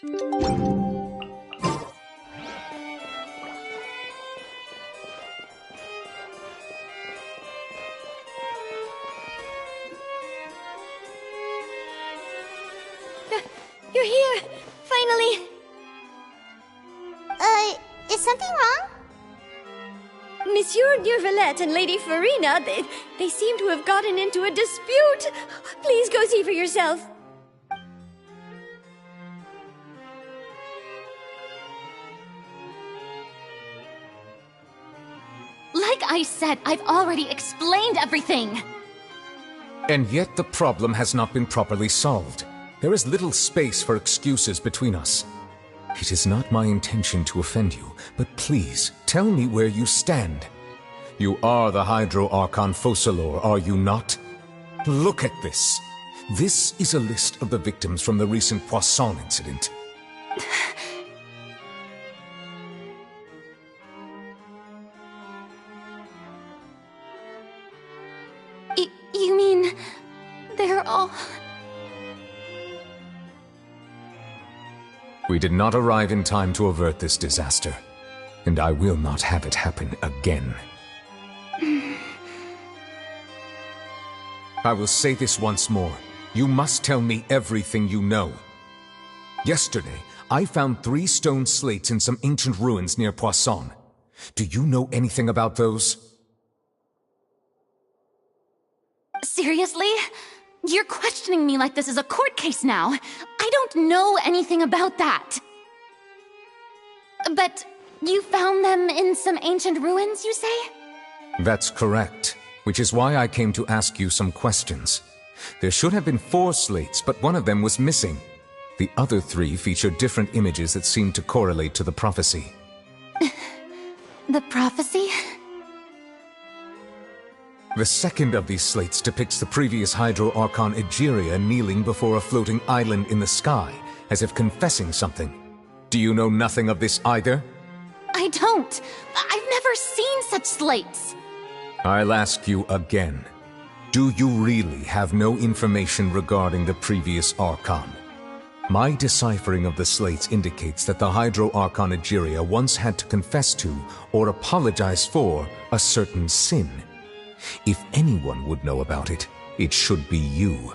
You're here! Finally! Is something wrong? Monsieur Neuvillette and Lady Farina, they seem to have gotten into a dispute. Please go see for yourself. Like I said, I've already explained everything. And yet the problem has not been properly solved. There is little space for excuses between us. It is not my intention to offend you, but please, tell me where you stand. You are the Hydro Archon Focalor, are you not? Look at this. This is a list of the victims from the recent Poisson incident. You mean... they're all... We did not arrive in time to avert this disaster, and I will not have it happen again. I will say this once more. You must tell me everything you know. Yesterday, I found 3 stone slates in some ancient ruins near Poisson. Do you know anything about those? Seriously? You're questioning me like this is a court case now. I don't know anything about that. But you found them in some ancient ruins, you say? That's correct, which is why I came to ask you some questions. There should have been 4 slates, but one of them was missing. The other 3 feature different images that seem to correlate to the prophecy. The prophecy? The second of these slates depicts the previous Hydro Archon Egeria kneeling before a floating island in the sky, as if confessing something. Do you know nothing of this either? I don't. I've never seen such slates. I'll ask you again. Do you really have no information regarding the previous Archon? My deciphering of the slates indicates that the Hydro Archon Egeria once had to confess to, or apologize for, a certain sin. If anyone would know about it, it should be you.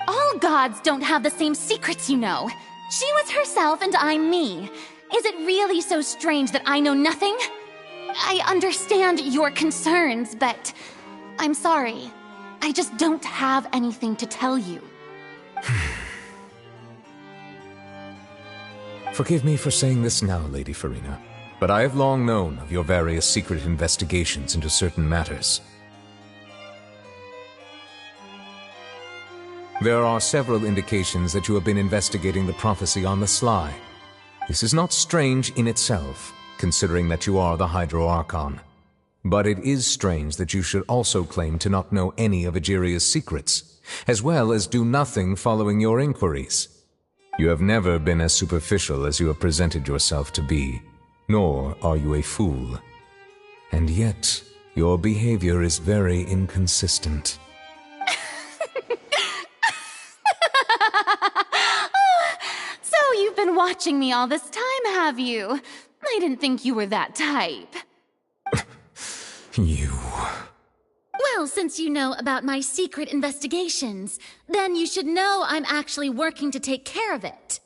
All gods don't have the same secrets, you know. She was herself and I'm me. Is it really so strange that I know nothing? I understand your concerns, but I'm sorry. I just don't have anything to tell you. Forgive me for saying this now, Lady Farina, but I have long known of your various secret investigations into certain matters. There are several indications that you have been investigating the prophecy on the sly. This is not strange in itself, considering that you are the Hydro Archon. But it is strange that you should also claim to not know any of Egeria's secrets, as well as do nothing following your inquiries. You have never been as superficial as you have presented yourself to be, nor are you a fool. And yet, your behavior is very inconsistent. So you've been watching me all this time, have you? I didn't think you were that type. You... Well, since you know about my secret investigations, then you should know I'm actually working to take care of it.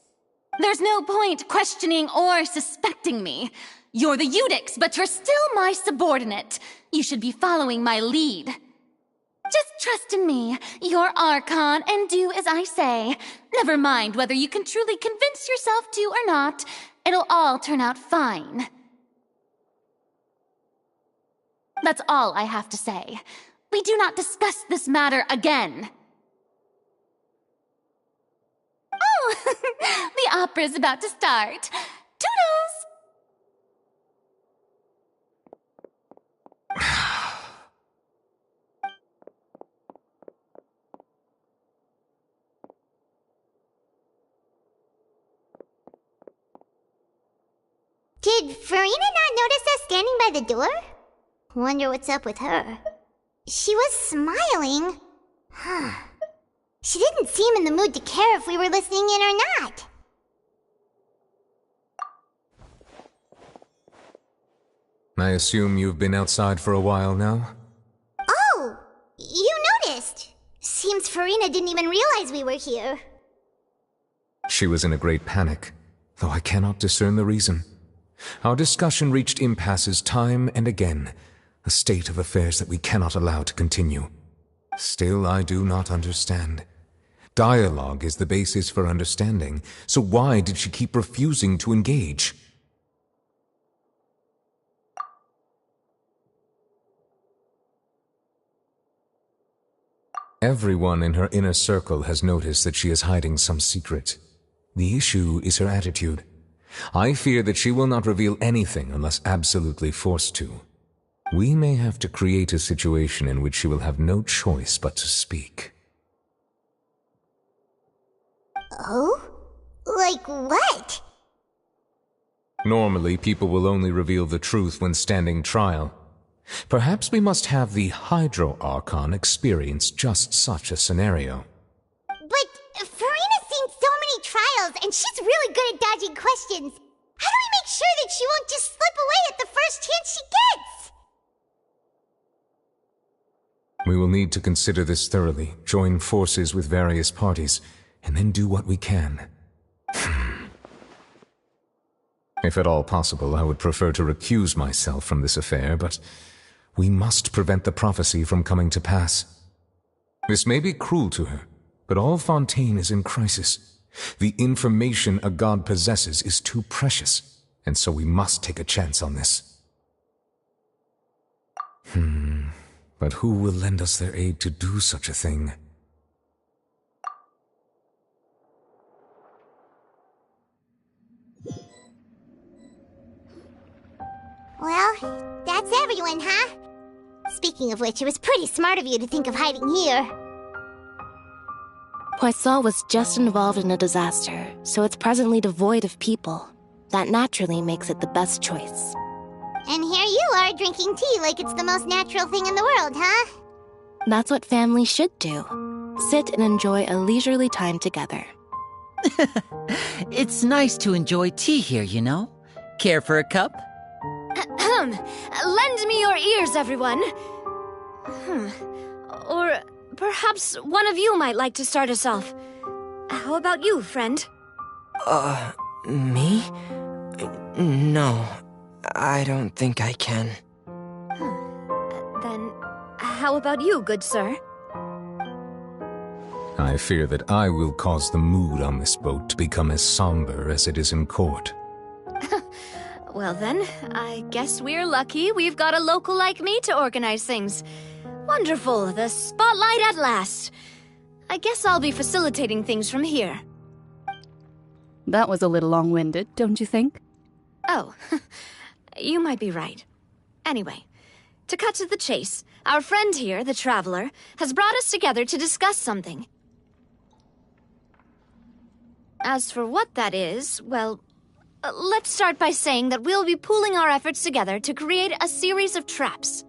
There's no point questioning or suspecting me. You're the Eudix, but you're still my subordinate. You should be following my lead. Just trust in me, your Archon, and do as I say. Never mind whether you can truly convince yourself to or not. It'll all turn out fine. That's all I have to say. We do not discuss this matter again. Oh, the opera's about to start. Toodles! Did Farina not notice us standing by the door? Wonder what's up with her. She was smiling. She didn't seem in the mood to care if we were listening in or not. I assume you've been outside for a while now? Oh, you noticed. Seems Farina didn't even realize we were here. She was in a great panic, though I cannot discern the reason. Our discussion reached impasses time and again, a state of affairs that we cannot allow to continue. Still, I do not understand. Dialogue is the basis for understanding, so why did she keep refusing to engage? Everyone in her inner circle has noticed that she is hiding some secret. The issue is her attitude. I fear that she will not reveal anything unless absolutely forced to. We may have to create a situation in which she will have no choice but to speak. Oh? Like what? Normally, people will only reveal the truth when standing trial. Perhaps we must have the Hydro Archon experience just such a scenario. But Farina's seen so many trials, and she's really good at dodging questions. How do we make sure that she won't just slip away at the first chance she gets? We will need to consider this thoroughly, join forces with various parties, and then do what we can. If at all possible, I would prefer to recuse myself from this affair, but we must prevent the prophecy from coming to pass. This may be cruel to her, but all Fontaine is in crisis. The information a god possesses is too precious, and so we must take a chance on this. But who will lend us their aid to do such a thing? Well, that's everyone, huh? Speaking of which, it was pretty smart of you to think of hiding here. Poisson was just involved in a disaster, so it's presently devoid of people. That naturally makes it the best choice. And here you are drinking tea like it's the most natural thing in the world, huh? That's what families should do. Sit and enjoy a leisurely time together. It's nice to enjoy tea here, you know? Care for a cup? Lend me your ears, everyone. Or perhaps one of you might like to start us off. How about you, friend? Me? No, I don't think I can. Then, how about you, good sir? I fear that I will cause the mood on this boat to become as somber as it is in court. Well then, I guess we're lucky we've got a local like me to organize things. Wonderful, the spotlight at last. I guess I'll be facilitating things from here. That was a little long-winded, don't you think? Oh, you might be right. Anyway, to cut to the chase, our friend here, the Traveler, has brought us together to discuss something. As for what that is, well, let's start by saying that we'll be pooling our efforts together to create a series of traps.